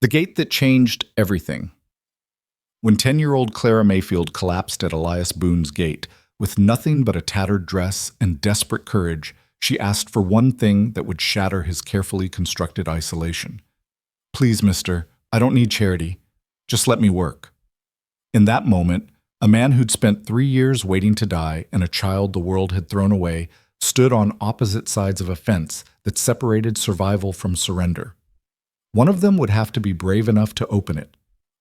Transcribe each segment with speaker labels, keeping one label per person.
Speaker 1: The gate that changed everything. When 10-year-old Clara Mayfield collapsed at Elias Boone's gate, with nothing but a tattered dress and desperate courage, she asked for one thing that would shatter his carefully constructed isolation. "Please, mister, I don't need charity. Just let me work." In that moment, a man who'd spent 3 years waiting to die and a child the world had thrown away stood on opposite sides of a fence that separated survival from surrender. One of them would have to be brave enough to open it.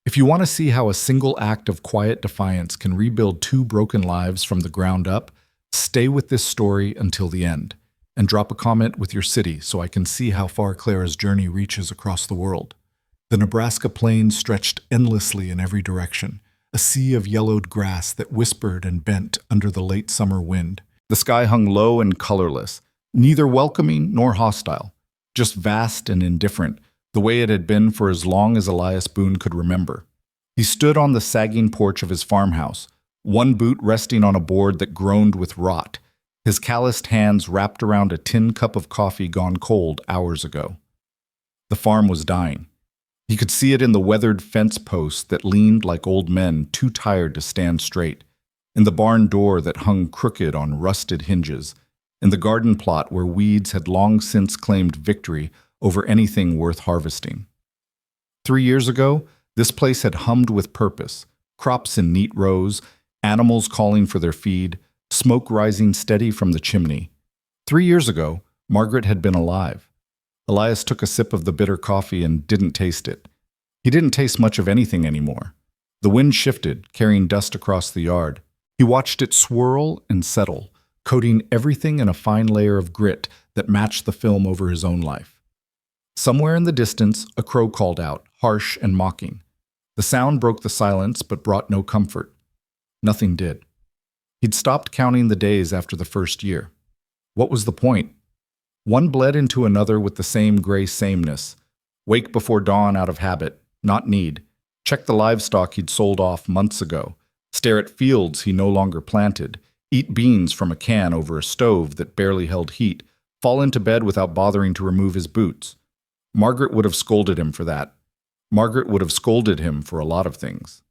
Speaker 1: If you want to see how a single act of quiet defiance can rebuild 2 broken lives from the ground up, stay with this story until the end, and drop a comment with your city so I can see how far Clara's journey reaches across the world. The Nebraska plains stretched endlessly in every direction, a sea of yellowed grass that whispered and bent under the late summer wind. The sky hung low and colorless, neither welcoming nor hostile, just vast and indifferent, the way it had been for as long as Elias Boone could remember. He stood on the sagging porch of his farmhouse, one boot resting on a board that groaned with rot, his calloused hands wrapped around a tin cup of coffee gone cold hours ago. The farm was dying. He could see it in the weathered fence posts that leaned like old men too tired to stand straight, in the barn door that hung crooked on rusted hinges, in the garden plot where weeds had long since claimed victory over anything worth harvesting. 3 years ago, this place had hummed with purpose, crops in neat rows, animals calling for their feed, smoke rising steady from the chimney. 3 years ago, Margaret had been alive. Elias took a sip of the bitter coffee and didn't taste it. He didn't taste much of anything anymore. The wind shifted, carrying dust across the yard. He watched it swirl and settle, coating everything in a fine layer of grit that matched the film over his own life. Somewhere in the distance, a crow called out, harsh and mocking. The sound broke the silence but brought no comfort. Nothing did. He'd stopped counting the days after the first year. What was the point? One bled into another with the same gray sameness. Wake before dawn out of habit, not need. Check the livestock he'd sold off months ago. Stare at fields he no longer planted. Eat beans from a can over a stove that barely held heat. Fall into bed without bothering to remove his boots. Margaret would have scolded him for that. Margaret would have scolded him for a lot of things.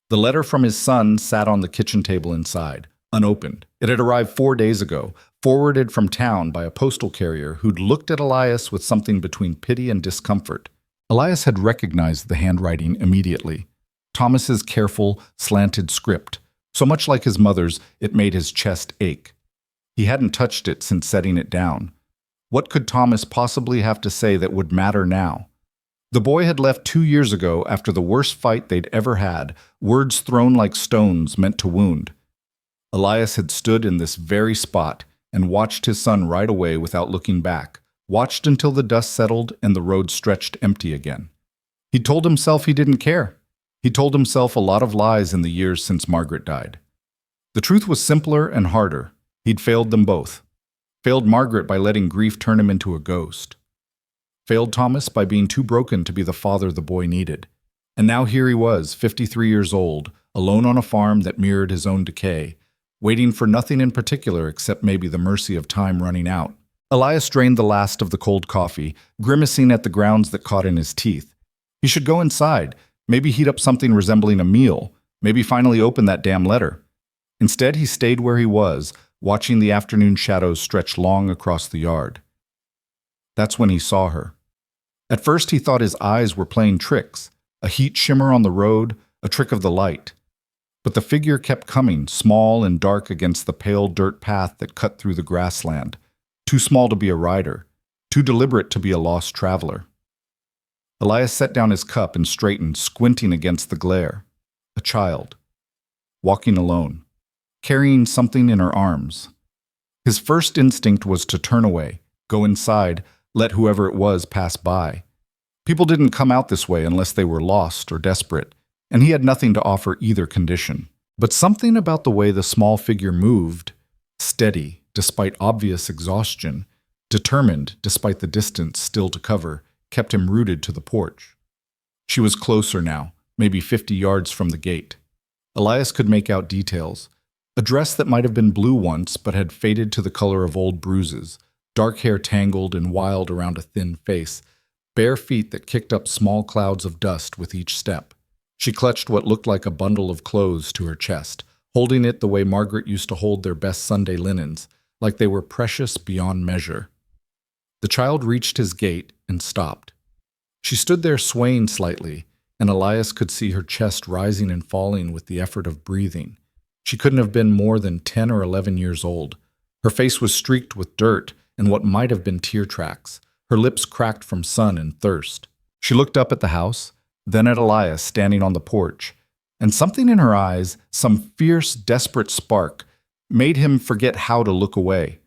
Speaker 1: The letter from his son sat on the kitchen table inside, unopened. It had arrived 4 days ago, forwarded from town by a postal carrier who'd looked at Elias with something between pity and discomfort. Elias had recognized the handwriting immediately. Thomas's careful, slanted script. So much like his mother's, it made his chest ache. He hadn't touched it since setting it down. What could Thomas possibly have to say that would matter now? The boy had left 2 years ago after the worst fight they'd ever had, words thrown like stones meant to wound. Elias had stood in this very spot and watched his son ride away without looking back, watched until the dust settled and the road stretched empty again. He told himself he didn't care. He told himself a lot of lies in the years since Margaret died. The truth was simpler and harder. He'd failed them both. Failed Margaret by letting grief turn him into a ghost. Failed Thomas by being too broken to be the father the boy needed. And now here he was, 53 years old, alone on a farm that mirrored his own decay, waiting for nothing in particular except maybe the mercy of time running out. Elias drained the last of the cold coffee, grimacing at the grounds that caught in his teeth. He should go inside, maybe heat up something resembling a meal, maybe finally open that damn letter. Instead, he stayed where he was, watching the afternoon shadows stretch long across the yard. That's when he saw her. At first he thought his eyes were playing tricks, a heat shimmer on the road, a trick of the light. But the figure kept coming, small and dark against the pale dirt path that cut through the grassland, too small to be a rider, too deliberate to be a lost traveler. Elias set down his cup and straightened, squinting against the glare. A child, walking alone, carrying something in her arms. His first instinct was to turn away, go inside, let whoever it was pass by. People didn't come out this way unless they were lost or desperate, and he had nothing to offer either condition. But something about the way the small figure moved, steady despite obvious exhaustion, determined despite the distance still to cover, kept him rooted to the porch. She was closer now, maybe 50 yards from the gate. Elias could make out details. A dress that might have been blue once but had faded to the color of old bruises, dark hair tangled and wild around a thin face, bare feet that kicked up small clouds of dust with each step. She clutched what looked like a bundle of clothes to her chest, holding it the way Margaret used to hold their best Sunday linens, like they were precious beyond measure. The child reached his gate and stopped. She stood there swaying slightly, and Elias could see her chest rising and falling with the effort of breathing. She couldn't have been more than 10 or 11 years old. Her face was streaked with dirt and what might have been tear tracks, her lips cracked from sun and thirst. She looked up at the house, then at Elias standing on the porch, and something in her eyes, some fierce, desperate spark, made him forget how to look away.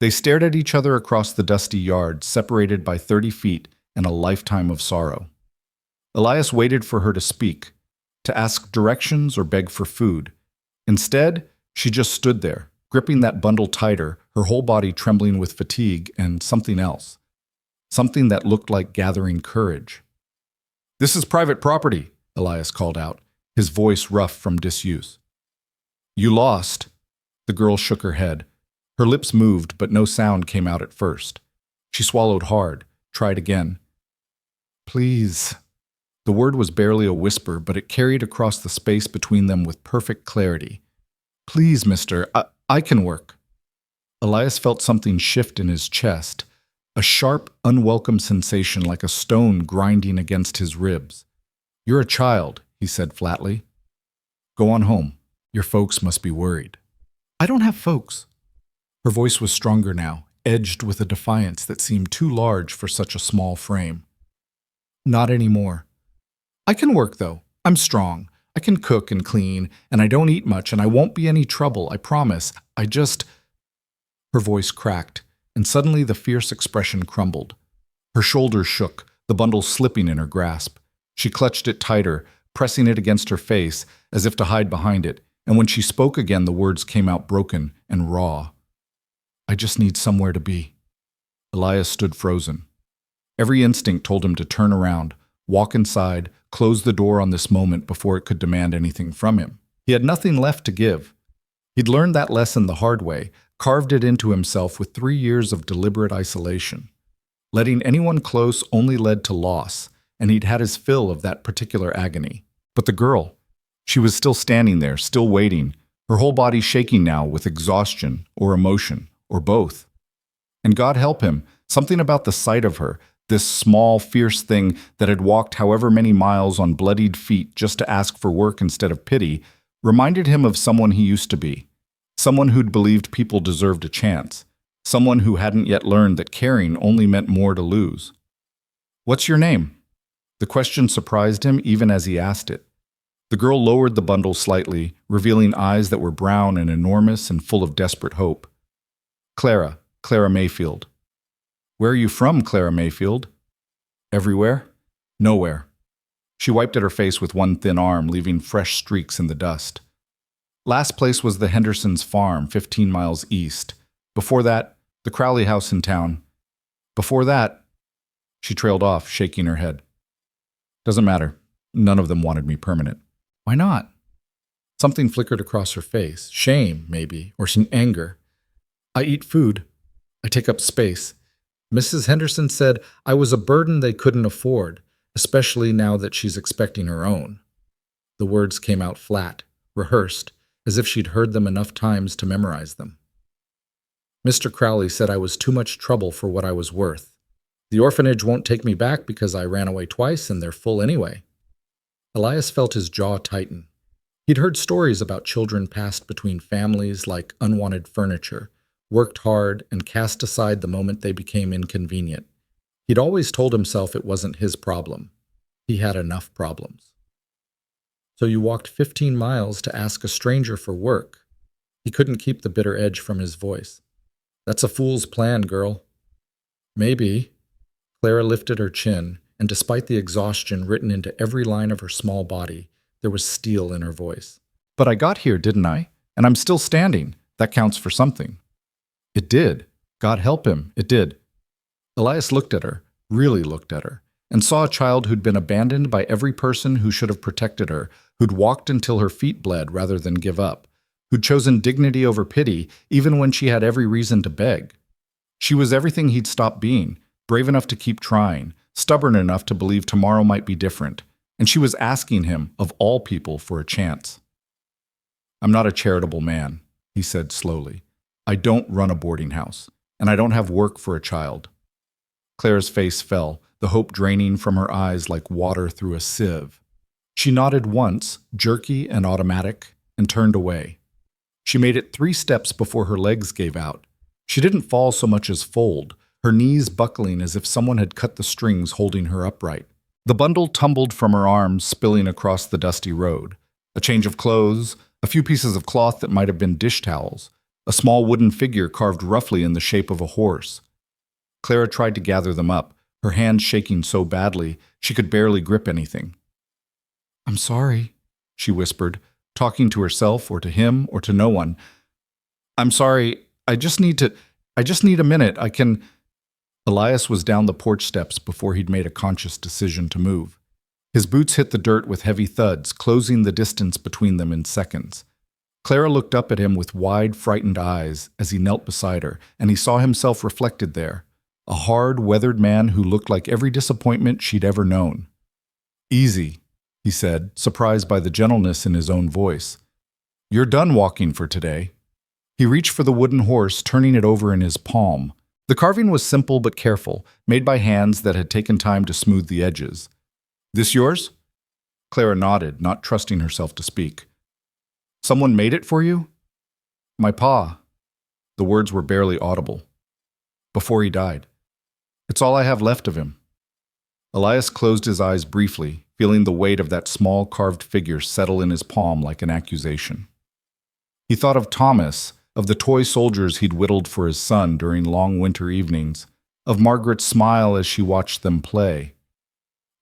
Speaker 1: They stared at each other across the dusty yard, separated by 30 feet and a lifetime of sorrow. Elias waited for her to speak, to ask directions or beg for food. Instead, she just stood there, gripping that bundle tighter, her whole body trembling with fatigue and something else. Something that looked like gathering courage. "This is private property," Elias called out, his voice rough from disuse. "You lost." The girl shook her head. Her lips moved, but no sound came out at first. She swallowed hard, tried again. "Please." The word was barely a whisper, but it carried across the space between them with perfect clarity. "Please, mister, I can work." Elias felt something shift in his chest, a sharp, unwelcome sensation like a stone grinding against his ribs. "You're a child," he said flatly. "Go on home. Your folks must be worried." "I don't have folks." Her voice was stronger now, edged with a defiance that seemed too large for such a small frame. "Not anymore. I can work, though. I'm strong. I can cook and clean, and I don't eat much, and I won't be any trouble, I promise. I just—" Her voice cracked, and suddenly the fierce expression crumbled. Her shoulders shook, the bundle slipping in her grasp. She clutched it tighter, pressing it against her face, as if to hide behind it, and when she spoke again the words came out broken and raw. "I just need somewhere to be." Elias stood frozen. Every instinct told him to turn around, walk inside, close the door on this moment before it could demand anything from him. He had nothing left to give. He'd learned that lesson the hard way, carved it into himself with 3 years of deliberate isolation. Letting anyone close only led to loss, and he'd had his fill of that particular agony. But the girl, she was still standing there, still waiting, her whole body shaking now with exhaustion or emotion, or both. And God help him, something about the sight of her, this small, fierce thing that had walked however many miles on bloodied feet just to ask for work instead of pity, reminded him of someone he used to be. Someone who'd believed people deserved a chance. Someone who hadn't yet learned that caring only meant more to lose. "What's your name?" The question surprised him even as he asked it. The girl lowered the bundle slightly, revealing eyes that were brown and enormous and full of desperate hope. "Clara Mayfield." "Where are you from, Clara Mayfield?" "Everywhere. Nowhere." She wiped at her face with one thin arm, leaving fresh streaks in the dust. "Last place was the Hendersons' farm, 15 miles east. Before that, the Crowley house in town. Before that—" She trailed off, shaking her head. "Doesn't matter. None of them wanted me permanent." "Why not?" Something flickered across her face. Shame, maybe, or some anger. "I eat food. I take up space. Mrs. Henderson said I was a burden they couldn't afford, especially now that she's expecting her own." The words came out flat, rehearsed, as if she'd heard them enough times to memorize them. "Mr. Crowley said I was too much trouble for what I was worth. The orphanage won't take me back because I ran away twice and they're full anyway." Elias felt his jaw tighten. He'd heard stories about children passed between families like unwanted furniture, worked hard, and cast aside the moment they became inconvenient. He'd always told himself it wasn't his problem. He had enough problems. "So you walked 15 miles to ask a stranger for work." He couldn't keep the bitter edge from his voice. "That's a fool's plan, girl." "Maybe." Clara lifted her chin, and despite the exhaustion written into every line of her small body, there was steel in her voice. "But I got here, didn't I? And I'm still standing. That counts for something." It did. God help him, it did. Elias looked at her, really looked at her, and saw a child who'd been abandoned by every person who should have protected her, who'd walked until her feet bled rather than give up, who'd chosen dignity over pity even when she had every reason to beg. She was everything he'd stopped being, brave enough to keep trying, stubborn enough to believe tomorrow might be different, and she was asking him, of all people, for a chance. "I'm not a charitable man," he said slowly. "I don't run a boarding house, and I don't have work for a child." Clara's face fell, the hope draining from her eyes like water through a sieve. She nodded once, jerky and automatic, and turned away. She made it 3 steps before her legs gave out. She didn't fall so much as fold, her knees buckling as if someone had cut the strings holding her upright. The bundle tumbled from her arms, spilling across the dusty road. A change of clothes, a few pieces of cloth that might have been dish towels, a small wooden figure carved roughly in the shape of a horse. Clara tried to gather them up, her hands shaking so badly she could barely grip anything. "I'm sorry," she whispered, talking to herself or to him or to no one. "I'm sorry, I just need a minute, I can—" Elias was down the porch steps before he'd made a conscious decision to move. His boots hit the dirt with heavy thuds, closing the distance between them in seconds. Clara looked up at him with wide, frightened eyes as he knelt beside her, and he saw himself reflected there, a hard, weathered man who looked like every disappointment she'd ever known. "Easy," he said, surprised by the gentleness in his own voice. "You're done walking for today." He reached for the wooden horse, turning it over in his palm. The carving was simple but careful, made by hands that had taken time to smooth the edges. "This yours?" Clara nodded, not trusting herself to speak. "Someone made it for you?" "My pa." The words were barely audible. "Before he died. It's all I have left of him." Elias closed his eyes briefly, feeling the weight of that small carved figure settle in his palm like an accusation. He thought of Thomas, of the toy soldiers he'd whittled for his son during long winter evenings, of Margaret's smile as she watched them play.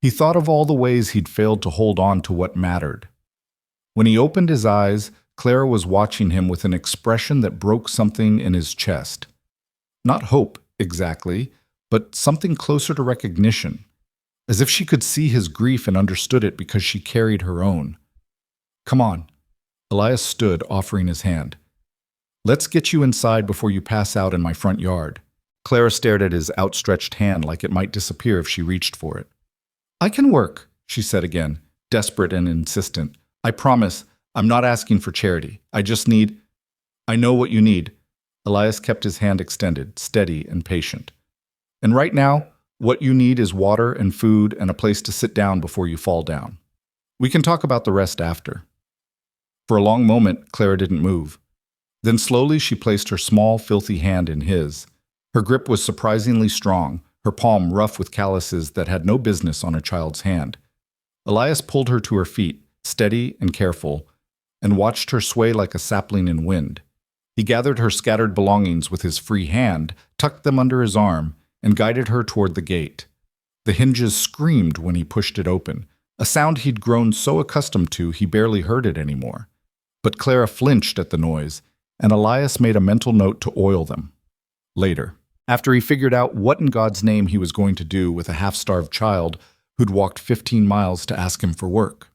Speaker 1: He thought of all the ways he'd failed to hold on to what mattered. When he opened his eyes, Clara was watching him with an expression that broke something in his chest. Not hope, exactly, but something closer to recognition, as if she could see his grief and understood it because she carried her own. "Come on." Elias stood, offering his hand. "Let's get you inside before you pass out in my front yard." Clara stared at his outstretched hand like it might disappear if she reached for it. "I can work," she said again, desperate and insistent. "I promise, I'm not asking for charity. I just need—" "I know what you need." Elias kept his hand extended, steady and patient. "And right now, what you need is water and food and a place to sit down before you fall down. We can talk about the rest after." For a long moment, Clara didn't move. Then slowly she placed her small, filthy hand in his. Her grip was surprisingly strong, her palm rough with calluses that had no business on a child's hand. Elias pulled her to her feet, steady and careful, and watched her sway like a sapling in wind. He gathered her scattered belongings with his free hand, tucked them under his arm, and guided her toward the gate. The hinges screamed when he pushed it open, a sound he'd grown so accustomed to he barely heard it anymore. But Clara flinched at the noise, and Elias made a mental note to oil them. Later, after he figured out what in God's name he was going to do with a half-starved child who'd walked 15 miles to ask him for work.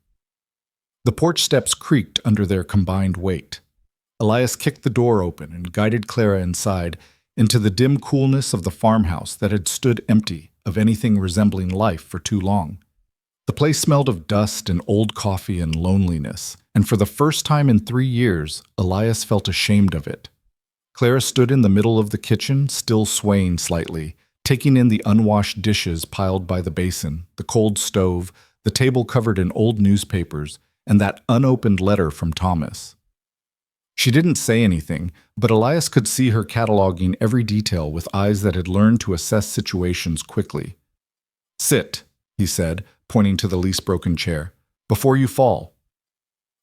Speaker 1: The porch steps creaked under their combined weight. Elias kicked the door open and guided Clara inside into the dim coolness of the farmhouse that had stood empty of anything resembling life for too long. The place smelled of dust and old coffee and loneliness, and for the first time in 3 years, Elias felt ashamed of it. Clara stood in the middle of the kitchen, still swaying slightly, taking in the unwashed dishes piled by the basin, the cold stove, the table covered in old newspapers, and that unopened letter from Thomas. She didn't say anything, but Elias could see her cataloging every detail with eyes that had learned to assess situations quickly. "Sit," he said, pointing to the least broken chair, "before you fall."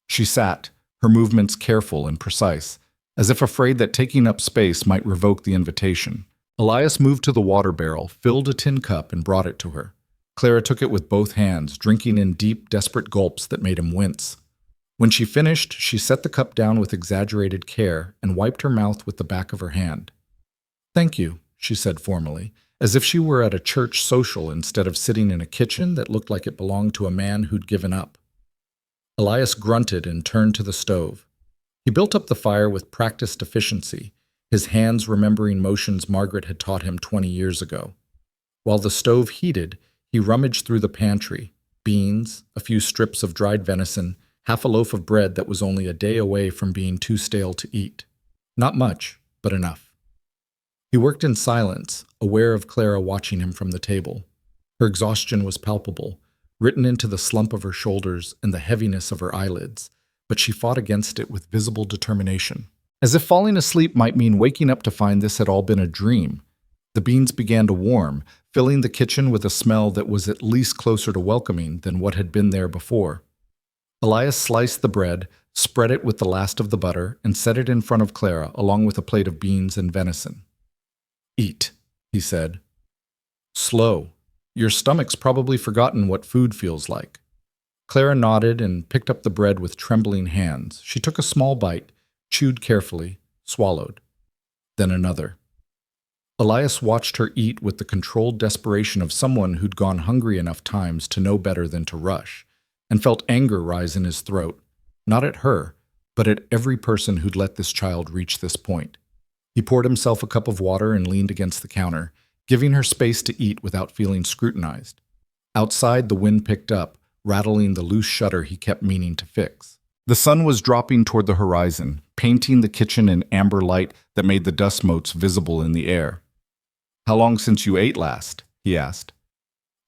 Speaker 1: She sat, her movements careful and precise, as if afraid that taking up space might revoke the invitation. Elias moved to the water barrel, filled a tin cup, and brought it to her. Clara took it with both hands, drinking in deep, desperate gulps that made him wince. When she finished, she set the cup down with exaggerated care and wiped her mouth with the back of her hand. "Thank you," she said formally, as if she were at a church social instead of sitting in a kitchen that looked like it belonged to a man who'd given up. Elias grunted and turned to the stove. He built up the fire with practiced efficiency, his hands remembering motions Margaret had taught him 20 years ago. While the stove heated, He rummaged through the pantry. Beans, a few strips of dried venison, half a loaf of bread that was only a day away from being too stale to eat. Not much, but enough. He worked in silence, aware of Clara watching him from the table. Her exhaustion was palpable, written into the slump of her shoulders and the heaviness of her eyelids, but she fought against it with visible determination. As if falling asleep might mean waking up to find this had all been a dream, the beans began to warm, filling the kitchen with a smell that was at least closer to welcoming than what had been there before. Elias sliced the bread, spread it with the last of the butter, and set it in front of Clara along with a plate of beans and venison. "Eat," he said. "Slow. Your stomach's probably forgotten what food feels like." Clara nodded and picked up the bread with trembling hands. She took a small bite, chewed carefully, swallowed. Then another. Elias watched her eat with the controlled desperation of someone who'd gone hungry enough times to know better than to rush, and felt anger rise in his throat, not at her, but at every person who'd let this child reach this point. He poured himself a cup of water and leaned against the counter, giving her space to eat without feeling scrutinized. Outside, the wind picked up, rattling the loose shutter he kept meaning to fix. The sun was dropping toward the horizon, painting the kitchen in amber light that made the dust motes visible in the air. "How long since you ate last?" he asked.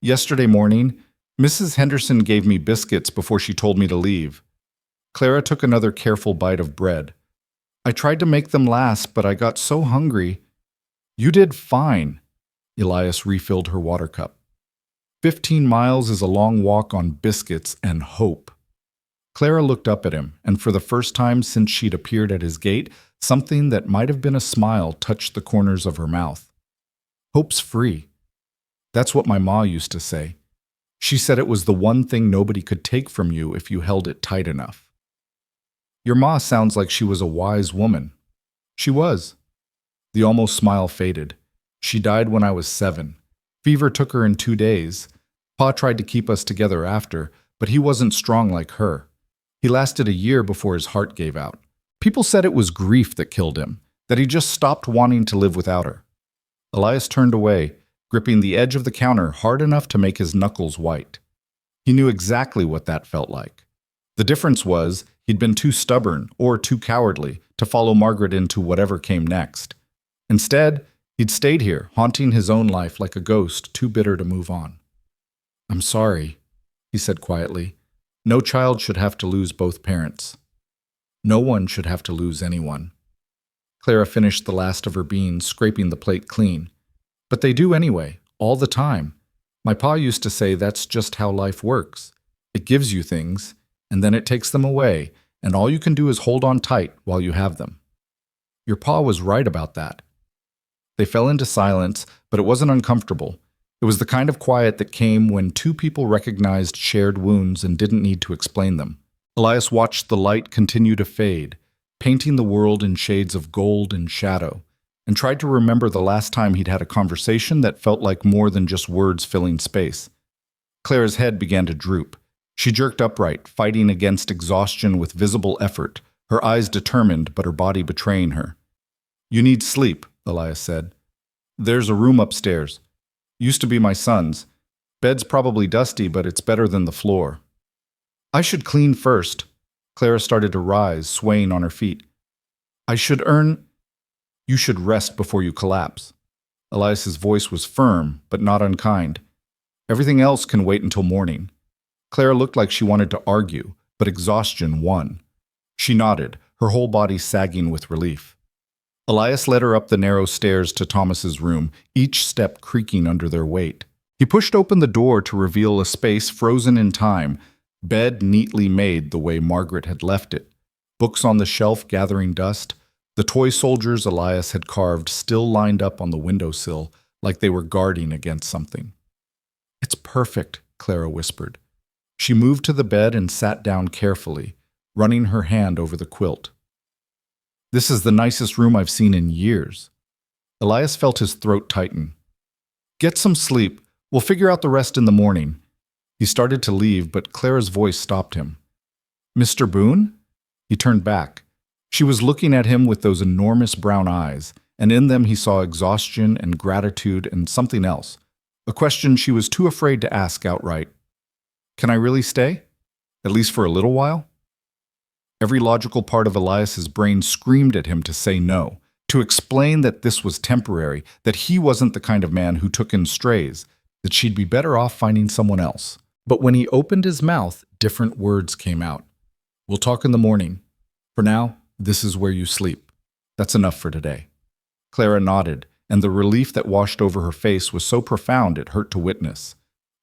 Speaker 1: "Yesterday morning. Mrs. Henderson gave me biscuits before she told me to leave." Clara took another careful bite of bread. "I tried to make them last, but I got so hungry." "You did fine." Elias refilled her water cup. 15 miles is a long walk on biscuits and hope." Clara looked up at him, and for the first time since she'd appeared at his gate, something that might have been a smile touched the corners of her mouth. "Hope's free. That's what my ma used to say. She said it was the one thing nobody could take from you if you held it tight enough." "Your ma sounds like she was a wise woman." "She was." The almost smile faded. "She died when I was 7. Fever took her in 2 days. Pa tried to keep us together after, but he wasn't strong like her. He lasted a year before his heart gave out. People said it was grief that killed him, that he just stopped wanting to live without her." Elias turned away, gripping the edge of the counter hard enough to make his knuckles white. He knew exactly what that felt like. The difference was he'd been too stubborn or too cowardly to follow Margaret into whatever came next. Instead, he'd stayed here, haunting his own life like a ghost too bitter to move on. "I'm sorry," he said quietly. "No child should have to lose both parents. No one should have to lose anyone." Clara finished the last of her beans, scraping the plate clean. "But they do anyway, all the time. My pa used to say that's just how life works. It gives you things, and then it takes them away, and all you can do is hold on tight while you have them." "Your pa was right about that." They fell into silence, but it wasn't uncomfortable. It was the kind of quiet that came when two people recognized shared wounds and didn't need to explain them. Elias watched the light continue to fade, painting the world in shades of gold and shadow, and tried to remember the last time he'd had a conversation that felt like more than just words filling space. Clara's head began to droop. She jerked upright, fighting against exhaustion with visible effort, her eyes determined but her body betraying her. "You need sleep," Elias said. "There's a room upstairs. Used to be my son's. Bed's probably dusty, but it's better than the floor." "I should clean first." Clara started to rise, swaying on her feet. "I should earn—" "You should rest before you collapse." Elias's voice was firm, but not unkind. "Everything else can wait until morning." Clara looked like she wanted to argue, but exhaustion won. She nodded, her whole body sagging with relief. Elias led her up the narrow stairs to Thomas's room, each step creaking under their weight. He pushed open the door to reveal a space frozen in time, bed neatly made the way Margaret had left it, books on the shelf gathering dust, the toy soldiers Elias had carved still lined up on the windowsill like they were guarding against something. "It's perfect," Clara whispered. She moved to the bed and sat down carefully, running her hand over the quilt. "This is the nicest room I've seen in years." Elias felt his throat tighten. "Get some sleep. We'll figure out the rest in the morning." He started to leave, but Clara's voice stopped him. "Mr. Boone?" He turned back. She was looking at him with those enormous brown eyes, and in them he saw exhaustion and gratitude and something else. a question she was too afraid to ask outright. Can I really stay? At least for a little while? Every logical part of Elias's brain screamed at him to say no, to explain that this was temporary, that he wasn't the kind of man who took in strays, that she'd be better off finding someone else. But when he opened his mouth, different words came out. We'll talk in the morning. For now, this is where you sleep. That's enough for today. Clara nodded, and the relief that washed over her face was so profound it hurt to witness.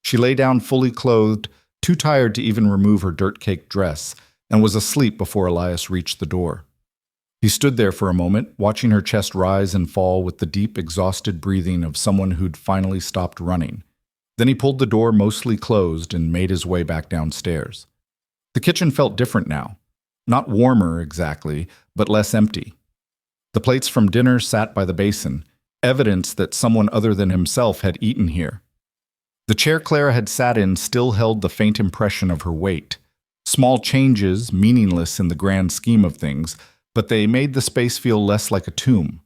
Speaker 1: She lay down fully clothed, too tired to even remove her dirt-caked dress, and was asleep before Elias reached the door. He stood there for a moment, watching her chest rise and fall with the deep, exhausted breathing of someone who'd finally stopped running. Then he pulled the door mostly closed and made his way back downstairs. The kitchen felt different now. Not warmer, exactly, but less empty. The plates from dinner sat by the basin, evidence that someone other than himself had eaten here. The chair Clara had sat in still held the faint impression of her weight. Small changes, meaningless in the grand scheme of things, but they made the space feel less like a tomb.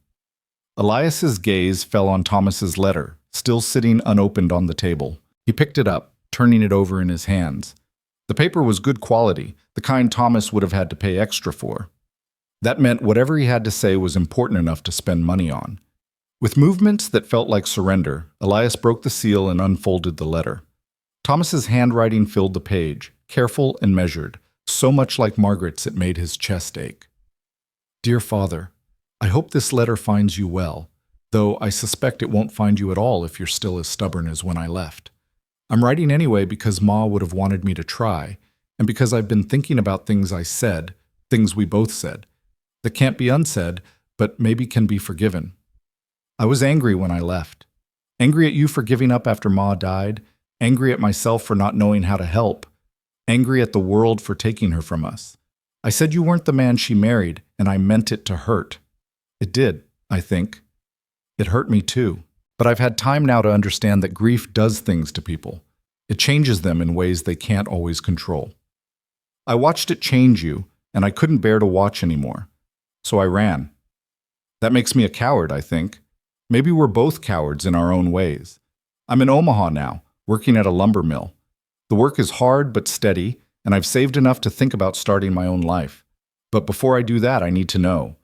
Speaker 1: Elias's gaze fell on Thomas's letter, still sitting unopened on the table. He picked it up, turning it over in his hands. The paper was good quality, the kind Thomas would have had to pay extra for. That meant whatever he had to say was important enough to spend money on. With movements that felt like surrender, Elias broke the seal and unfolded the letter. Thomas's handwriting filled the page, careful and measured, so much like Margaret's it made his chest ache. Dear Father, I hope this letter finds you well, though I suspect it won't find you at all if you're still as stubborn as when I left. I'm writing anyway because Ma would have wanted me to try, and because I've been thinking about things I said, things we both said, that can't be unsaid, but maybe can be forgiven. I was angry when I left. Angry at you for giving up after Ma died, angry at myself for not knowing how to help, angry at the world for taking her from us. I said you weren't the man she married, and I meant it to hurt. It did, I think. It hurt me too. But I've had time now to understand that grief does things to people. It changes them in ways they can't always control. I watched it change you, and I couldn't bear to watch anymore. So I ran. That makes me a coward, I think. Maybe we're both cowards in our own ways. I'm in Omaha now, working at a lumber mill. The work is hard but steady, and I've saved enough to think about starting my own life. But before I do that, I need to know.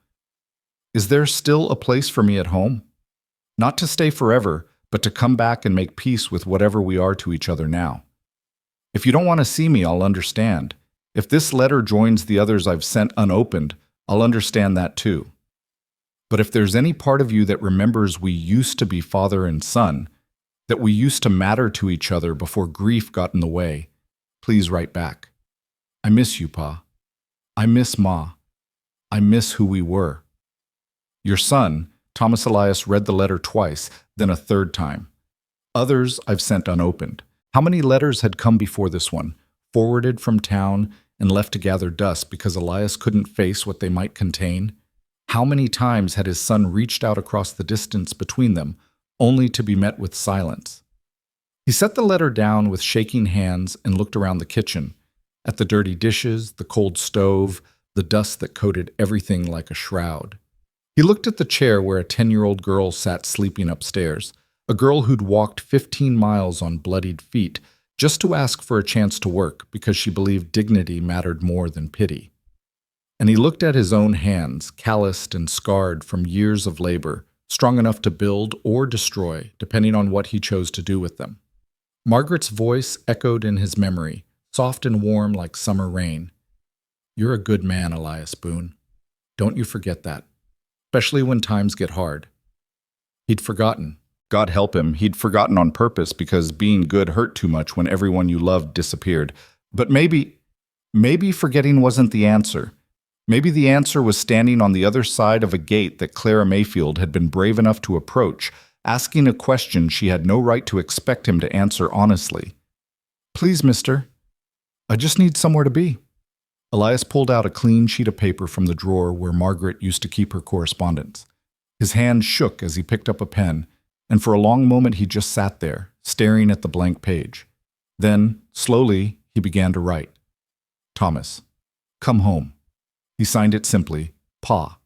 Speaker 1: Is there still a place for me at home? Not to stay forever, but to come back and make peace with whatever we are to each other now. If you don't want to see me, I'll understand. If this letter joins the others I've sent unopened, I'll understand that too. But if there's any part of you that remembers we used to be father and son, that we used to matter to each other before grief got in the way, please write back. I miss you, Pa. I miss Ma. I miss who we were. Your son, Thomas Elias, read the letter twice, then a third time. Others I've sent unopened. How many letters had come before this one, forwarded from town and left to gather dust because Elias couldn't face what they might contain? How many times had his son reached out across the distance between them, only to be met with silence? He set the letter down with shaking hands and looked around the kitchen, at the dirty dishes, the cold stove, the dust that coated everything like a shroud. He looked at the chair where a 10-year-old girl sat sleeping upstairs, a girl who'd walked 15 miles on bloodied feet just to ask for a chance to work because she believed dignity mattered more than pity. And he looked at his own hands, calloused and scarred from years of labor, strong enough to build or destroy, depending on what he chose to do with them. Margaret's voice echoed in his memory, soft and warm like summer rain. You're a good man, Elias Boone. Don't you forget that, especially when times get hard. He'd forgotten. God help him, he'd forgotten on purpose because being good hurt too much when everyone you loved disappeared. But maybe forgetting wasn't the answer. Maybe the answer was standing on the other side of a gate that Clara Mayfield had been brave enough to approach, asking a question she had no right to expect him to answer honestly. Please, mister, I just need somewhere to be. Elias pulled out a clean sheet of paper from the drawer where Margaret used to keep her correspondence. His hand shook as he picked up a pen, and for a long moment he just sat there, staring at the blank page. Then, slowly, he began to write. Thomas, come home. He signed it simply, Pa.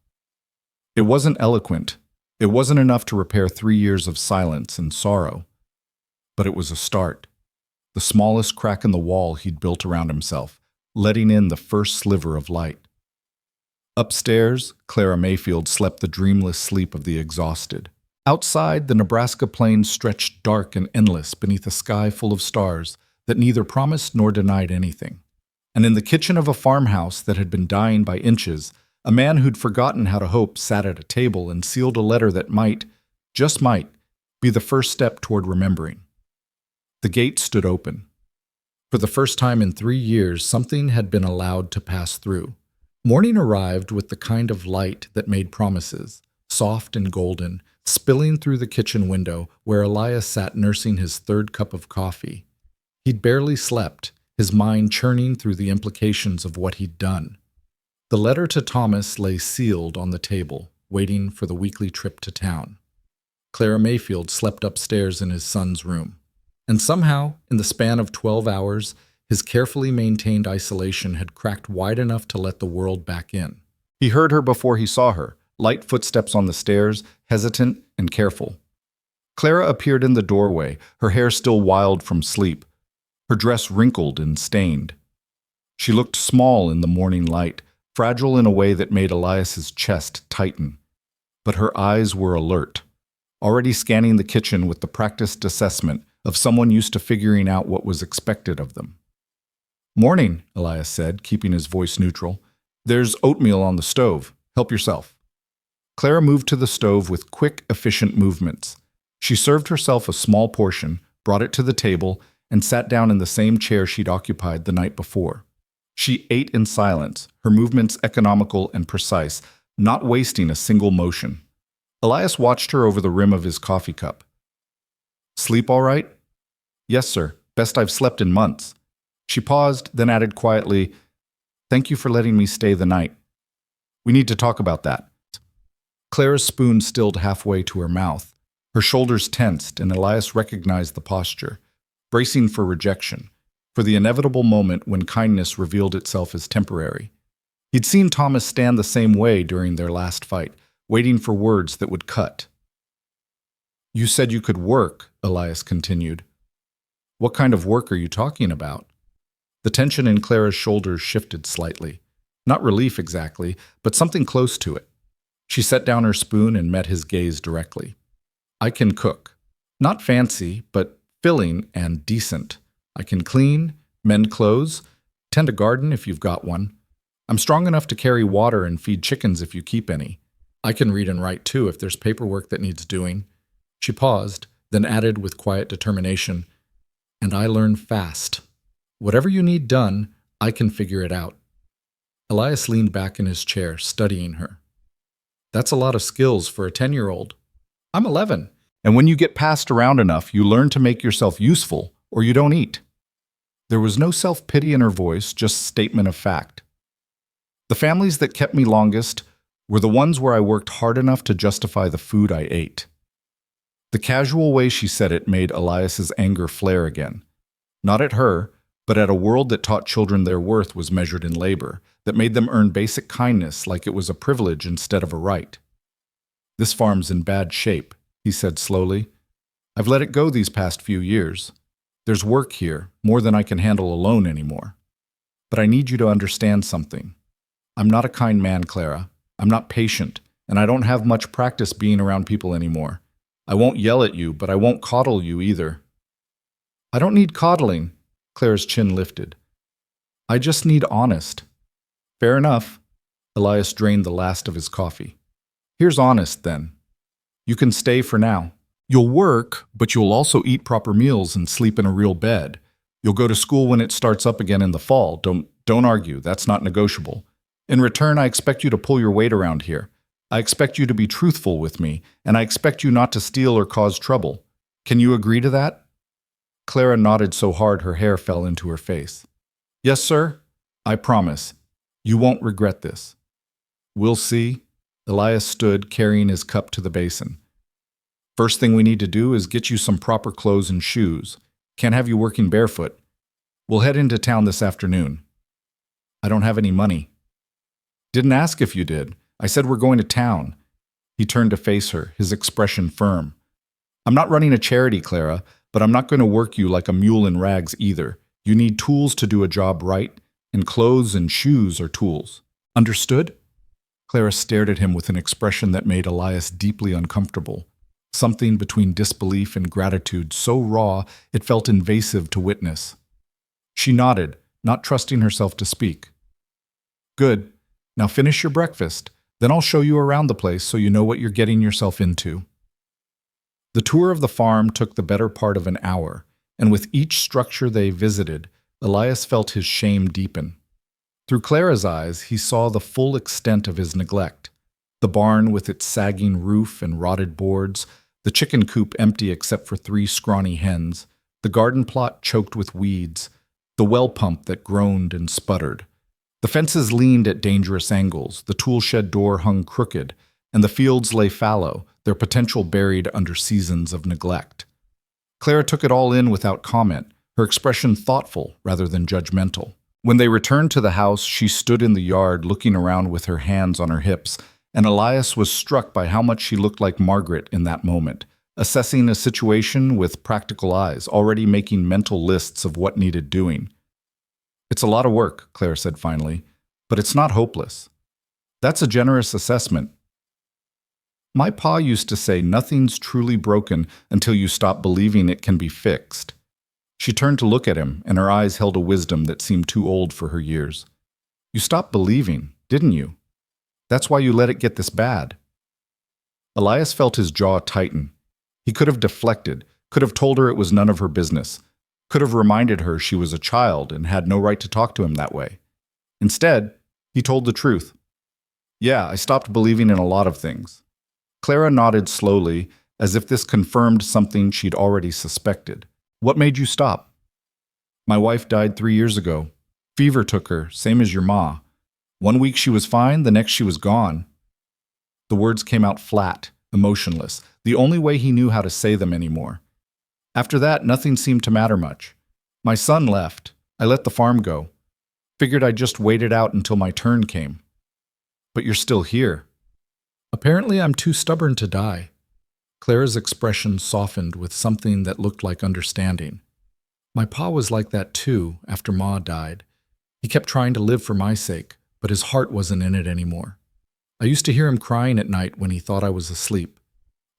Speaker 1: It wasn't eloquent. It wasn't enough to repair 3 years of silence and sorrow. But it was a start. The smallest crack in the wall he'd built around himself, letting in the first sliver of light. Upstairs, Clara Mayfield slept the dreamless sleep of the exhausted. Outside, the Nebraska plains stretched dark and endless beneath a sky full of stars that neither promised nor denied anything. And in the kitchen of a farmhouse that had been dying by inches, a man who'd forgotten how to hope sat at a table and sealed a letter that might, just might, be the first step toward remembering. The gate stood open. For the first time in 3 years, something had been allowed to pass through. Morning arrived with the kind of light that made promises, soft and golden, spilling through the kitchen window where Elias sat nursing his third cup of coffee. He'd barely slept, his mind churning through the implications of what he'd done. The letter to Thomas lay sealed on the table, waiting for the weekly trip to town. Clara Mayfield slept upstairs in his son's room. And somehow, in the span of 12 hours, his carefully maintained isolation had cracked wide enough to let the world back in. He heard her before he saw her, light footsteps on the stairs, hesitant and careful. Clara appeared in the doorway, her hair still wild from sleep, her dress wrinkled and stained. She looked small in the morning light, fragile in a way that made Elias's chest tighten. But her eyes were alert, already scanning the kitchen with the practiced assessment of someone used to figuring out what was expected of them. "Morning," Elias said, keeping his voice neutral. "There's oatmeal on the stove. Help yourself." Clara moved to the stove with quick, efficient movements. She served herself a small portion, brought it to the table, and sat down in the same chair she'd occupied the night before. She ate in silence, her movements economical and precise, not wasting a single motion. Elias watched her over the rim of his coffee cup. "Sleep all right?" "Yes, sir. Best I've slept in months." She paused, then added quietly, "Thank you for letting me stay the night. We need to talk about that." Clara's spoon stilled halfway to her mouth. Her shoulders tensed, and Elias recognized the posture, bracing for rejection, for the inevitable moment when kindness revealed itself as temporary. He'd seen Thomas stand the same way during their last fight, waiting for words that would cut. "You said you could work," Elias continued. "What kind of work are you talking about?" The tension in Clara's shoulders shifted slightly. Not relief exactly, but something close to it. She set down her spoon and met his gaze directly. "I can cook. Not fancy, but filling and decent. I can clean, mend clothes, tend a garden if you've got one. I'm strong enough to carry water and feed chickens if you keep any. I can read and write too if there's paperwork that needs doing." She paused, then added with quiet determination, "And I learn fast. Whatever you need done, I can figure it out." Elias leaned back in his chair, studying her. "That's a lot of skills for a 10-year-old. I'm 11. And when you get passed around enough, you learn to make yourself useful, or you don't eat." There was no self-pity in her voice, just statement of fact. "The families that kept me longest were the ones where I worked hard enough to justify the food I ate." The casual way she said it made Elias's anger flare again. Not at her, but at a world that taught children their worth was measured in labor, that made them earn basic kindness like it was a privilege instead of a right. "This farm's in bad shape," he said slowly. "I've let it go these past few years. There's work here, more than I can handle alone anymore. But I need you to understand something. I'm not a kind man, Clara. I'm not patient, and I don't have much practice being around people anymore. I won't yell at you, but I won't coddle you either." "I don't need coddling." Clara's chin lifted. "I just need honest." "Fair enough." Elias drained the last of his coffee. "Here's honest, then. You can stay for now. You'll work, but you'll also eat proper meals and sleep in a real bed. You'll go to school when it starts up again in the fall. Don't argue. That's not negotiable. In return, I expect you to pull your weight around here. I expect you to be truthful with me, and I expect you not to steal or cause trouble. Can you agree to that?" Clara nodded so hard her hair fell into her face. "Yes, sir. I promise. You won't regret this." "We'll see." Elias stood, carrying his cup to the basin. "First thing we need to do is get you some proper clothes and shoes. Can't have you working barefoot. We'll head into town this afternoon." "I don't have any money." "Didn't ask if you did. I said we're going to town." He turned to face her, his expression firm. "I'm not running a charity, Clara. but I'm not going to work you like a mule in rags either. You need tools to do a job right, and clothes and shoes are tools. Understood?" Clara stared at him with an expression that made Elias deeply uncomfortable. Something between disbelief and gratitude so raw it felt invasive to witness. She nodded, not trusting herself to speak. "Good. Now finish your breakfast. Then I'll show you around the place so you know what you're getting yourself into." The tour of the farm took the better part of an hour, and with each structure they visited, Elias felt his shame deepen. Through Clara's eyes, he saw the full extent of his neglect. The barn with its sagging roof and rotted boards, the chicken coop empty except for 3 scrawny hens, the garden plot choked with weeds, the well pump that groaned and sputtered. The fences leaned at dangerous angles, the tool shed door hung crooked, and the fields lay fallow, their potential buried under seasons of neglect. Clara took it all in without comment, her expression thoughtful rather than judgmental. When they returned to the house, she stood in the yard looking around with her hands on her hips, and Elias was struck by how much she looked like Margaret in that moment, assessing a situation with practical eyes, already making mental lists of what needed doing. "It's a lot of work," Clara said finally, "but it's not hopeless." "That's a generous assessment." "My pa used to say nothing's truly broken until you stop believing it can be fixed." She turned to look at him, and her eyes held a wisdom that seemed too old for her years. "You stopped believing, didn't you? That's why you let it get this bad." Elias felt his jaw tighten. He could have deflected, could have told her it was none of her business, could have reminded her she was a child and had no right to talk to him that way. Instead, he told the truth. "Yeah, I stopped believing in a lot of things." Clara nodded slowly, as if this confirmed something she'd already suspected. "What made you stop?" "My wife died 3 years ago. Fever took her, same as your ma. 1 week she was fine, the next she was gone." The words came out flat, emotionless, the only way he knew how to say them anymore. "After that, nothing seemed to matter much. My son left. I let the farm go. Figured I'd just wait it out until my turn came." "But you're still here." "Apparently I'm too stubborn to die." Clara's expression softened with something that looked like understanding. "My pa was like that too, after Ma died. He kept trying to live for my sake, but his heart wasn't in it anymore. I used to hear him crying at night when he thought I was asleep.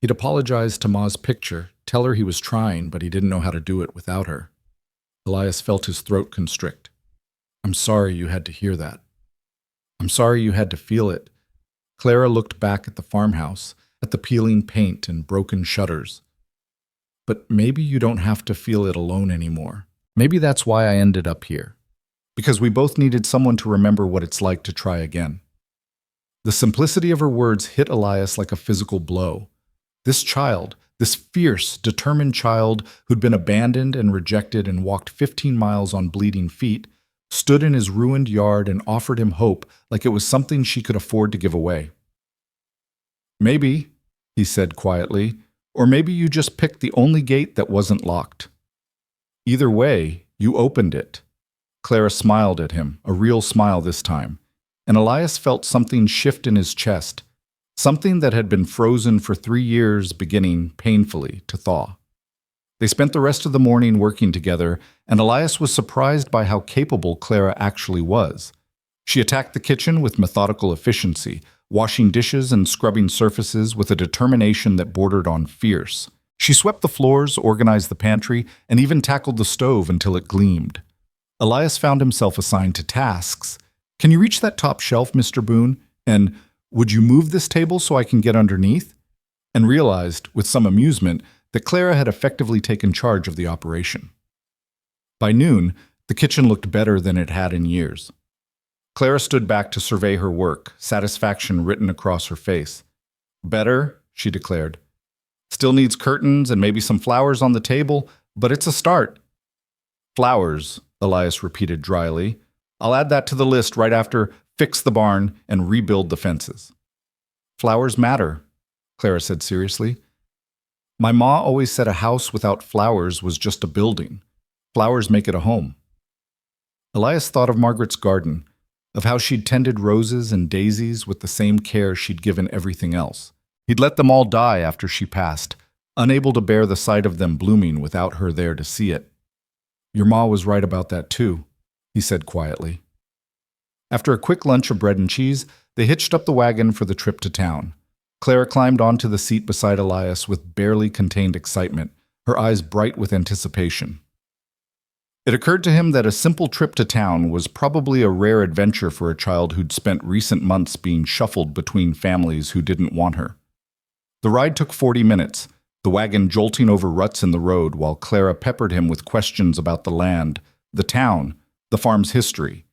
Speaker 1: He'd apologize to Ma's picture, tell her he was trying, but he didn't know how to do it without her." Elias felt his throat constrict. "I'm sorry you had to hear that. I'm sorry you had to feel it." Clara looked back at the farmhouse, at the peeling paint and broken shutters. "But maybe you don't have to feel it alone anymore. Maybe that's why I ended up here. Because we both needed someone to remember what it's like to try again." The simplicity of her words hit Elias like a physical blow. This child, this fierce, determined child who'd been abandoned and rejected and walked 15 miles on bleeding feet, stood in his ruined yard and offered him hope like it was something she could afford to give away. "Maybe," he said quietly, "or maybe you just picked the only gate that wasn't locked. Either way, you opened it." Clara smiled at him, a real smile this time, and Elias felt something shift in his chest, something that had been frozen for 3 years beginning, painfully, to thaw. They spent the rest of the morning working together, and Elias was surprised by how capable Clara actually was. She attacked the kitchen with methodical efficiency, washing dishes and scrubbing surfaces with a determination that bordered on fierce. She swept the floors, organized the pantry, and even tackled the stove until it gleamed. Elias found himself assigned to tasks. "Can you reach that top shelf, Mr. Boone?" And "Would you move this table so I can get underneath?" And realized, with some amusement, that Clara had effectively taken charge of the operation. By noon, the kitchen looked better than it had in years. Clara stood back to survey her work, satisfaction written across her face. "Better," she declared. "Still needs curtains and maybe some flowers on the table, but it's a start." "Flowers," Elias repeated dryly. "I'll add that to the list right after fix the barn and rebuild the fences." "Flowers matter," Clara said seriously. "My ma always said a house without flowers was just a building. Flowers make it a home." Elias thought of Margaret's garden, of how she'd tended roses and daisies with the same care she'd given everything else. He'd let them all die after she passed, unable to bear the sight of them blooming without her there to see it. "Your ma was right about that too," he said quietly. After a quick lunch of bread and cheese, they hitched up the wagon for the trip to town. Clara climbed onto the seat beside Elias with barely contained excitement, her eyes bright with anticipation. It occurred to him that a simple trip to town was probably a rare adventure for a child who'd spent recent months being shuffled between families who didn't want her. The ride took 40 minutes, the wagon jolting over ruts in the road while Clara peppered him with questions about the land, the town, the farm's history.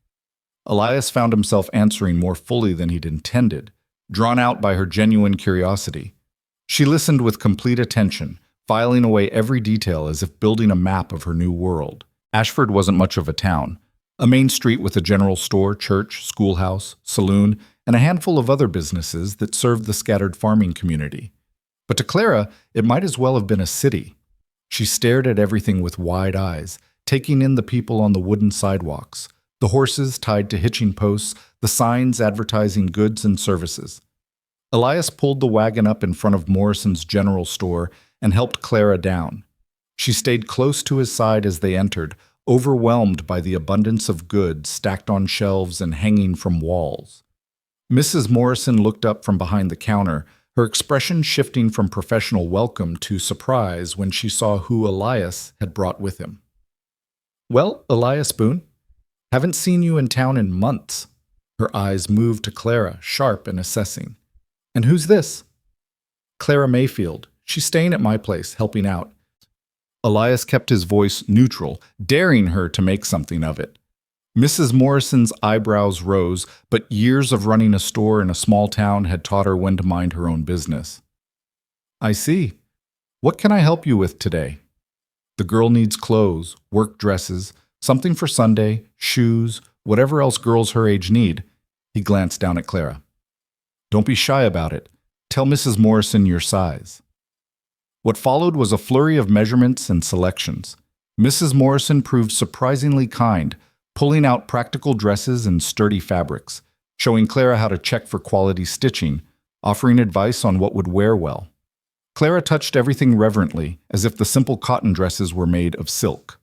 Speaker 1: Elias found himself answering more fully than he'd intended, drawn out by her genuine curiosity. She listened with complete attention, filing away every detail as if building a map of her new world. Ashford wasn't much of a town. A main street with a general store, church, schoolhouse, saloon, and a handful of other businesses that served the scattered farming community. But to Clara, it might as well have been a city. She stared at everything with wide eyes, taking in the people on the wooden sidewalks, the horses tied to hitching posts, the signs advertising goods and services. Elias pulled the wagon up in front of Morrison's general store and helped Clara down. She stayed close to his side as they entered, overwhelmed by the abundance of goods stacked on shelves and hanging from walls. Mrs. Morrison looked up from behind the counter, her expression shifting from professional welcome to surprise when she saw who Elias had brought with him. "Well, Elias Boone, haven't seen you in town in months." Her eyes moved to Clara, sharp and assessing. "And who's this?" "Clara Mayfield. She's staying at my place, helping out." Elias kept his voice neutral, daring her to make something of it. Mrs. Morrison's eyebrows rose, but years of running a store in a small town had taught her when to mind her own business. "I see. What can I help you with today?" "The girl needs clothes, work dresses, something for Sunday, shoes, whatever else girls her age need." He glanced down at Clara. "Don't be shy about it. Tell Mrs. Morrison your size." What followed was a flurry of measurements and selections. Mrs. Morrison proved surprisingly kind, pulling out practical dresses and sturdy fabrics, showing Clara how to check for quality stitching, offering advice on what would wear well. Clara touched everything reverently, as if the simple cotton dresses were made of silk.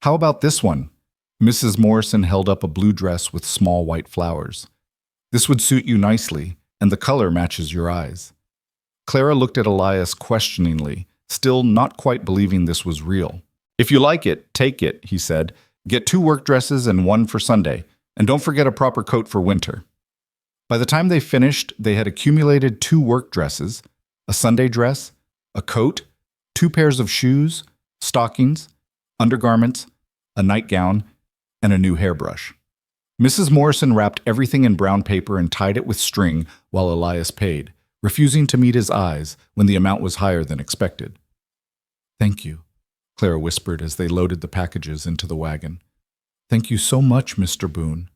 Speaker 1: "How about this one?" Mrs. Morrison held up a blue dress with small white flowers. "This would suit you nicely, and the color matches your eyes." Clara looked at Elias questioningly, still not quite believing this was real. "If you like it, take it," he said. "Get 2 work dresses and 1 for Sunday, and don't forget a proper coat for winter." By the time they finished, they had accumulated 2 work dresses, a Sunday dress, a coat, 2 pairs of shoes, stockings, undergarments, a nightgown, and a new hairbrush. Mrs. Morrison wrapped everything in brown paper and tied it with string while Elias paid, refusing to meet his eyes when the amount was higher than expected. "Thank you," Clara whispered as they loaded the packages into the wagon. "Thank you so much, Mr. Boone."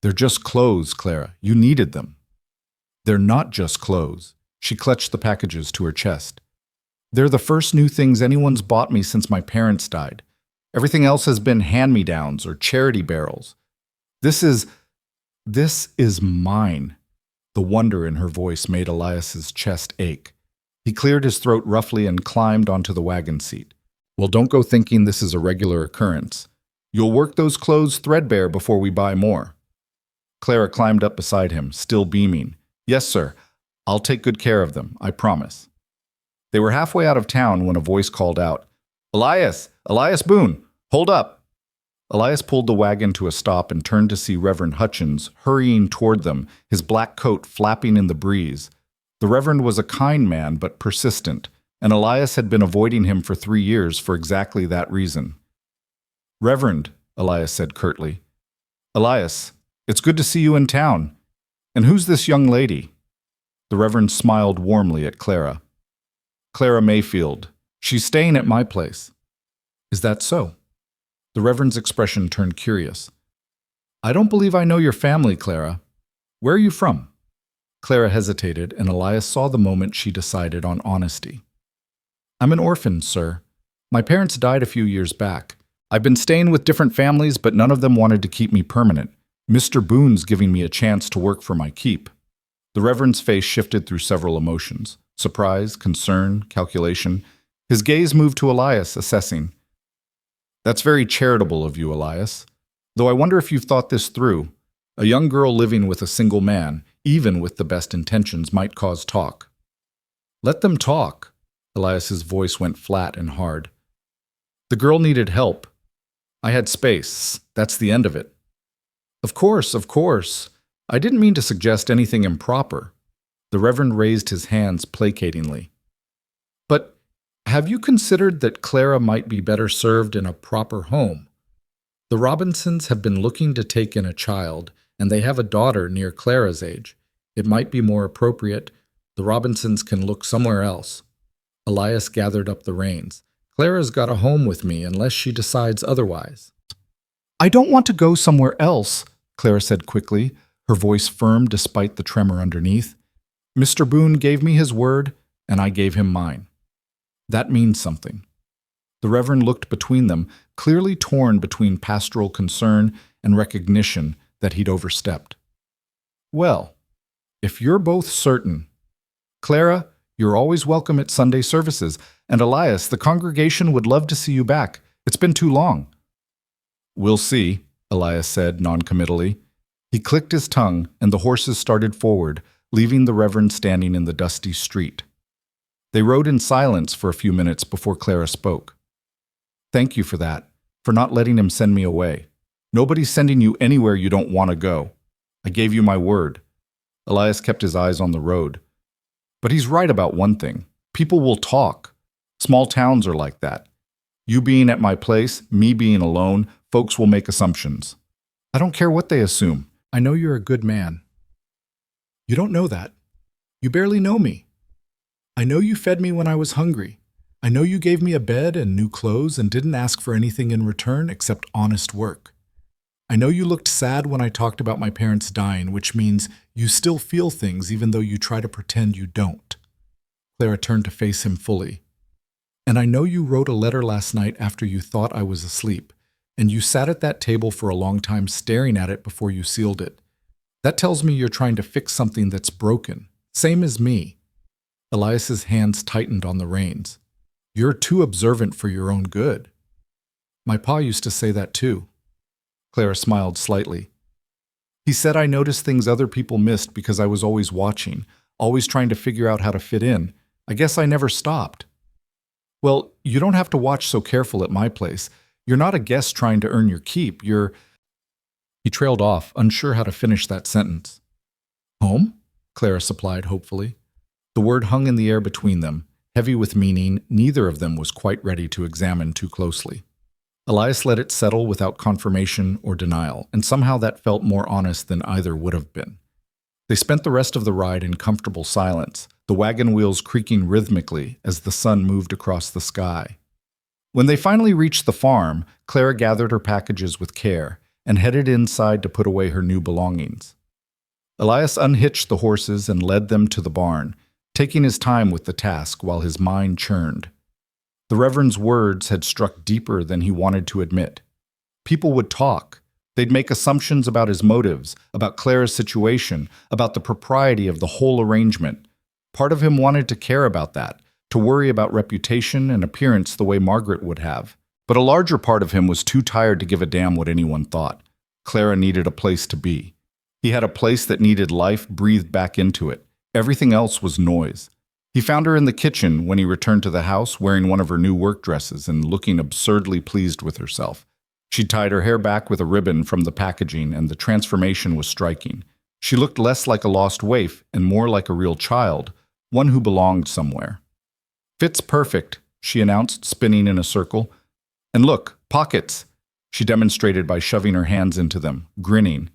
Speaker 1: "They're just clothes, Clara. You needed them." "They're not just clothes." She clutched the packages to her chest. "They're the first new things anyone's bought me since my parents died. Everything else has been hand-me-downs or charity barrels. This is mine." The wonder in her voice made Elias's chest ache. He cleared his throat roughly and climbed onto the wagon seat. "Well, don't go thinking this is a regular occurrence. You'll work those clothes threadbare before we buy more." Clara climbed up beside him, still beaming. "Yes, sir. I'll take good care of them, I promise." They were halfway out of town when a voice called out, "Elias! Elias Boone! Hold up!" Elias pulled the wagon to a stop and turned to see Reverend Hutchins hurrying toward them, his black coat flapping in the breeze. The Reverend was a kind man but persistent, and Elias had been avoiding him for 3 years for exactly that reason. "Reverend," Elias said curtly. "Elias, it's good to see you in town. And who's this young lady?" The Reverend smiled warmly at Clara. "Clara Mayfield. She's staying at my place." "Is that so?" The Reverend's expression turned curious. "I don't believe I know your family, Clara. Where are you from?" Clara hesitated, and Elias saw the moment she decided on honesty. "I'm an orphan, sir. My parents died a few years back. I've been staying with different families, but none of them wanted to keep me permanent. Mr. Boone's giving me a chance to work for my keep." The Reverend's face shifted through several emotions. Surprise, concern, calculation. His gaze moved to Elias, assessing. That's very charitable of you, Elias. Though I wonder if you've thought this through. A young girl living with a single man, even with the best intentions, might cause talk. Let them talk. Elias's voice went flat and hard. The girl needed help. I had space. That's the end of it. Of course, of course. I didn't mean to suggest anything improper. The Reverend raised his hands placatingly. But have you considered that Clara might be better served in a proper home? The Robinsons have been looking to take in a child, and they have a daughter near Clara's age. It might be more appropriate. The Robinsons can look somewhere else. Elias gathered up the reins. Clara's got a home with me unless she decides otherwise. I don't want to go somewhere else, Clara said quickly, her voice firm despite the tremor underneath. Mr. Boone gave me his word, and I gave him mine. That means something. The Reverend looked between them, clearly torn between pastoral concern and recognition that he'd overstepped. Well, if you're both certain, Clara, you're always welcome at Sunday services, and Elias, the congregation would love to see you back. It's been too long. We'll see, Elias said noncommittally. He clicked his tongue, and the horses started forward, leaving the Reverend standing in the dusty street. They rode in silence for a few minutes before Clara spoke. Thank you for that, for not letting him send me away. Nobody's sending you anywhere you don't want to go. I gave you my word. Elias kept his eyes on the road. But he's right about one thing. People will talk. Small towns are like that. You being at my place, me being alone, folks will make assumptions. I don't care what they assume. I know you're a good man. You don't know that. You barely know me. I know you fed me when I was hungry. I know you gave me a bed and new clothes and didn't ask for anything in return except honest work. I know you looked sad when I talked about my parents dying, which means you still feel things even though you try to pretend you don't. Clara turned to face him fully. And I know you wrote a letter last night after you thought I was asleep, and you sat at that table for a long time staring at it before you sealed it. That tells me you're trying to fix something that's broken, same as me. Elias's hands tightened on the reins. You're too observant for your own good. My pa used to say that too. Clara smiled slightly. He said I noticed things other people missed because I was always watching, always trying to figure out how to fit in. I guess I never stopped. Well, you don't have to watch so careful at my place. You're not a guest trying to earn your keep. You're... He trailed off, unsure how to finish that sentence. Home? Clara supplied hopefully. The word hung in the air between them, heavy with meaning neither of them was quite ready to examine too closely. Elias let it settle without confirmation or denial, and somehow that felt more honest than either would have been. They spent the rest of the ride in comfortable silence, the wagon wheels creaking rhythmically as the sun moved across the sky. When they finally reached the farm, Clara gathered her packages with care and headed inside to put away her new belongings. Elias unhitched the horses and led them to the barn, taking his time with the task while his mind churned. The Reverend's words had struck deeper than he wanted to admit. People would talk. They'd make assumptions about his motives, about Clara's situation, about the propriety of the whole arrangement. Part of him wanted to care about that, to worry about reputation and appearance the way Margaret would have. But a larger part of him was too tired to give a damn what anyone thought. Clara needed a place to be. He had a place that needed life breathed back into it. Everything else was noise. He found her in the kitchen when he returned to the house wearing one of her new work dresses and looking absurdly pleased with herself. She'd tied her hair back with a ribbon from the packaging, and the transformation was striking. She looked less like a lost waif and more like a real child, one who belonged somewhere. Fits perfect, she announced, spinning in a circle. And look, pockets, she demonstrated by shoving her hands into them, grinning.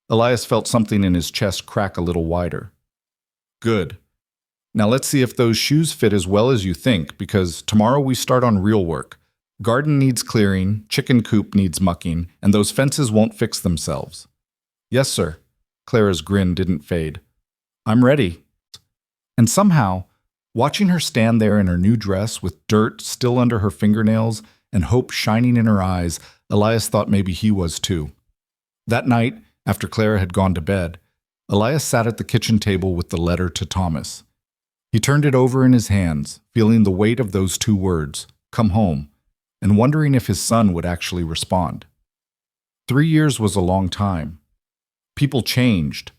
Speaker 1: Elias felt something in his chest crack a little wider. Good. Now let's see if those shoes fit as well as you think, because tomorrow we start on real work. Garden needs clearing, chicken coop needs mucking, and those fences won't fix themselves. Yes, sir. Clara's grin didn't fade. I'm ready. And somehow, watching her stand there in her new dress with dirt still under her fingernails and hope shining in her eyes, Elias thought maybe he was too. That night, after Clara had gone to bed, Elias sat at the kitchen table with the letter to Thomas. He turned it over in his hands, feeling the weight of those two words, "come home," and wondering if his son would actually respond. 3 years was a long time. People changed.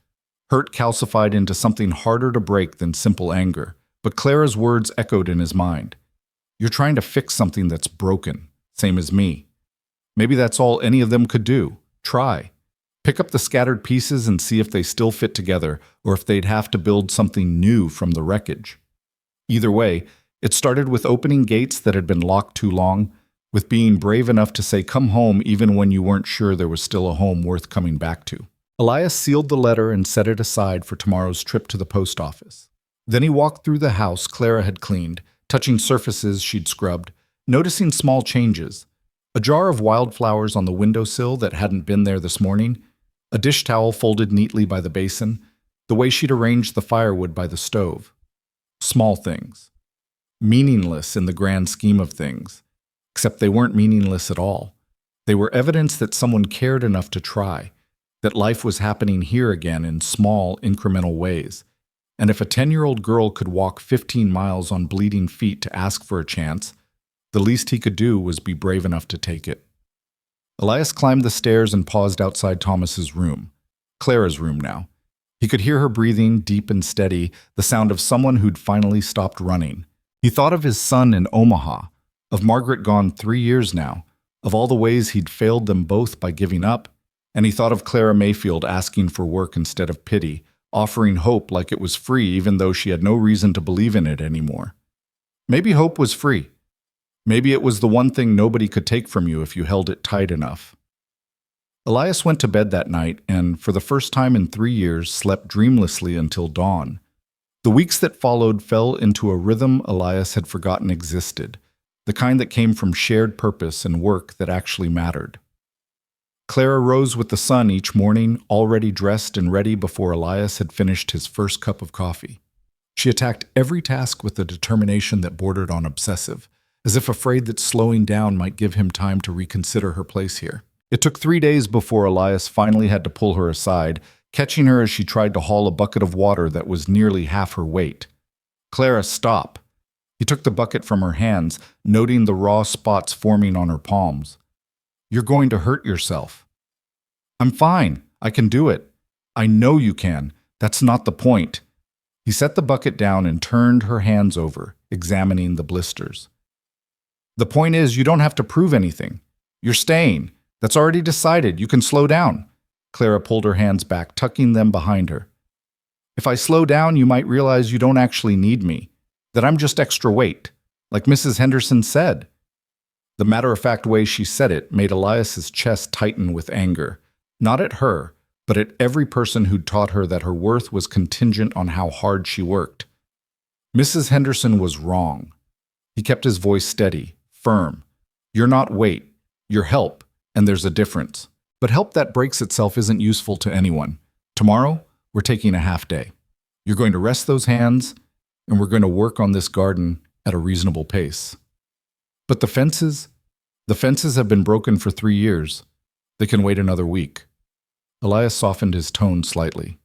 Speaker 1: Hurt calcified into something harder to break than simple anger, but Clara's words echoed in his mind. "You're trying to fix something that's broken, same as me." Maybe that's all any of them could do. Try. Pick up the scattered pieces and see if they still fit together, or if they'd have to build something new from the wreckage. Either way, it started with opening gates that had been locked too long, with being brave enough to say come home even when you weren't sure there was still a home worth coming back to. Elias sealed the letter and set it aside for tomorrow's trip to the post office. Then he walked through the house Clara had cleaned, touching surfaces she'd scrubbed, noticing small changes. A jar of wildflowers on the windowsill that hadn't been there this morning, a dish towel folded neatly by the basin, the way she'd arranged the firewood by the stove. Small things. Meaningless in the grand scheme of things. Except they weren't meaningless at all. They were evidence that someone cared enough to try, that life was happening here again in small, incremental ways. And if a 10-year-old girl could walk 15 miles on bleeding feet to ask for a chance, the least he could do was be brave enough to take it. Elias climbed the stairs and paused outside Thomas's room. Clara's room now. He could hear her breathing, deep and steady, the sound of someone who'd finally stopped running. He thought of his son in Omaha, of Margaret gone 3 years now, of all the ways he'd failed them both by giving up, and he thought of Clara Mayfield asking for work instead of pity, offering hope like it was free even though she had no reason to believe in it anymore. Maybe hope was free. Maybe it was the one thing nobody could take from you if you held it tight enough. Elias went to bed that night and, for the first time in 3 years, slept dreamlessly until dawn. The weeks that followed fell into a rhythm Elias had forgotten existed, the kind that came from shared purpose and work that actually mattered. Clara rose with the sun each morning, already dressed and ready before Elias had finished his first cup of coffee. She attacked every task with a determination that bordered on obsessive, as if afraid that slowing down might give him time to reconsider her place here. It took 3 days before Elias finally had to pull her aside, catching her as she tried to haul a bucket of water that was nearly half her weight. "Clara, stop." He took the bucket from her hands, noting the raw spots forming on her palms. "You're going to hurt yourself." "I'm fine. I can do it." "I know you can. That's not the point." He set the bucket down and turned her hands over, examining the blisters. "The point is, you don't have to prove anything. You're staying. That's already decided. You can slow down." Clara pulled her hands back, tucking them behind her. "If I slow down, you might realize you don't actually need me, that I'm just extra weight, like Mrs. Henderson said." The matter-of-fact way she said it made Elias's chest tighten with anger, not at her, but at every person who'd taught her that her worth was contingent on how hard she worked. Mrs. Henderson was wrong. He kept his voice steady, firm. "You're not weight. You're help, and there's a difference. But help that breaks itself isn't useful to anyone. Tomorrow, we're taking a half day. You're going to rest those hands, and we're going to work on this garden at a reasonable pace." "But the fences? The fences have been broken for 3 years. They can wait another week." Elias softened his tone slightly.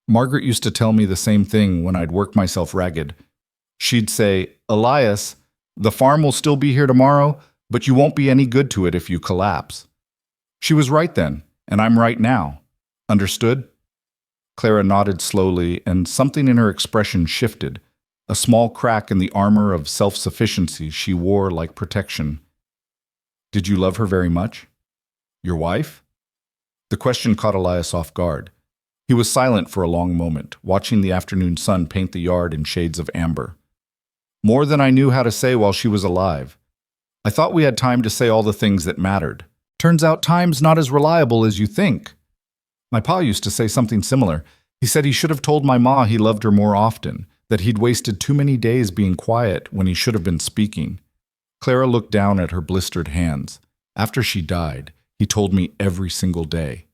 Speaker 1: "Margaret used to tell me the same thing when I'd work myself ragged. She'd say, 'Elias, the farm will still be here tomorrow, but you won't be any good to it if you collapse.' She was right then, and I'm right now. Understood?" Clara nodded slowly, and something in her expression shifted, a small crack in the armor of self-sufficiency she wore like protection. "Did you love her very much? Your wife?" The question caught Elias off guard. He was silent for a long moment, watching the afternoon sun paint the yard in shades of amber. "More than I knew how to say while she was alive. I thought we had time to say all the things that mattered. Turns out time's not as reliable as you think." My pa used to say something similar. He said he should have told my ma he loved her more often, that he'd wasted too many days being quiet when he should have been speaking. Clara looked down at her blistered hands. After she died, he told me every single day,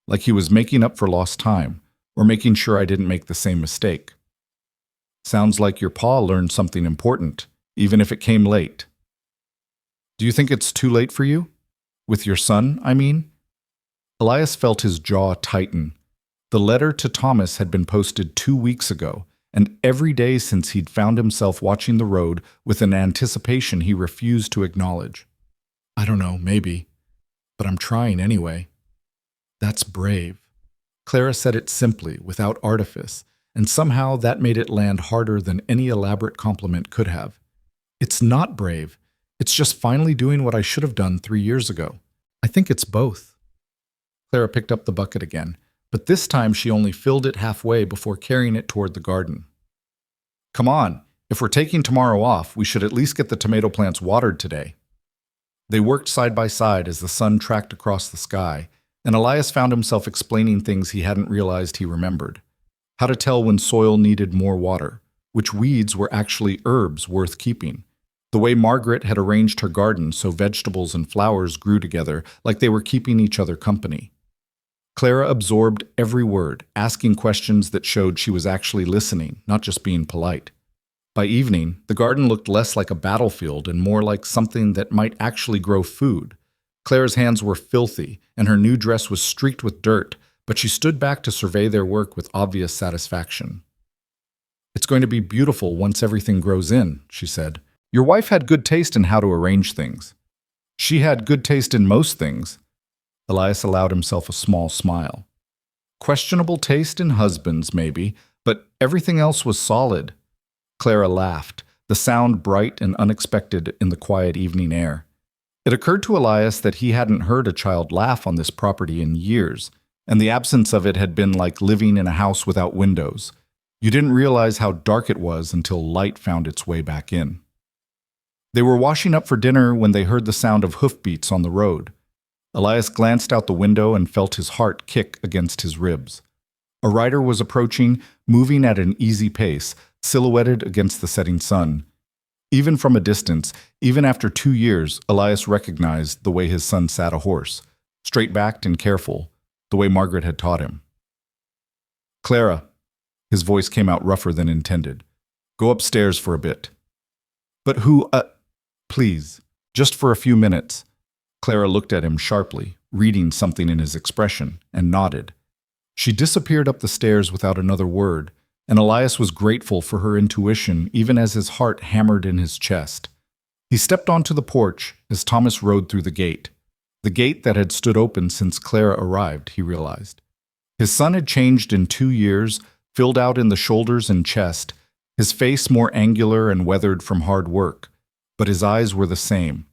Speaker 1: like he was making up for lost time, or making sure I didn't make the same mistake. "Sounds like your pa learned something important, even if it came late." "Do you think it's too late for you? With your son, I mean?" Elias felt his jaw tighten. The letter to Thomas had been posted 2 weeks ago, and every day since he'd found himself watching the road with an anticipation he refused to acknowledge. I don't know, maybe, but I'm trying anyway. That's brave. Clara said it simply, without artifice, and somehow that made it land harder than any elaborate compliment could have. It's not brave. It's just finally doing what I should have done 3 years ago. I think it's both. Clara picked up the bucket again, but this time she only filled it halfway before carrying it toward the garden. Come on, if we're taking tomorrow off, we should at least get the tomato plants watered today. They worked side by side as the sun tracked across the sky, and Elias found himself explaining things he hadn't realized he remembered. How to tell when soil needed more water, which weeds were actually herbs worth keeping, the way Margaret had arranged her garden so vegetables and flowers grew together like they were keeping each other company. Clara absorbed every word, asking questions that showed she was actually listening, not just being polite. By evening, the garden looked less like a battlefield and more like something that might actually grow food. Clara's hands were filthy, and her new dress was streaked with dirt, but she stood back to survey their work with obvious satisfaction. It's going to be beautiful once everything grows in, she said. Your wife had good taste in how to arrange things. She had good taste in most things. Elias allowed himself a small smile. Questionable taste in husbands, maybe, but everything else was solid. Clara laughed, the sound bright and unexpected in the quiet evening air. It occurred to Elias that he hadn't heard a child laugh on this property in years, and the absence of it had been like living in a house without windows. You didn't realize how dark it was until light found its way back in. They were washing up for dinner when they heard the sound of hoofbeats on the road. Elias glanced out the window and felt his heart kick against his ribs. A rider was approaching, moving at an easy pace, silhouetted against the setting sun. Even from a distance, even after 2 years, Elias recognized the way his son sat a horse, straight-backed and careful, the way Margaret had taught him. Clara, his voice came out rougher than intended. Go upstairs for a bit. But who, please, just for a few minutes. Clara looked at him sharply, reading something in his expression, and nodded. She disappeared up the stairs without another word, and Elias was grateful for her intuition even as his heart hammered in his chest. He stepped onto the porch as Thomas rode through the gate that had stood open since Clara arrived, he realized. His son had changed in 2 years, filled out in the shoulders and chest, his face more angular and weathered from hard work, but his eyes were the same.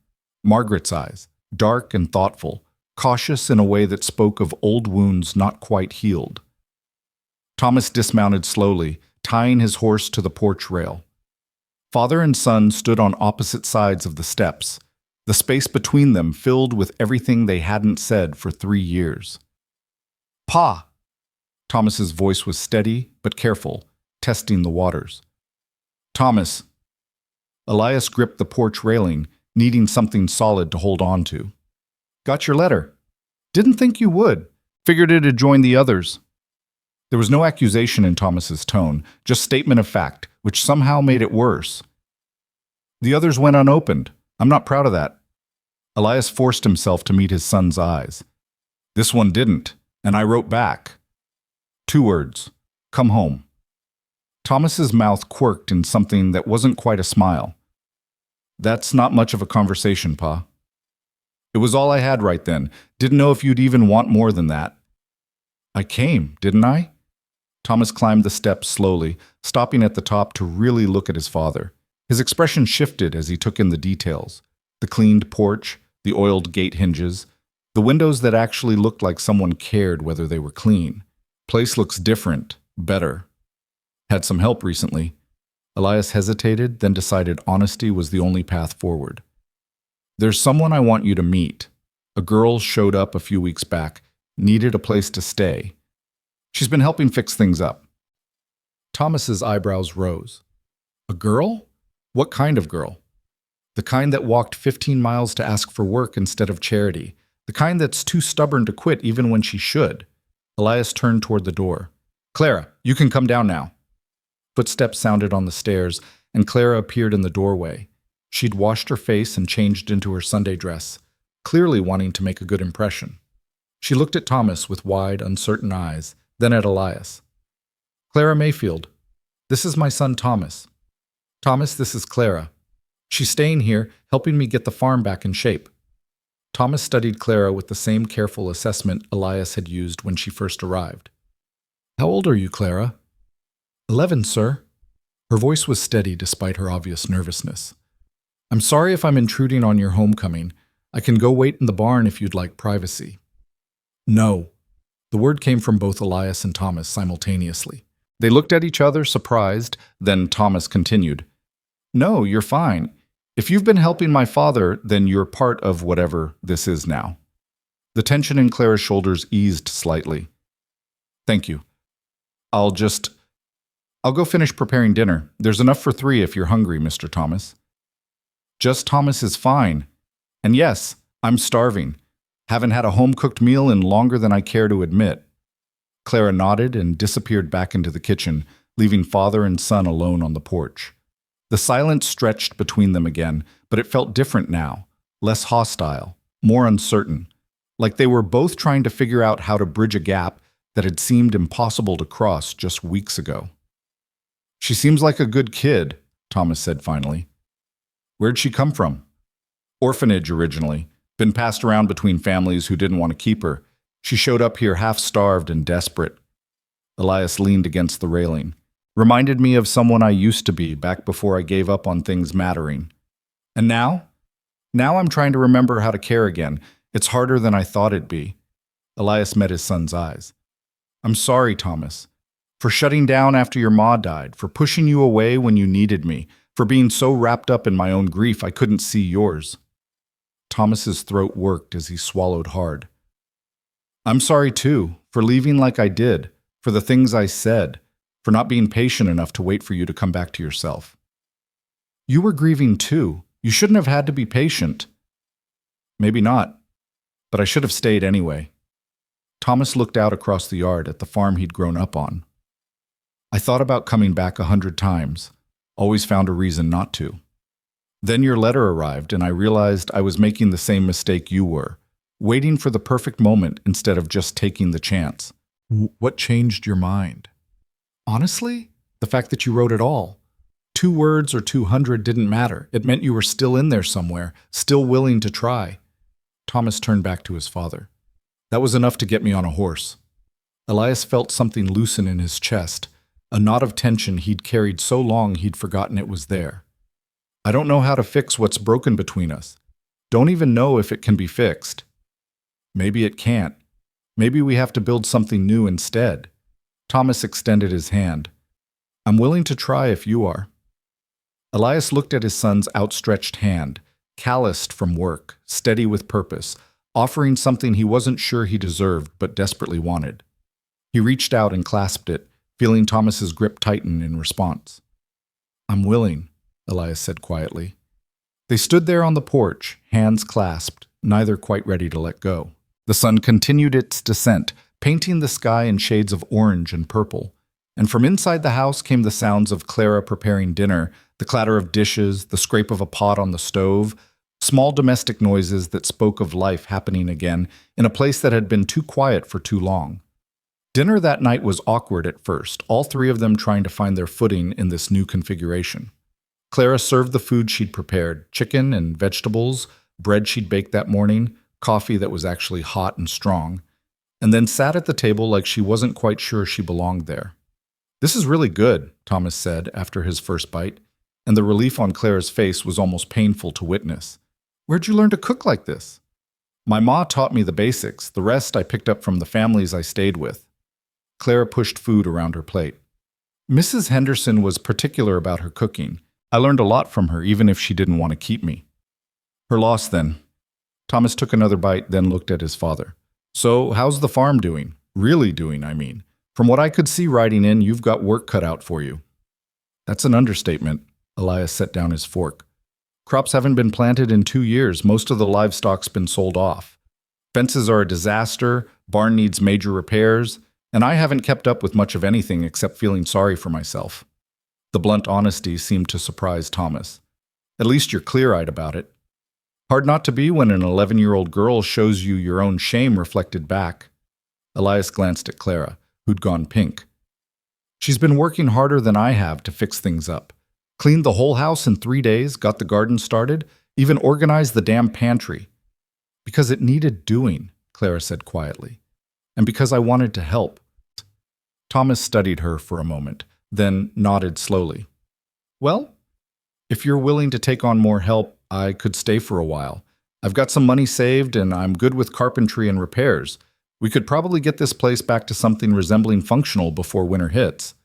Speaker 1: Margaret's eyes, dark and thoughtful, cautious in a way that spoke of old wounds not quite healed. Thomas dismounted slowly, tying his horse to the porch rail. Father and son stood on opposite sides of the steps, the space between them filled with everything they hadn't said for 3 years. Pa! Thomas's voice was steady but careful, testing the waters. Thomas. Elias gripped the porch railing, needing something solid to hold on to. Got your letter. Didn't think you would. Figured it'd join the others. There was no accusation in Thomas's tone, just statement of fact, which somehow made it worse. The others went unopened. I'm not proud of that. Elias forced himself to meet his son's eyes. This one didn't, and I wrote back. 2 words. Come home. Thomas's mouth quirked in something that wasn't quite a smile. That's not much of a conversation, Pa. It was all I had right then. Didn't know if you'd even want more than that. I came, didn't I? Thomas climbed the steps slowly, stopping at the top to really look at his father. His expression shifted as he took in the details. The cleaned porch, the oiled gate hinges, the windows that actually looked like someone cared whether they were clean. Place looks different, better. Had some help recently. Elias hesitated, then decided honesty was the only path forward. There's someone I want you to meet. A girl showed up a few weeks back, needed a place to stay. She's been helping fix things up. Thomas's eyebrows rose. A girl? What kind of girl? The kind that walked 15 miles to ask for work instead of charity. The kind that's too stubborn to quit even when she should. Elias turned toward the door. Clara, you can come down now. Footsteps sounded on the stairs, and Clara appeared in the doorway. She'd washed her face and changed into her Sunday dress, clearly wanting to make a good impression. She looked at Thomas with wide, uncertain eyes, then at Elias. Clara Mayfield. This is my son Thomas. Thomas, this is Clara. She's staying here, helping me get the farm back in shape. Thomas studied Clara with the same careful assessment Elias had used when she first arrived. How old are you, Clara? 11, sir. Her voice was steady despite her obvious nervousness. I'm sorry if I'm intruding on your homecoming. I can go wait in the barn if you'd like privacy. No. The word came from both Elias and Thomas simultaneously. They looked at each other, surprised, then Thomas continued. No, you're fine. If you've been helping my father, then you're part of whatever this is now. The tension in Clara's shoulders eased slightly. Thank you. I'll go finish preparing dinner. There's enough for 3 if you're hungry, Mr. Thomas. Just Thomas is fine. And yes, I'm starving. Haven't had a home-cooked meal in longer than I care to admit. Clara nodded and disappeared back into the kitchen, leaving father and son alone on the porch. The silence stretched between them again, but it felt different now, less hostile, more uncertain, like they were both trying to figure out how to bridge a gap that had seemed impossible to cross just weeks ago. She seems like a good kid, Thomas said finally. Where'd she come from? Orphanage originally, been passed around between families who didn't want to keep her. She showed up here half-starved and desperate. Elias leaned against the railing. Reminded me of someone I used to be back before I gave up on things mattering. And now? Now I'm trying to remember how to care again. It's harder than I thought it'd be. Elias met his son's eyes. I'm sorry, Thomas, for shutting down after your ma died, for pushing you away when you needed me, for being so wrapped up in my own grief I couldn't see yours. Thomas's throat worked as he swallowed hard. I'm sorry, too, for leaving like I did, for the things I said, for not being patient enough to wait for you to come back to yourself. You were grieving, too. You shouldn't have had to be patient. Maybe not, but I should have stayed anyway. Thomas looked out across the yard at the farm he'd grown up on. I thought about coming back 100 times, always found a reason not to. Then your letter arrived and I realized I was making the same mistake you were, waiting for the perfect moment instead of just taking the chance. What changed your mind? Honestly, the fact that you wrote it all. 2 words or 200 didn't matter. It meant you were still in there somewhere, still willing to try. Thomas turned back to his father. That was enough to get me on a horse. Elias felt something loosen in his chest, a knot of tension he'd carried so long he'd forgotten it was there. I don't know how to fix what's broken between us. Don't even know if it can be fixed. Maybe it can't. Maybe we have to build something new instead. Thomas extended his hand. I'm willing to try if you are. Elias looked at his son's outstretched hand, calloused from work, steady with purpose, offering something he wasn't sure he deserved but desperately wanted. He reached out and clasped it, feeling Thomas's grip tighten in response. I'm willing, Elias said quietly. They stood there on the porch, hands clasped, neither quite ready to let go. The sun continued its descent, painting the sky in shades of orange and purple, and from inside the house came the sounds of Clara preparing dinner, the clatter of dishes, the scrape of a pot on the stove, small domestic noises that spoke of life happening again in a place that had been too quiet for too long. Dinner that night was awkward at first, all 3 of them trying to find their footing in this new configuration. Clara served the food she'd prepared, chicken and vegetables, bread she'd baked that morning, coffee that was actually hot and strong, and then sat at the table like she wasn't quite sure she belonged there. This is really good, Thomas said after his first bite, and the relief on Clara's face was almost painful to witness. Where'd you learn to cook like this? My ma taught me the basics, the rest I picked up from the families I stayed with. Clara pushed food around her plate. Mrs. Henderson was particular about her cooking. I learned a lot from her, even if she didn't want to keep me. Her loss, then. Thomas took another bite, then looked at his father. So, how's the farm doing? Really doing, I mean. From what I could see riding in, you've got work cut out for you. That's an understatement. Elias set down his fork. Crops haven't been planted in 2 years. Most of the livestock's been sold off. Fences are a disaster, barn needs major repairs, and I haven't kept up with much of anything except feeling sorry for myself. The blunt honesty seemed to surprise Thomas. At least you're clear-eyed about it. Hard not to be when an 11-year-old girl shows you your own shame reflected back. Elias glanced at Clara, who'd gone pink. She's been working harder than I have to fix things up. Cleaned the whole house in 3 days, got the garden started, even organized the damn pantry. Because it needed doing, Clara said quietly. And because I wanted to help. Thomas studied her for a moment, then nodded slowly. Well, if you're willing to take on more help, I could stay for a while. I've got some money saved and I'm good with carpentry and repairs. We could probably get this place back to something resembling functional before winter hits.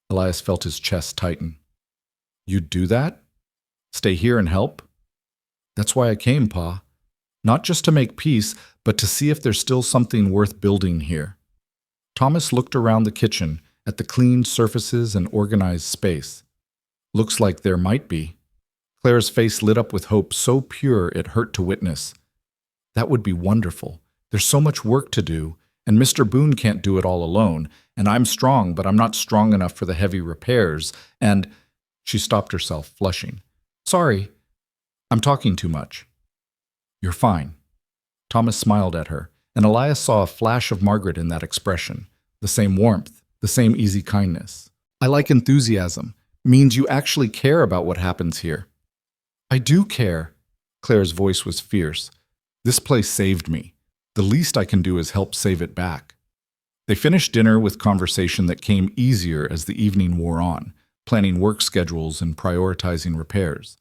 Speaker 1: Elias felt his chest tighten. You'd do that? Stay here and help? That's why I came, Pa. Not just to make peace, but to see if there's still something worth building here. Thomas looked around the kitchen at the clean surfaces and organized space. Looks like there might be. Clara's face lit up with hope so pure it hurt to witness. That would be wonderful. There's so much work to do, and Mr. Boone can't do it all alone, and I'm strong, but I'm not strong enough for the heavy repairs, and… She stopped herself, flushing. Sorry, I'm talking too much. You're fine. Thomas smiled at her, and Elias saw a flash of Margaret in that expression, the same warmth, the same easy kindness. I like enthusiasm. Means you actually care about what happens here. I do care. Claire's voice was fierce. This place saved me. The least I can do is help save it back. They finished dinner with conversation that came easier as the evening wore on, planning work schedules and prioritizing repairs.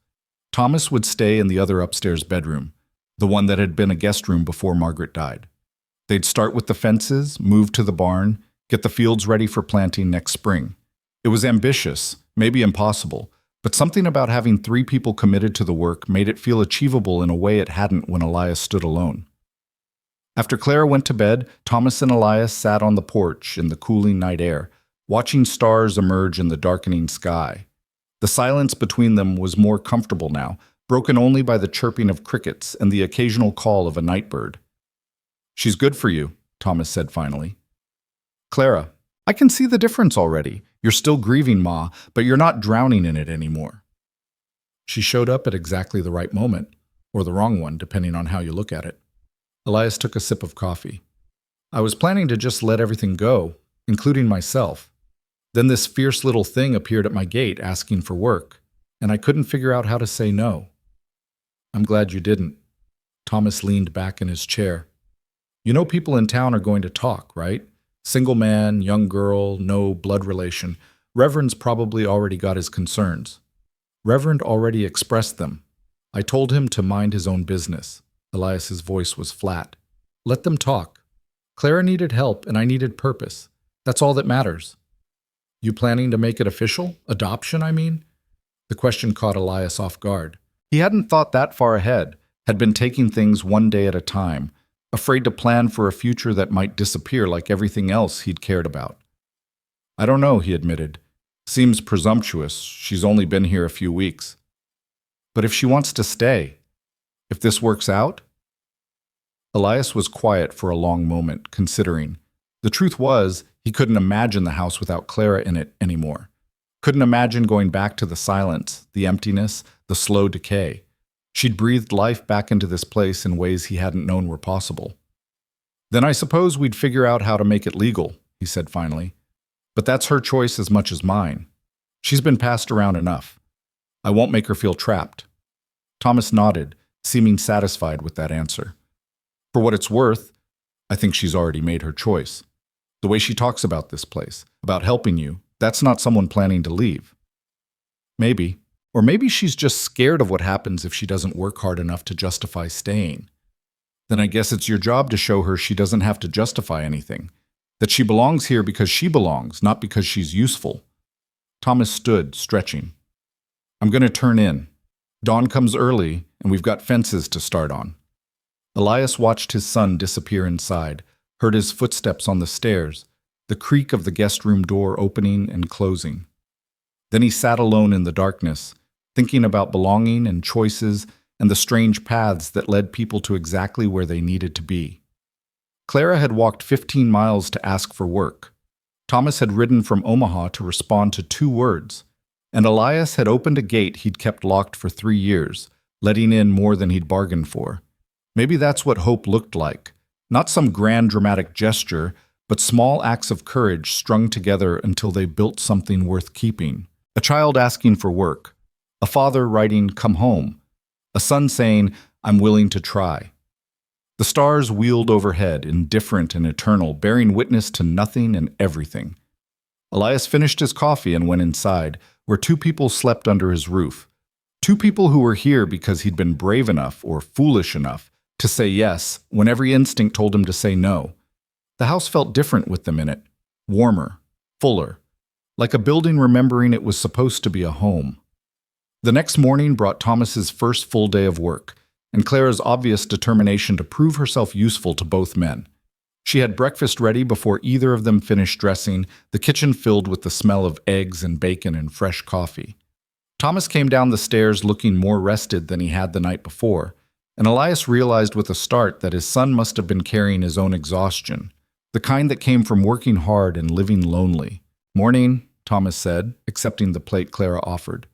Speaker 1: Thomas would stay in the other upstairs bedroom, the one that had been a guest room before Margaret died. They'd start with the fences, move to the barn, get the fields ready for planting next spring. It was ambitious, maybe impossible, but something about having 3 people committed to the work made it feel achievable in a way it hadn't when Elias stood alone. After Clara went to bed, Thomas and Elias sat on the porch in the cooling night air, watching stars emerge in the darkening sky. The silence between them was more comfortable now, broken only by the chirping of crickets and the occasional call of a nightbird. She's good for you, Thomas said finally. Clara, I can see the difference already. You're still grieving, Ma, but you're not drowning in it anymore. She showed up at exactly the right moment, or the wrong one, depending on how you look at it. Elias took a sip of coffee. I was planning to just let everything go, including myself. Then this fierce little thing appeared at my gate asking for work, and I couldn't figure out how to say no. I'm glad you didn't. Thomas leaned back in his chair. You know people in town are going to talk, right? Single man, young girl, no blood relation. Reverend's probably already got his concerns. Reverend already expressed them. I told him to mind his own business. Elias's voice was flat. Let them talk. Clara needed help and I needed purpose. That's all that matters. You planning to make it official? Adoption, I mean? The question caught Elias off guard. He hadn't thought that far ahead, had been taking things one day at a time, afraid to plan for a future that might disappear like everything else he'd cared about. I don't know, he admitted. Seems presumptuous. She's only been here a few weeks. But if she wants to stay, if this works out? Elias was quiet for a long moment, considering. The truth was, he couldn't imagine the house without Clara in it anymore. Couldn't imagine going back to the silence, the emptiness, the slow decay. She'd breathed life back into this place in ways he hadn't known were possible. Then I suppose we'd figure out how to make it legal, he said finally. But that's her choice as much as mine. She's been passed around enough. I won't make her feel trapped. Thomas nodded, seeming satisfied with that answer. For what it's worth, I think she's already made her choice. The way she talks about this place, about helping you, that's not someone planning to leave. Maybe. Or maybe she's just scared of what happens if she doesn't work hard enough to justify staying. Then I guess it's your job to show her she doesn't have to justify anything. That she belongs here because she belongs, not because she's useful. Thomas stood, stretching. I'm going to turn in. Dawn comes early, and we've got fences to start on. Elias watched his son disappear inside, heard his footsteps on the stairs, the creak of the guest room door opening and closing. Then he sat alone in the darkness, thinking about belonging and choices and the strange paths that led people to exactly where they needed to be. Clara had walked 15 miles to ask for work. Thomas had ridden from Omaha to respond to 2 words, and Elias had opened a gate he'd kept locked for 3 years, letting in more than he'd bargained for. Maybe that's what hope looked like. Not some grand dramatic gesture, but small acts of courage strung together until they built something worth keeping. A child asking for work, a father writing, "Come home," a son saying, "I'm willing to try." The stars wheeled overhead, indifferent and eternal, bearing witness to nothing and everything. Elias finished his coffee and went inside, where two people slept under his roof. Two people who were here because he'd been brave enough or foolish enough to say yes when every instinct told him to say no. The house felt different with them in it, warmer, fuller, like a building remembering it was supposed to be a home. The next morning brought Thomas's first full day of work, and Clara's obvious determination to prove herself useful to both men. She had breakfast ready before either of them finished dressing, the kitchen filled with the smell of eggs and bacon and fresh coffee. Thomas came down the stairs looking more rested than he had the night before, and Elias realized with a start that his son must have been carrying his own exhaustion, the kind that came from working hard and living lonely. "Morning," Thomas said, accepting the plate Clara offered.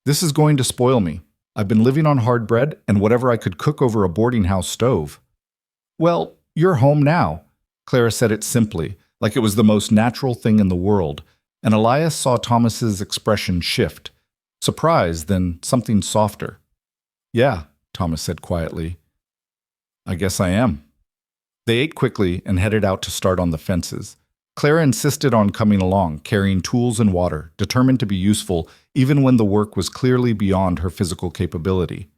Speaker 1: "This is going to spoil me. I've been living on hard bread and whatever I could cook over a boarding house stove." "Well, you're home now." Clara said it simply, like it was the most natural thing in the world, and Elias saw Thomas's expression shift. Surprise, then something softer. "Yeah," Thomas said quietly. "I guess I am." They ate quickly and headed out to start on the fences. Clara insisted on coming along, carrying tools and water, determined to be useful even when the work was clearly beyond her physical capability.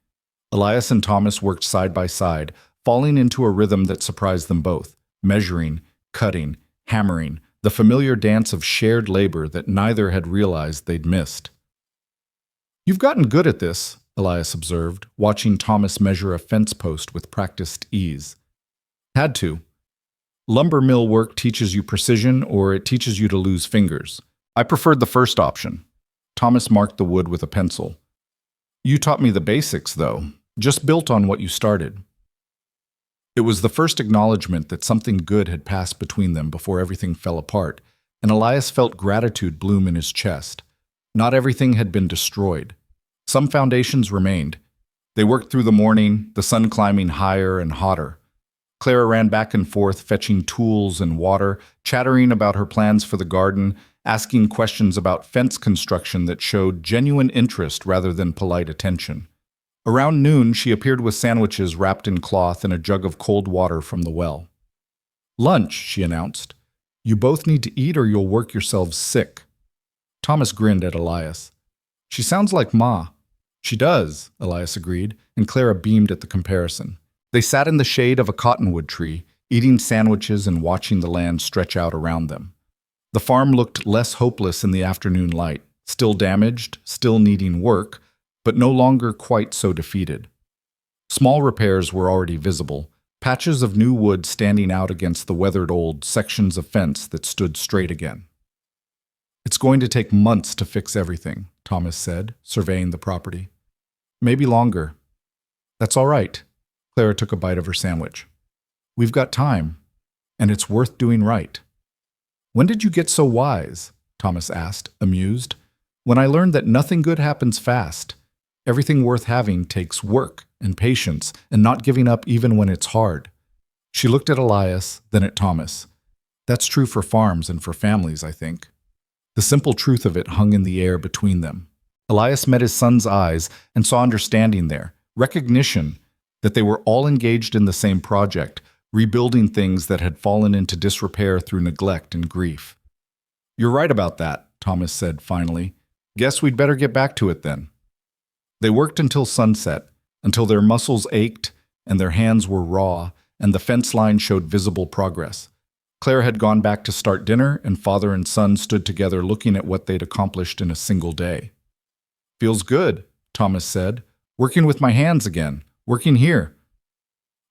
Speaker 1: Elias and Thomas worked side by side, falling into a rhythm that surprised them both, measuring, cutting, hammering, the familiar dance of shared labor that neither had realized they'd missed. "You've gotten good at this," Elias observed, watching Thomas measure a fence post with practiced ease. "Had to. Lumber mill work teaches you precision or it teaches you to lose fingers. I preferred the first option." Thomas marked the wood with a pencil. "You taught me the basics, though, just built on what you started." It was the first acknowledgement that something good had passed between them before everything fell apart, and Elias felt gratitude bloom in his chest. Not everything had been destroyed. Some foundations remained. They worked through the morning, the sun climbing higher and hotter. Clara ran back and forth, fetching tools and water, chattering about her plans for the garden, asking questions about fence construction that showed genuine interest rather than polite attention. Around noon, she appeared with sandwiches wrapped in cloth and a jug of cold water from the well. "Lunch," she announced. "You both need to eat or you'll work yourselves sick." Thomas grinned at Elias. "She sounds like Ma." "She does," Elias agreed, and Clara beamed at the comparison. They sat in the shade of a cottonwood tree, eating sandwiches and watching the land stretch out around them. The farm looked less hopeless in the afternoon light, still damaged, still needing work, but no longer quite so defeated. Small repairs were already visible, patches of new wood standing out against the weathered old sections of fence that stood straight again. "It's going to take months to fix everything," Thomas said, surveying the property. "Maybe longer." "That's all right." Clara took a bite of her sandwich. "We've got time, and it's worth doing right." "When did you get so wise?" Thomas asked, amused. "When I learned that nothing good happens fast. Everything worth having takes work and patience and not giving up even when it's hard." She looked at Elias, then at Thomas. "That's true for farms and for families, I think." The simple truth of it hung in the air between them. Elias met his son's eyes and saw understanding there, recognition that they were all engaged in the same project, rebuilding things that had fallen into disrepair through neglect and grief. "You're right about that," Thomas said finally. "Guess we'd better get back to it then." They worked until sunset, until their muscles ached and their hands were raw, and the fence line showed visible progress. Claire had gone back to start dinner, and father and son stood together looking at what they'd accomplished in a single day. "Feels good," Thomas said. "Working with my hands again. Working here."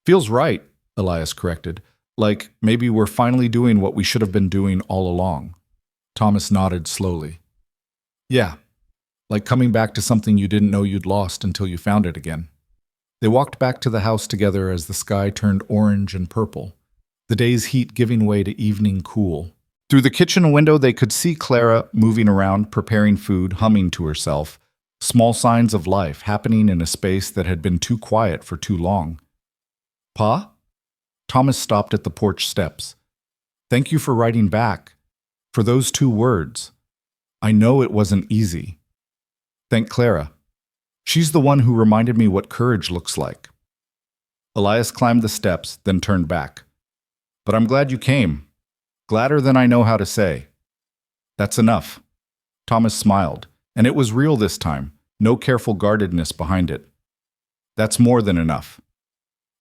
Speaker 1: "Feels right," Elias corrected. "Like maybe we're finally doing what we should have been doing all along." Thomas nodded slowly. "Yeah, like coming back to something you didn't know you'd lost until you found it again." They walked back to the house together as the sky turned orange and purple, the day's heat giving way to evening cool. Through the kitchen window they could see Clara moving around, preparing food, humming to herself, small signs of life happening in a space that had been too quiet for too long. "Pa?" Thomas stopped at the porch steps. Thank you for writing back. For those 2 words. I know it wasn't easy. Thank Clara. She's the one who reminded me what courage looks like. Elias climbed the steps, then turned back. But I'm glad you came. Gladder than I know how to say. That's enough. Thomas smiled, and it was real this time, no careful guardedness behind it. That's more than enough.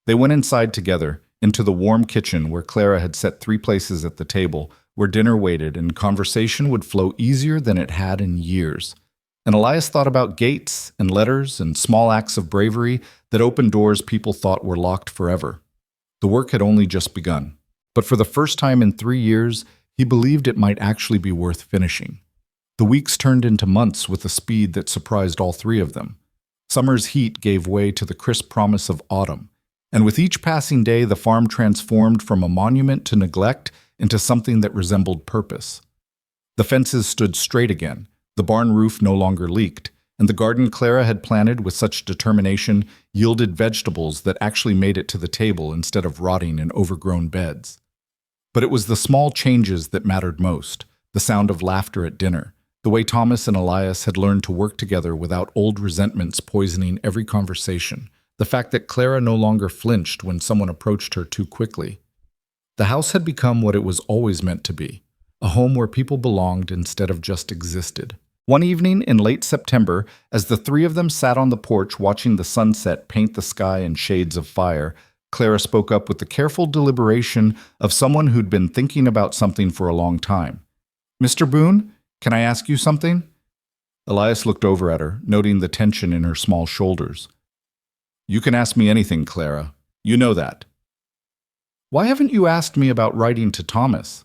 Speaker 1: They went inside together, into the warm kitchen where Clara had set 3 places at the table, where dinner waited and conversation would flow easier than it had in years. And Elias thought about gates and letters and small acts of bravery that opened doors people thought were locked forever. The work had only just begun, but for the first time in 3 years, he believed it might actually be worth finishing. The weeks turned into months with a speed that surprised all 3 of them. Summer's heat gave way to the crisp promise of autumn, and with each passing day the farm transformed from a monument to neglect into something that resembled purpose. The fences stood straight again, the barn roof no longer leaked, and the garden Clara had planted with such determination yielded vegetables that actually made it to the table instead of rotting in overgrown beds. But it was the small changes that mattered most, the sound of laughter at dinner, the way Thomas and Elias had learned to work together without old resentments poisoning every conversation, the fact that Clara no longer flinched when someone approached her too quickly. The house had become what it was always meant to be, a home where people belonged instead of just existed. One evening in late September, as the 3 of them sat on the porch watching the sunset paint the sky in shades of fire, Clara spoke up with the careful deliberation of someone who'd been thinking about something for a long time. "Mr. Boone, can I ask you something?" Elias looked over at her, noting the tension in her small shoulders. "You can ask me anything, Clara. You know that." "Why haven't you asked me about writing to Thomas?"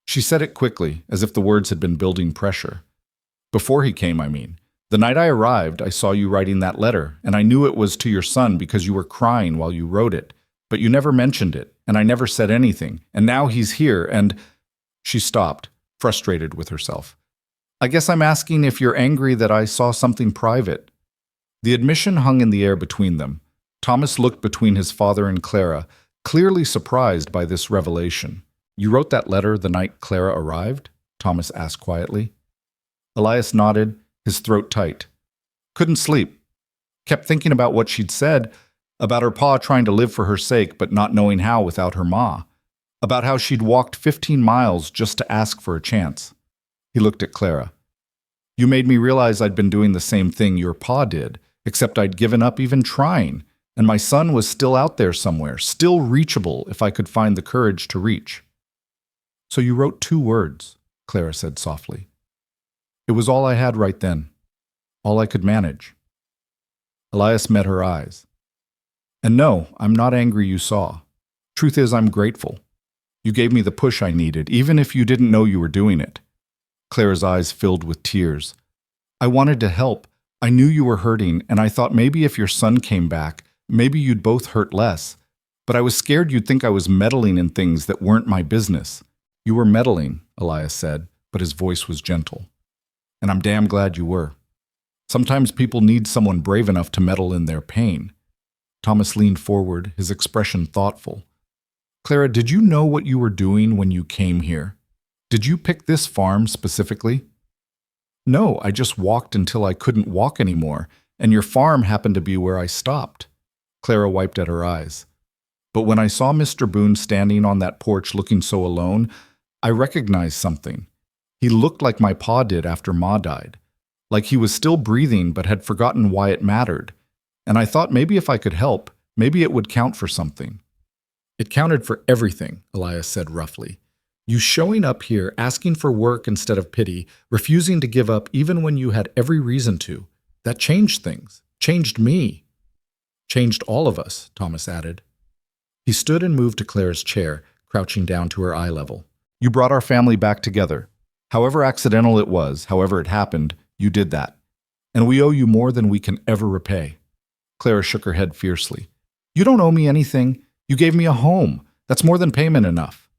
Speaker 1: She said it quickly, as if the words had been building pressure. "Before he came, I mean. The night I arrived, I saw you writing that letter, and I knew it was to your son because you were crying while you wrote it. But you never mentioned it, and I never said anything, and now he's here, and—" She stopped, frustrated with herself. "I guess I'm asking if you're angry that I saw something private." The admission hung in the air between them. Thomas looked between his father and Clara, clearly surprised by this revelation. "You wrote that letter the night Clara arrived?" Thomas asked quietly. Elias nodded, his throat tight. "Couldn't sleep. Kept thinking about what she'd said, about her pa trying to live for her sake but not knowing how without her ma, about how she'd walked 15 miles just to ask for a chance." He looked at Clara. "You made me realize I'd been doing the same thing your pa did, except I'd given up even trying, and my son was still out there somewhere, still reachable if I could find the courage to reach." "So you wrote 2 words, Clara said softly. "It was all I had right then, all I could manage." Elias met her eyes. "And no, I'm not angry you saw. Truth is, I'm grateful. You gave me the push I needed, even if you didn't know you were doing it." Clara's eyes filled with tears. "I wanted to help. I knew you were hurting, and I thought maybe if your son came back, maybe you'd both hurt less. But I was scared you'd think I was meddling in things that weren't my business." "You were meddling," Elias said, but his voice was gentle. "And I'm damn glad you were. Sometimes people need someone brave enough to meddle in their pain." Thomas leaned forward, his expression thoughtful. "Clara, did you know what you were doing when you came here? Did you pick this farm specifically?" "No, I just walked until I couldn't walk anymore, and your farm happened to be where I stopped." Clara wiped at her eyes. "But when I saw Mr. Boone standing on that porch looking so alone, I recognized something. He looked like my pa did after Ma died. Like he was still breathing but had forgotten why it mattered. And I thought maybe if I could help, maybe it would count for something." "It counted for everything," Elias said roughly. "You showing up here, asking for work instead of pity, refusing to give up even when you had every reason to. That changed things. Changed me." "Changed all of us," Thomas added. He stood and moved to Clara's chair, crouching down to her eye level. "You brought our family back together. However accidental it was, however it happened, you did that. And we owe you more than we can ever repay." Clara shook her head fiercely. "You don't owe me anything. You gave me a home. That's more than payment enough."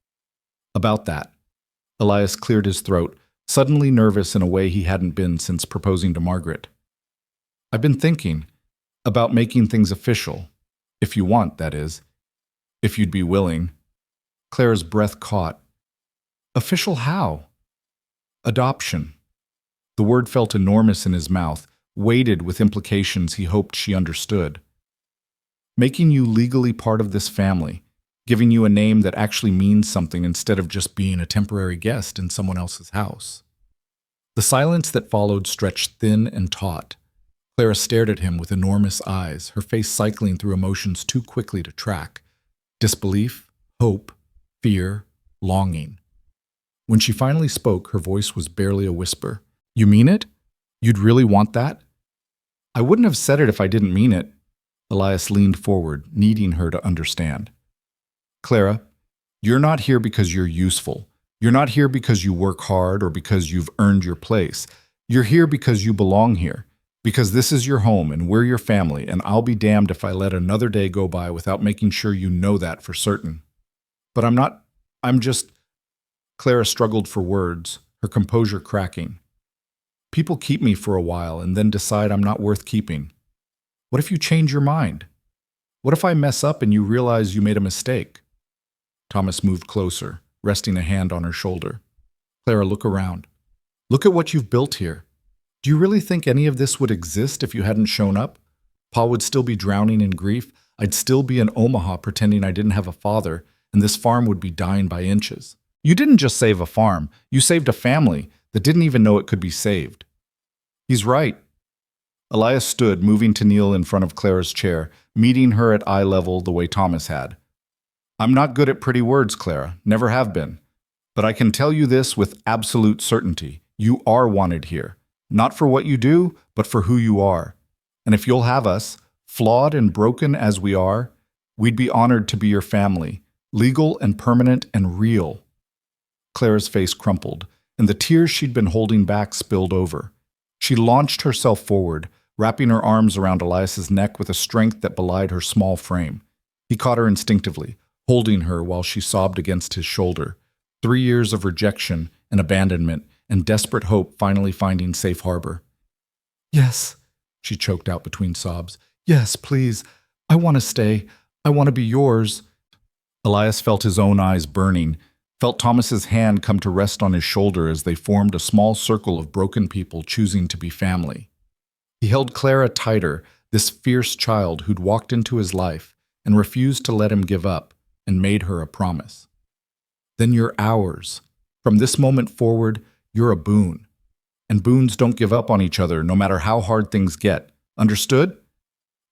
Speaker 1: "About that." Elias cleared his throat, suddenly nervous in a way he hadn't been since proposing to Margaret. "I've been thinking about making things official. If you want, that is. If you'd be willing." Clara's breath caught. Official how? Adoption. The word felt enormous in his mouth, weighted with implications he hoped she understood. Making you legally part of this family, giving you a name that actually means something instead of just being a temporary guest in someone else's house. The silence that followed stretched thin and taut. Clara stared at him with enormous eyes, her face cycling through emotions too quickly to track. Disbelief, hope, fear, longing. When she finally spoke, her voice was barely a whisper. You mean it? You'd really want that? I wouldn't have said it if I didn't mean it. Elias leaned forward, needing her to understand. Clara, you're not here because you're useful. You're not here because you work hard or because you've earned your place. You're here because you belong here. Because this is your home and we're your family, and I'll be damned if I let another day go by without making sure you know that for certain. But I'm just... Clara struggled for words, her composure cracking. People keep me for a while and then decide I'm not worth keeping. What if you change your mind? What if I mess up and you realize you made a mistake? Thomas moved closer, resting a hand on her shoulder. Clara, look around. Look at what you've built here. Do you really think any of this would exist if you hadn't shown up? Pa would still be drowning in grief. I'd still be in Omaha pretending I didn't have a father, and this farm would be dying by inches. You didn't just save a farm. You saved a family that didn't even know it could be saved. He's right. Elias stood, moving to kneel in front of Clara's chair, meeting her at eye level the way Thomas had. I'm not good at pretty words, Clara. Never have been. But I can tell you this with absolute certainty. You are wanted here. Not for what you do, but for who you are. And if you'll have us, flawed and broken as we are, we'd be honored to be your family, legal and permanent and real. Clara's face crumpled, and the tears she'd been holding back spilled over. She launched herself forward, wrapping her arms around Elias's neck with a strength that belied her small frame. He caught her instinctively, holding her while she sobbed against his shoulder. 3 years of rejection and abandonment and desperate hope finally finding safe harbor. Yes, she choked out between sobs. Yes, please. I want to stay. I want to be yours. Elias felt his own eyes burning, felt Thomas's hand come to rest on his shoulder as they formed a small circle of broken people choosing to be family. He held Clara tighter, this fierce child who'd walked into his life and refused to let him give up, and made her a promise. Then you're ours. From this moment forward, you're a boon. And boons don't give up on each other no matter how hard things get. Understood?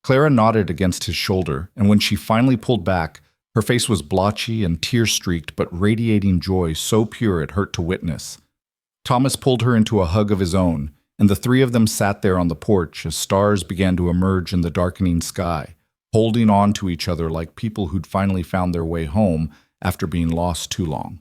Speaker 1: Clara nodded against his shoulder, and when she finally pulled back, her face was blotchy and tear-streaked but radiating joy so pure it hurt to witness. Thomas pulled her into a hug of his own, and the three of them sat there on the porch as stars began to emerge in the darkening sky, holding on to each other like people who'd finally found their way home after being lost too long.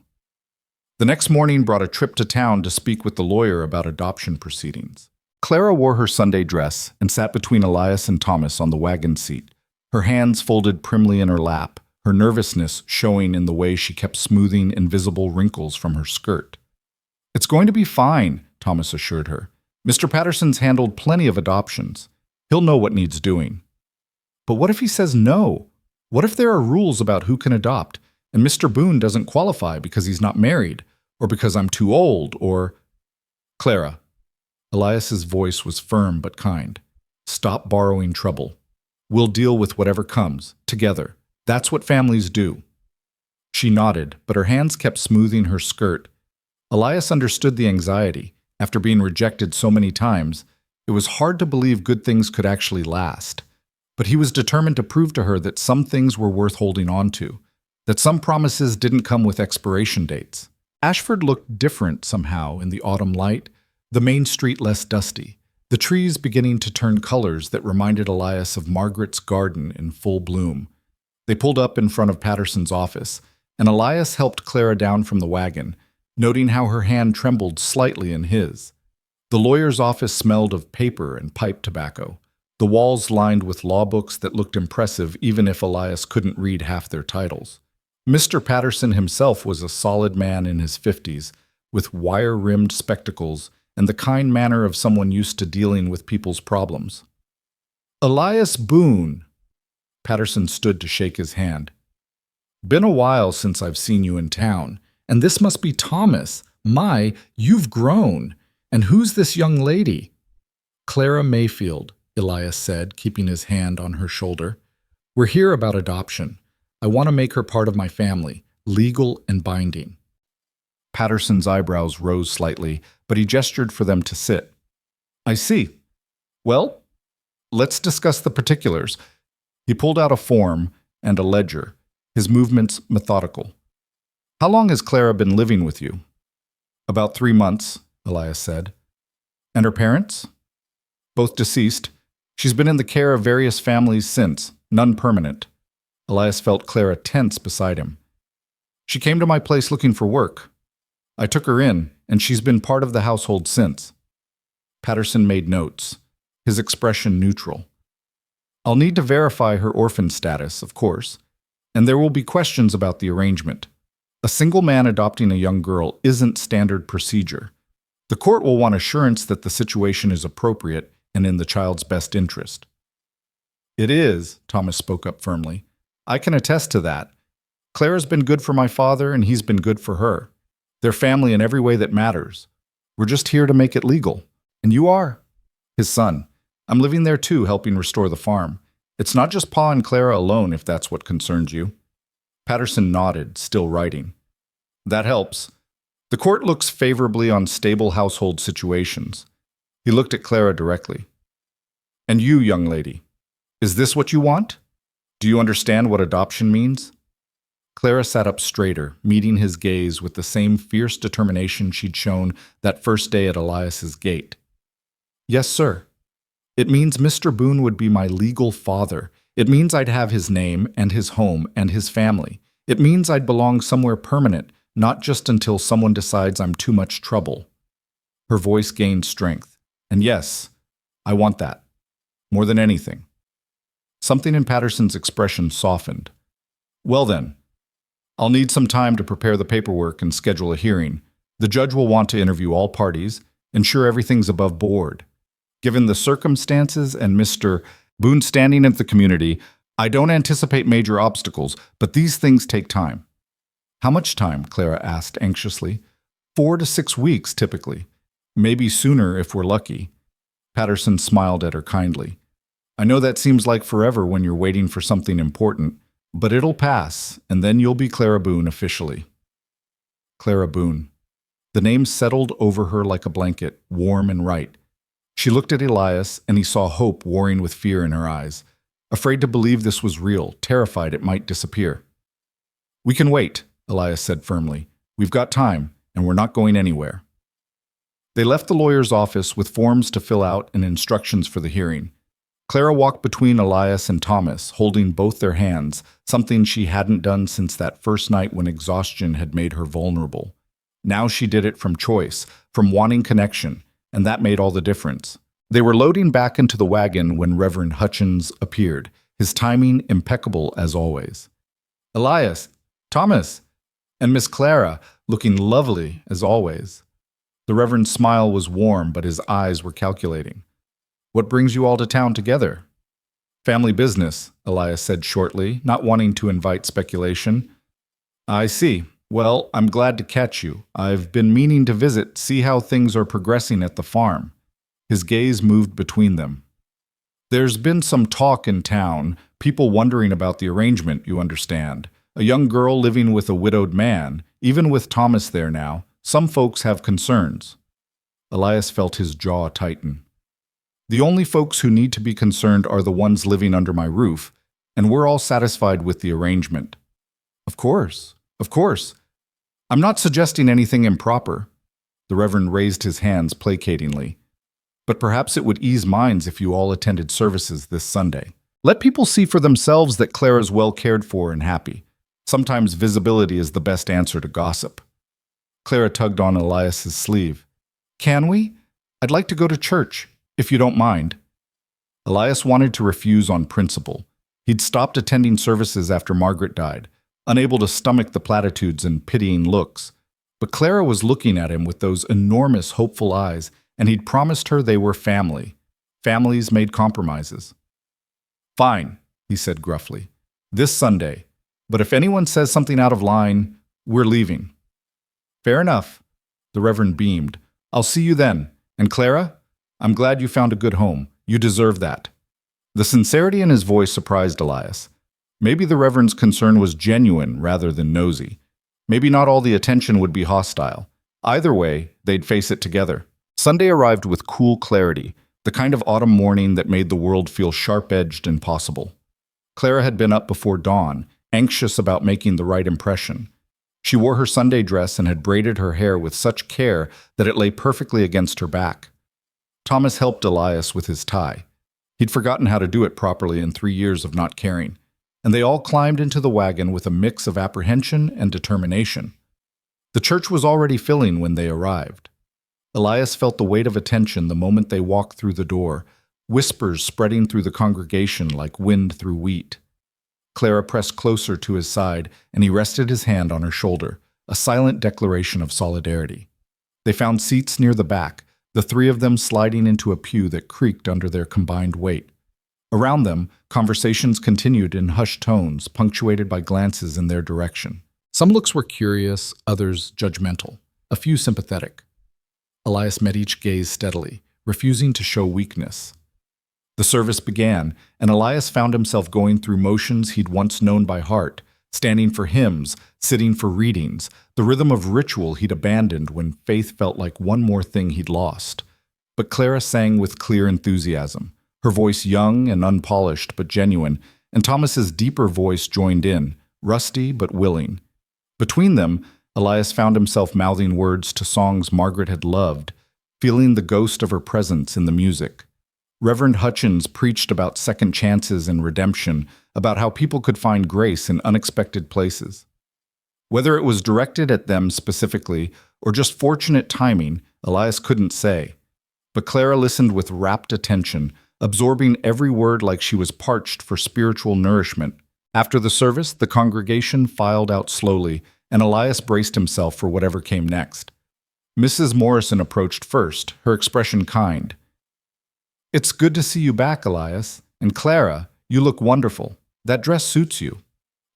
Speaker 1: The next morning brought a trip to town to speak with the lawyer about adoption proceedings. Clara wore her Sunday dress and sat between Elias and Thomas on the wagon seat, her hands folded primly in her lap, her nervousness showing in the way she kept smoothing invisible wrinkles from her skirt. It's going to be fine, Thomas assured her. Mr. Patterson's handled plenty of adoptions. He'll know what needs doing. But what if he says no? What if there are rules about who can adopt, and Mr. Boone doesn't qualify because he's not married, or because I'm too old, or... Clara. Elias's voice was firm but kind. Stop borrowing trouble. We'll deal with whatever comes, together. That's what families do. She nodded, but her hands kept smoothing her skirt. Elias understood the anxiety. After being rejected so many times, it was hard to believe good things could actually last. But he was determined to prove to her that some things were worth holding on to, that some promises didn't come with expiration dates. Ashford looked different somehow in the autumn light, the main street less dusty, the trees beginning to turn colors that reminded Elias of Margaret's garden in full bloom. They pulled up in front of Patterson's office, and Elias helped Clara down from the wagon, noting how her hand trembled slightly in his. The lawyer's office smelled of paper and pipe tobacco, the walls lined with law books that looked impressive even if Elias couldn't read half their titles. Mr. Patterson himself was a solid man in his 50s, with wire-rimmed spectacles and the kind manner of someone used to dealing with people's problems. Elias Boone. Patterson stood to shake his hand. Been a while since I've seen you in town, And this must be Thomas. My, you've grown. And who's this young lady? Clara Mayfield, Elias said, keeping his hand on her shoulder. We're here about adoption. I want to make her part of my family, legal and binding. Patterson's eyebrows rose slightly, but he gestured for them to sit. I see. Well, let's discuss the particulars. He pulled out a form and a ledger, his movements methodical. How long has Clara been living with you? About 3 months, Elias said. And her parents? Both deceased. She's been in the care of various families since, none permanent. Elias felt Clara tense beside him. She came to my place looking for work. I took her in, and she's been part of the household since. Patterson made notes, his expression neutral. I'll need to verify her orphan status, of course, and there will be questions about the arrangement. A single man adopting a young girl isn't standard procedure. The court will want assurance that the situation is appropriate and in the child's best interest. It is, Thomas spoke up firmly. I can attest to that. Clara's been good for my father, and he's been good for her. They're family in every way that matters. We're just here to make it legal. And you are. His son. I'm living there too, helping restore the farm. It's not just Pa and Clara alone, if that's what concerns you. Patterson nodded, still writing. That helps. The court looks favorably on stable household situations. He looked at Clara directly. And you, young lady, is this what you want? Do you understand what adoption means? Clara sat up straighter, meeting his gaze with the same fierce determination she'd shown that first day at Elias's gate. Yes, sir. It means Mr. Boone would be my legal father. It means I'd have his name and his home and his family. It means I'd belong somewhere permanent, not just until someone decides I'm too much trouble. Her voice gained strength. And yes, I want that. More than anything. Something in Patterson's expression softened. Well then, I'll need some time to prepare the paperwork and schedule a hearing. The judge will want to interview all parties, ensure everything's above board. Given the circumstances and Mr. Boone's standing in the community, I don't anticipate major obstacles, but these things take time. How much time? Clara asked anxiously. 4 to 6 weeks, typically. Maybe sooner if we're lucky. Patterson smiled at her kindly. I know that seems like forever when you're waiting for something important, but it'll pass, and then you'll be Clara Boone officially. Clara Boone. The name settled over her like a blanket, warm and right. She looked at Elias, and he saw hope warring with fear in her eyes. Afraid to believe this was real, terrified it might disappear. We can wait, Elias said firmly. We've got time, and we're not going anywhere. They left the lawyer's office with forms to fill out and instructions for the hearing. Clara walked between Elias and Thomas, holding both their hands, something she hadn't done since that first night when exhaustion had made her vulnerable. Now she did it from choice, from wanting connection, and that made all the difference. They were loading back into the wagon when Reverend Hutchins appeared, his timing impeccable as always. Elias, Thomas, and Miss Clara, looking lovely as always. The Reverend's smile was warm, but his eyes were calculating. What brings you all to town together? Family business, Elias said shortly, not wanting to invite speculation. I see. Well, I'm glad to catch you. I've been meaning to visit, see how things are progressing at the farm. His gaze moved between them. There's been some talk in town, people wondering about the arrangement, you understand. A young girl living with a widowed man, even with Thomas there now. Some folks have concerns. Elias felt his jaw tighten. The only folks who need to be concerned are the ones living under my roof, and we're all satisfied with the arrangement. Of course. Of course. I'm not suggesting anything improper. The Reverend raised his hands placatingly. But perhaps it would ease minds if you all attended services this Sunday. Let people see for themselves that Clara's well cared for and happy. Sometimes visibility is the best answer to gossip. Clara tugged on Elias's sleeve. Can we? I'd like to go to church, if you don't mind. Elias wanted to refuse on principle. He'd stopped attending services after Margaret died, unable to stomach the platitudes and pitying looks. But Clara was looking at him with those enormous, hopeful eyes, and he'd promised her they were family. Families made compromises. Fine, he said gruffly. This Sunday. But if anyone says something out of line, we're leaving. Fair enough. The Reverend beamed. I'll see you then. And Clara? I'm glad you found a good home. You deserve that. The sincerity in his voice surprised Elias. Maybe the Reverend's concern was genuine rather than nosy. Maybe not all the attention would be hostile. Either way, they'd face it together. Sunday arrived with cool clarity, the kind of autumn morning that made the world feel sharp-edged and possible. Clara had been up before dawn, anxious about making the right impression. She wore her Sunday dress and had braided her hair with such care that it lay perfectly against her back. Thomas helped Elias with his tie. He'd forgotten how to do it properly in 3 years of not caring, and they all climbed into the wagon with a mix of apprehension and determination. The church was already filling when they arrived. Elias felt the weight of attention the moment they walked through the door, whispers spreading through the congregation like wind through wheat. Clara pressed closer to his side, and he rested his hand on her shoulder, a silent declaration of solidarity. They found seats near the back, the three of them sliding into a pew that creaked under their combined weight. Around them, conversations continued in hushed tones, punctuated by glances in their direction. Some looks were curious, others judgmental, a few sympathetic. Elias met each gaze steadily, refusing to show weakness. The service began, and Elias found himself going through motions he'd once known by heart, standing for hymns, sitting for readings, the rhythm of ritual he'd abandoned when faith felt like one more thing he'd lost. But Clara sang with clear enthusiasm, her voice young and unpolished but genuine, and Thomas's deeper voice joined in, rusty but willing. Between them, Elias found himself mouthing words to songs Margaret had loved, feeling the ghost of her presence in the music. Reverend Hutchins preached about second chances and redemption, about how people could find grace in unexpected places. Whether it was directed at them specifically or just fortunate timing, Elias couldn't say. But Clara listened with rapt attention, absorbing every word like she was parched for spiritual nourishment. After the service, the congregation filed out slowly, and Elias braced himself for whatever came next. Mrs. Morrison approached first, her expression kind. "It's good to see you back, Elias. And Clara, you look wonderful. That dress suits you."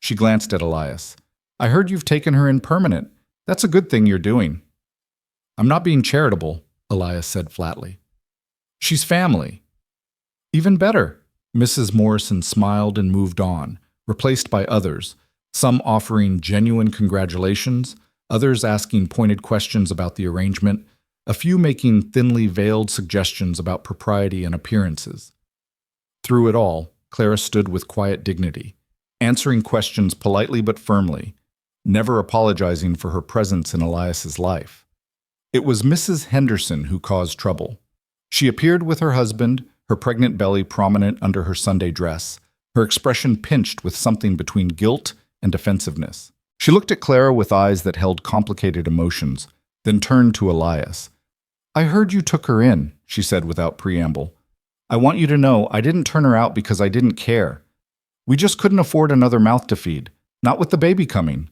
Speaker 1: She glanced at Elias. "I heard you've taken her in permanent. That's a good thing you're doing." "I'm not being charitable," Elias said flatly. "She's family." "Even better." Mrs. Morrison smiled and moved on, replaced by others, some offering genuine congratulations, others asking pointed questions about the arrangement, a few making thinly veiled suggestions about propriety and appearances. Through it all, Clara stood with quiet dignity, answering questions politely but firmly, never apologizing for her presence in Elias's life. It was Mrs. Henderson who caused trouble. She appeared with her husband, her pregnant belly prominent under her Sunday dress, her expression pinched with something between guilt and defensiveness. She looked at Clara with eyes that held complicated emotions, then turned to Elias. "I heard you took her in," she said without preamble. "I want you to know I didn't turn her out because I didn't care. We just couldn't afford another mouth to feed, not with the baby coming."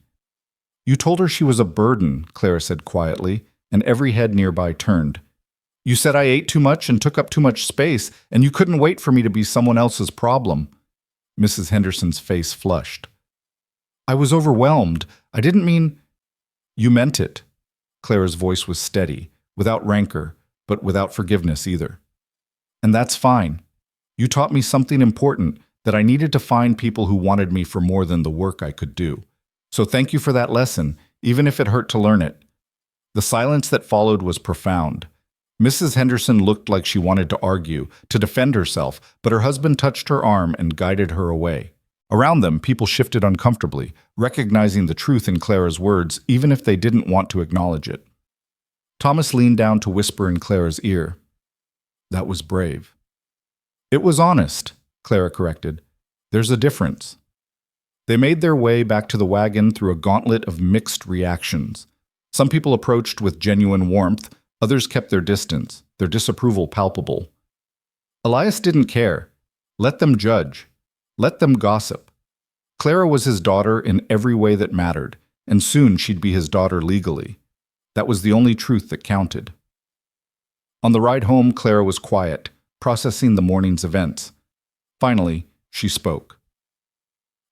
Speaker 1: "You told her she was a burden," Clara said quietly, and every head nearby turned. "You said I ate too much and took up too much space, and you couldn't wait for me to be someone else's problem." Mrs. Henderson's face flushed. "I was overwhelmed. I didn't mean—" "You meant it." Clara's voice was steady, without rancor, but without forgiveness either. "And that's fine. You taught me something important, that I needed to find people who wanted me for more than the work I could do. So thank you for that lesson, even if it hurt to learn it." The silence that followed was profound. Mrs. Henderson looked like she wanted to argue, to defend herself, but her husband touched her arm and guided her away. Around them, people shifted uncomfortably, recognizing the truth in Clara's words, even if they didn't want to acknowledge it. Thomas leaned down to whisper in Clara's ear. "That was brave." "It was honest," Clara corrected. "There's a difference." They made their way back to the wagon through a gauntlet of mixed reactions. Some people approached with genuine warmth, others kept their distance, their disapproval palpable. Elias didn't care. Let them judge. Let them gossip. Clara was his daughter in every way that mattered, and soon she'd be his daughter legally. That was the only truth that counted. On the ride home, Clara was quiet, processing the morning's events. Finally, she spoke.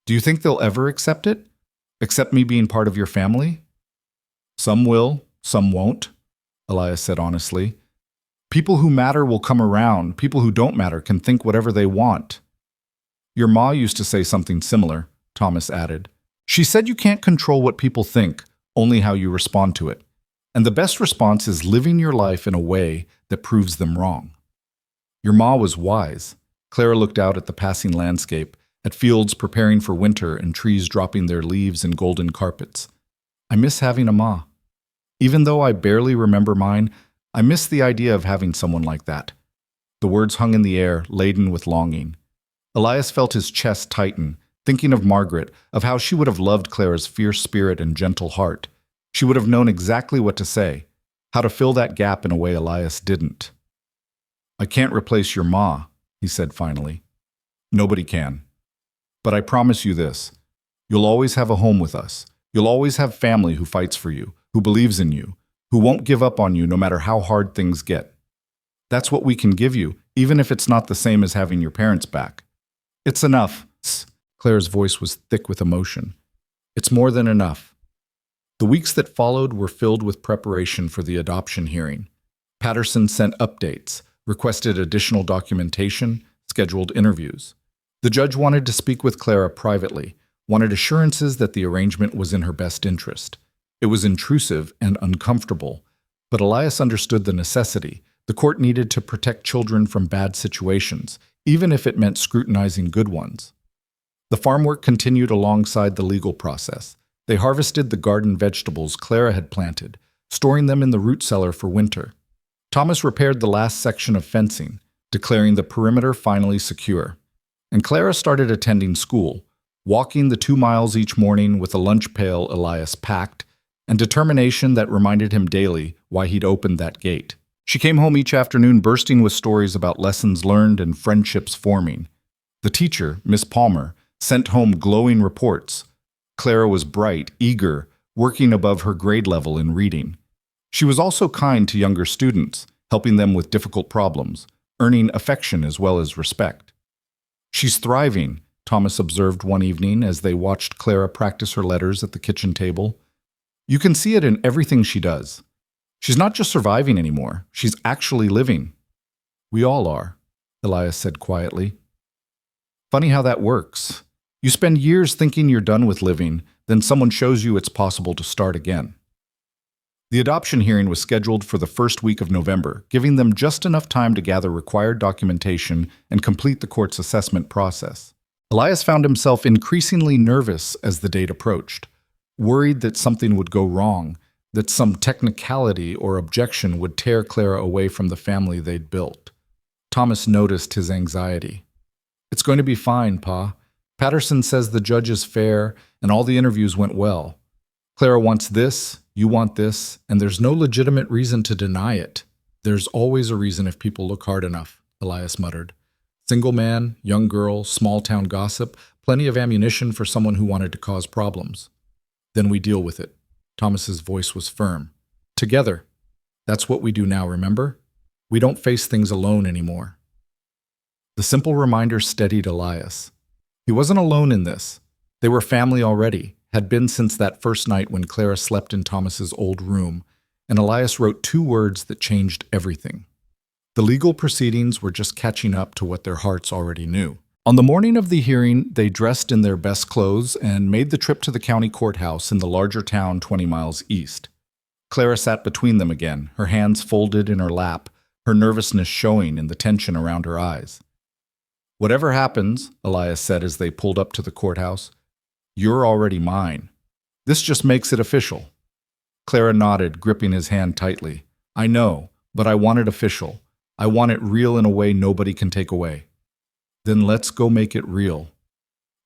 Speaker 1: "Do you think they'll ever accept it? Accept me being part of your family?" Some will, some won't, Elias said honestly. People who matter will come around. People who don't matter can think whatever they want. Your ma used to say something similar, Thomas added. She said you can't control what people think, only how you respond to it. And the best response is living your life in a way that proves them wrong. Your ma was wise. Clara looked out at the passing landscape, at fields preparing for winter and trees dropping their leaves in golden carpets. I miss having a ma. Even though I barely remember mine, I miss the idea of having someone like that. The words hung in the air, laden with longing. Elias felt his chest tighten, thinking of Margaret, of how she would have loved Clara's fierce spirit and gentle heart. She would have known exactly what to say, how to fill that gap in a way Elias didn't. I can't replace your ma, he said finally. Nobody can. But I promise you this. You'll always have a home with us. You'll always have family who fights for you, who believes in you, who won't give up on you no matter how hard things get. That's what we can give you, even if it's not the same as having your parents back. It's enough. Clara's voice was thick with emotion. It's more than enough. The weeks that followed were filled with preparation for the adoption hearing. Patterson sent updates, requested additional documentation, scheduled interviews. The judge wanted to speak with Clara privately, wanted assurances that the arrangement was in her best interest. It was intrusive and uncomfortable, but Elias understood the necessity. The court needed to protect children from bad situations, even if it meant scrutinizing good ones. The farm work continued alongside the legal process. They harvested the garden vegetables Clara had planted, storing them in the root cellar for winter. Thomas repaired the last section of fencing, declaring the perimeter finally secure. And Clara started attending school, walking the 2 miles each morning with a lunch pail Elias packed, and determination that reminded him daily why he'd opened that gate. She came home each afternoon bursting with stories about lessons learned and friendships forming. The teacher, Miss Palmer, sent home glowing reports. Clara was bright, eager, working above her grade level in reading. She was also kind to younger students, helping them with difficult problems, earning affection as well as respect. She's thriving, Thomas observed one evening as they watched Clara practice her letters at the kitchen table. You can see it in everything she does. She's not just surviving anymore, she's actually living. We all are, Elias said quietly. Funny how that works. You spend years thinking you're done with living, then someone shows you it's possible to start again. The adoption hearing was scheduled for the first week of November, giving them just enough time to gather required documentation and complete the court's assessment process. Elias found himself increasingly nervous as the date approached, worried that something would go wrong, that some technicality or objection would tear Clara away from the family they'd built. Thomas noticed his anxiety. It's going to be fine, Pa. Patterson says the judge is fair and all the interviews went well. Clara wants this, you want this, and there's no legitimate reason to deny it. There's always a reason if people look hard enough, Elias muttered. Single man, young girl, small-town gossip, plenty of ammunition for someone who wanted to cause problems. Then we deal with it. Thomas's voice was firm. Together. That's what we do now, remember? We don't face things alone anymore. The simple reminder steadied Elias. He wasn't alone in this. They were family already, had been since that first night when Clara slept in Thomas's old room, and Elias wrote 2 words that changed everything. The legal proceedings were just catching up to what their hearts already knew. On the morning of the hearing, they dressed in their best clothes and made the trip to the county courthouse in the larger town 20 miles east. Clara sat between them again, her hands folded in her lap, her nervousness showing in the tension around her eyes. Whatever happens, Elias said as they pulled up to the courthouse, you're already mine. This just makes it official. Clara nodded, gripping his hand tightly. I know, but I want it official. I want it real in a way nobody can take away. Then let's go make it real.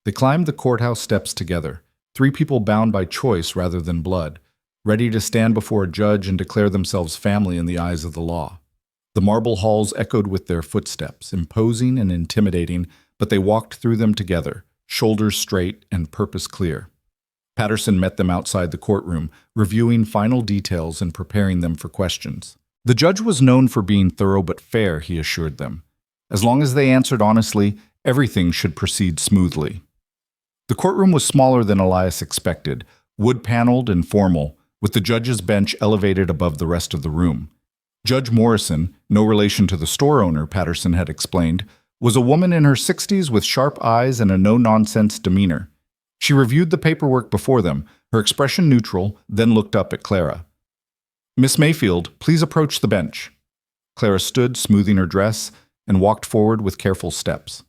Speaker 1: They climbed the courthouse steps together, 3 people bound by choice rather than blood, ready to stand before a judge and declare themselves family in the eyes of the law. The marble halls echoed with their footsteps, imposing and intimidating, but they walked through them together, shoulders straight and purpose clear. Patterson met them outside the courtroom, reviewing final details and preparing them for questions. The judge was known for being thorough but fair, he assured them. As long as they answered honestly, everything should proceed smoothly. The courtroom was smaller than Elias expected, wood-paneled and formal, with the judge's bench elevated above the rest of the room. Judge Morrison, no relation to the store owner, Patterson had explained, was a woman in her 60s with sharp eyes and a no-nonsense demeanor. She reviewed the paperwork before them, her expression neutral, then looked up at Clara. "Miss Mayfield, please approach the bench." Clara stood, smoothing her dress, and walked forward with careful steps.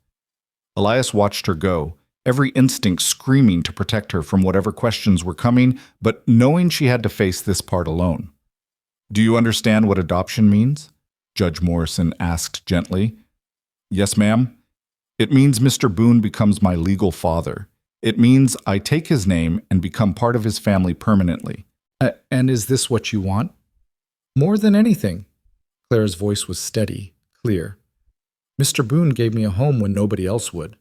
Speaker 1: Elias watched her go, every instinct screaming to protect her from whatever questions were coming, but knowing she had to face this part alone. "Do you understand what adoption means?" Judge Morrison asked gently. "Yes, ma'am. It means Mr. Boone becomes my legal father. It means I take his name and become part of his family permanently." And is this what you want?" "More than anything." Clara's voice was steady, clear. "Mr. Boone gave me a home when nobody else would.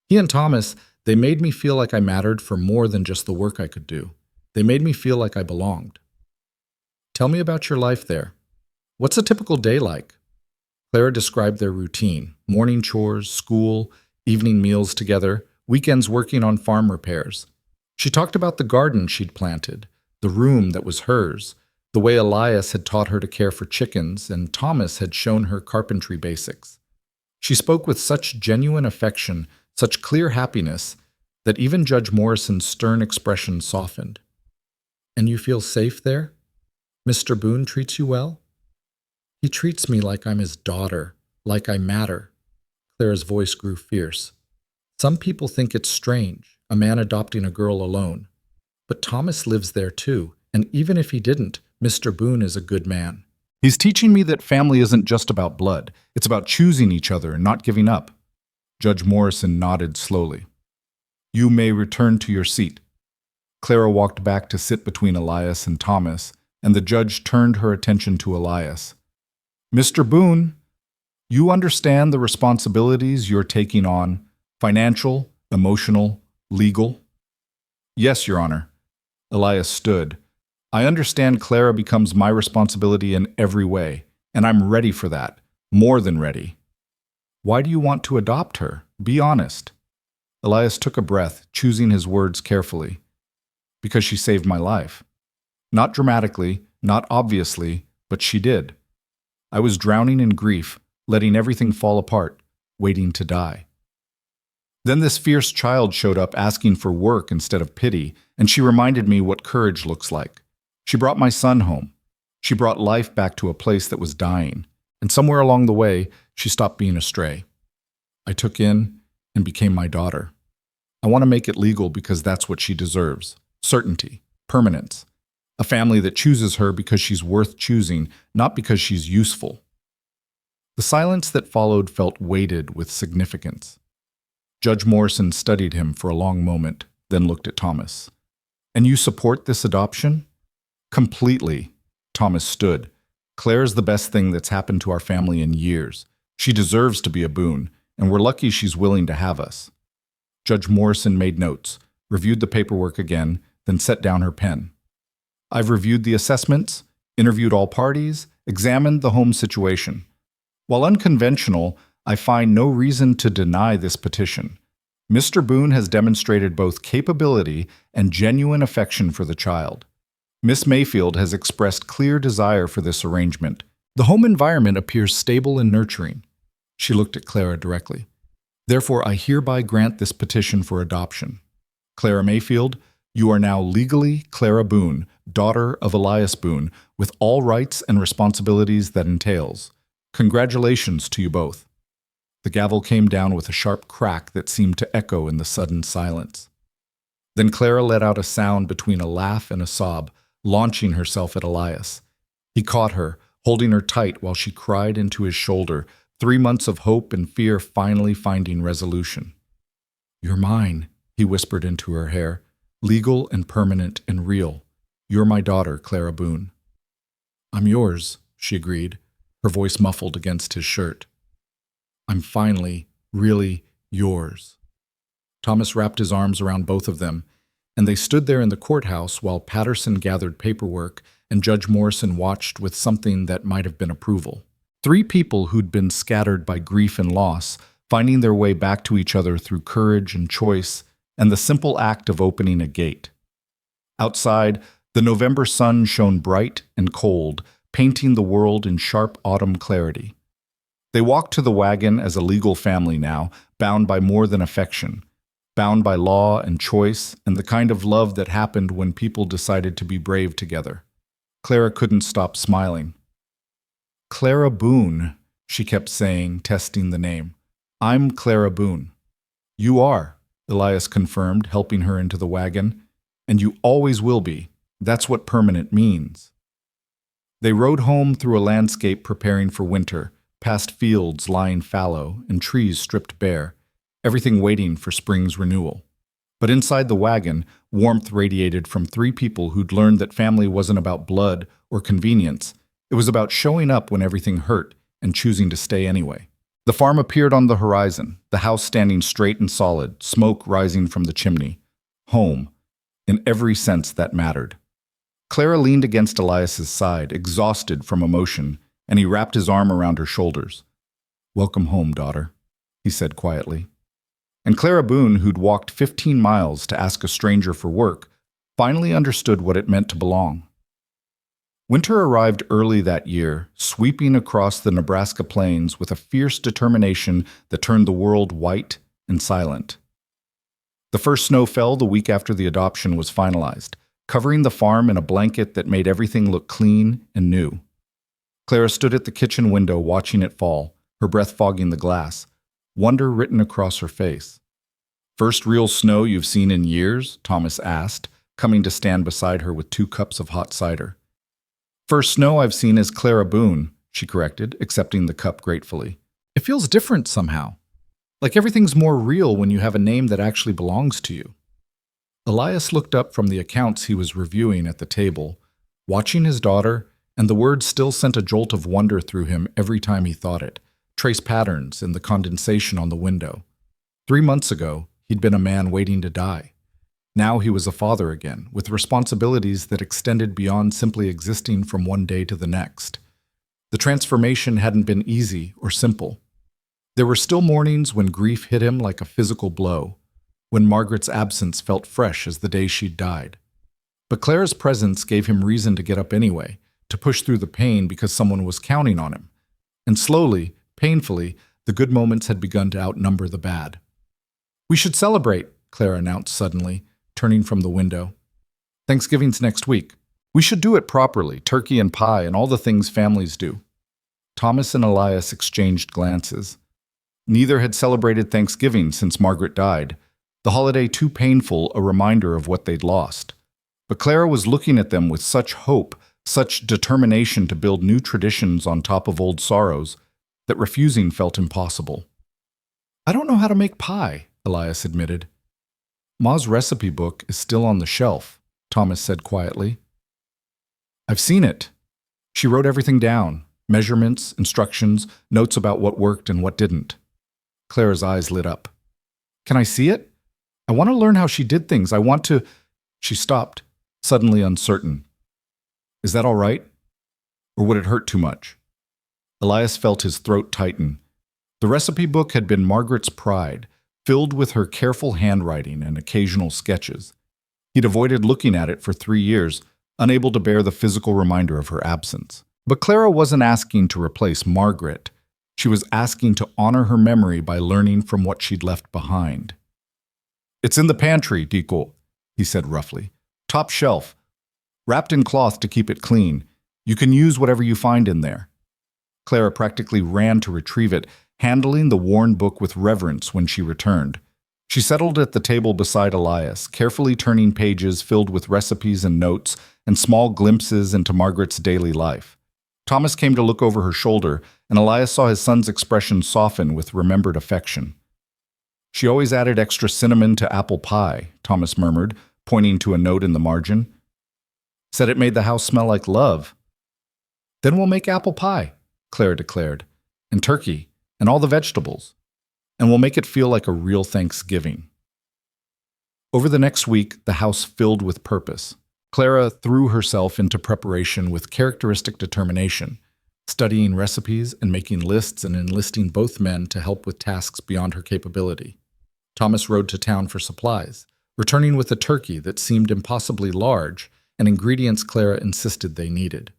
Speaker 1: He and Thomas, they made me feel like I mattered for more than just the work I could do. They made me feel like I belonged." "Tell me about your life there. What's a typical day like?" Clara described their routine: morning chores, school, evening meals together, weekends working on farm repairs. She talked about the garden she'd planted, the room that was hers, the way Elias had taught her to care for chickens, and Thomas had shown her carpentry basics. She spoke with such genuine affection, such clear happiness, that even Judge Morrison's stern expression softened. "And you feel safe there? Mr. Boone treats you well?" "He treats me like I'm his daughter, like I matter." Clara's voice grew fierce. "Some people think it's strange, a man adopting a girl alone. But Thomas lives there too, and even if he didn't, Mr. Boone is a good man. He's teaching me that family isn't just about blood. It's about choosing each other and not giving up." Judge Morrison nodded slowly. "You may return to your seat." Clara walked back to sit between Elias and Thomas, and the judge turned her attention to Elias. "Mr. Boone, you understand the responsibilities you're taking on, financial, emotional, legal?" "Yes, Your Honor." Elias stood. "I understand Clara becomes my responsibility in every way, and I'm ready for that, more than ready." "Why do you want to adopt her? Be honest." Elias took a breath, choosing his words carefully. "Because she saved my life. Not dramatically, not obviously, but she did. I was drowning in grief, letting everything fall apart, waiting to die. Then this fierce child showed up asking for work instead of pity, and she reminded me what courage looks like. She brought my son home. She brought life back to a place that was dying, and somewhere along the way, she stopped being a stray. I took in and became my daughter. I want to make it legal because that's what she deserves. Certainty, permanence. A family that chooses her because she's worth choosing, not because she's useful." The silence that followed felt weighted with significance. Judge Morrison studied him for a long moment, then looked at Thomas. "And you support this adoption?" "Completely." Thomas stood. "Claire's the best thing that's happened to our family in years. She deserves to be a Boone, and we're lucky she's willing to have us." Judge Morrison made notes, reviewed the paperwork again, then set down her pen. "I've reviewed the assessments, interviewed all parties, examined the home situation. While unconventional, I find no reason to deny this petition. Mr. Boone has demonstrated both capability and genuine affection for the child. Miss Mayfield has expressed clear desire for this arrangement. The home environment appears stable and nurturing." She looked at Clara directly. "Therefore, I hereby grant this petition for adoption. Clara Mayfield, you are now legally Clara Boone, daughter of Elias Boone, with all rights and responsibilities that entails. Congratulations to you both." The gavel came down with a sharp crack that seemed to echo in the sudden silence. Then Clara let out a sound between a laugh and a sob, launching herself at Elias. He caught her, holding her tight while she cried into his shoulder, 3 months of hope and fear finally finding resolution. "You're mine," he whispered into her hair, "legal and permanent and real. You're my daughter, Clara Boone." "I'm yours," she agreed, her voice muffled against his shirt. "I'm finally, really yours." Thomas wrapped his arms around both of them, and they stood there in the courthouse while Patterson gathered paperwork and Judge Morrison watched with something that might have been approval. 3 people who'd been scattered by grief and loss, finding their way back to each other through courage and choice and the simple act of opening a gate. Outside, The November sun shone bright and cold, painting the world in sharp autumn clarity. They walked to the wagon as a legal family now, bound by more than affection, bound by law and choice and the kind of love that happened when people decided to be brave together. Clara couldn't stop smiling. "Clara Boone," she kept saying, testing the name. "I'm Clara Boone." "You are," Elias confirmed, helping her into the wagon. "And you always will be. That's what permanent means." They rode home through a landscape preparing for winter, past fields lying fallow and trees stripped bare, everything waiting for spring's renewal. But inside the wagon, warmth radiated from three people who'd learned that family wasn't about blood or convenience. It was about showing up when everything hurt and choosing to stay anyway. The farm appeared on the horizon, the house standing straight and solid, smoke rising from the chimney. Home, in every sense that mattered. Clara leaned against Elias's side, exhausted from emotion, and he wrapped his arm around her shoulders. "Welcome home, daughter," he said quietly. And Clara Boone, who'd walked 15 miles to ask a stranger for work, finally understood what it meant to belong. Winter arrived early that year, sweeping across the Nebraska plains with a fierce determination that turned the world white and silent. The first snow fell the week after the adoption was finalized, covering the farm in a blanket that made everything look clean and new. Clara stood at the kitchen window watching it fall, her breath fogging the glass, wonder written across her face. "First real snow you've seen in years?" Thomas asked, coming to stand beside her with 2 cups of hot cider. "First snow I've seen is Clara Boone," she corrected, accepting the cup gratefully. "It feels different somehow. Like everything's more real when you have a name that actually belongs to you." Elias looked up from the accounts he was reviewing at the table, watching his daughter, and the words still sent a jolt of wonder through him every time he thought it, trace patterns in the condensation on the window. 3 months ago, he'd been a man waiting to die. Now he was a father again, with responsibilities that extended beyond simply existing from one day to the next. The transformation hadn't been easy or simple. There were still mornings when grief hit him like a physical blow, when Margaret's absence felt fresh as the day she'd died. But Clara's presence gave him reason to get up anyway, to push through the pain because someone was counting on him. And slowly, painfully, the good moments had begun to outnumber the bad. "We should celebrate," Clara announced suddenly, turning from the window. "Thanksgiving's next week. We should do it properly, turkey and pie and all the things families do." Thomas and Elias exchanged glances. Neither had celebrated Thanksgiving since Margaret died, the holiday too painful a reminder of what they'd lost. But Clara was looking at them with such hope, such determination to build new traditions on top of old sorrows, that refusing felt impossible. "I don't know how to make pie," Elias admitted. "Ma's recipe book is still on the shelf," Thomas said quietly. "I've seen it. She wrote everything down, measurements, instructions, notes about what worked and what didn't." Clara's eyes lit up. "Can I see it? I want to learn how she did things. I want to—" She stopped, suddenly uncertain. "Is that all right? Or would it hurt too much?" Elias felt his throat tighten. The recipe book had been Margaret's pride, filled with her careful handwriting and occasional sketches. He'd avoided looking at it for 3 years, unable to bear the physical reminder of her absence. But Clara wasn't asking to replace Margaret. She was asking to honor her memory by learning from what she'd left behind. "It's in the pantry, Dico," he said roughly. "Top shelf. Wrapped in cloth to keep it clean. You can use whatever you find in there." Clara practically ran to retrieve it, handling the worn book with reverence when she returned. She settled at the table beside Elias, carefully turning pages filled with recipes and notes and small glimpses into Margaret's daily life. Thomas came to look over her shoulder, and Elias saw his son's expression soften with remembered affection. "She always added extra cinnamon to apple pie," Thomas murmured, pointing to a note in the margin. "Said it made the house smell like love." "Then we'll make apple pie," Clara declared, "and turkey, and all the vegetables. And we'll make it feel like a real Thanksgiving." Over the next week, the house filled with purpose. Clara threw herself into preparation with characteristic determination, studying recipes and making lists and enlisting both men to help with tasks beyond her capability. Thomas rode to town for supplies, returning with a turkey that seemed impossibly large, and ingredients Clara insisted they needed.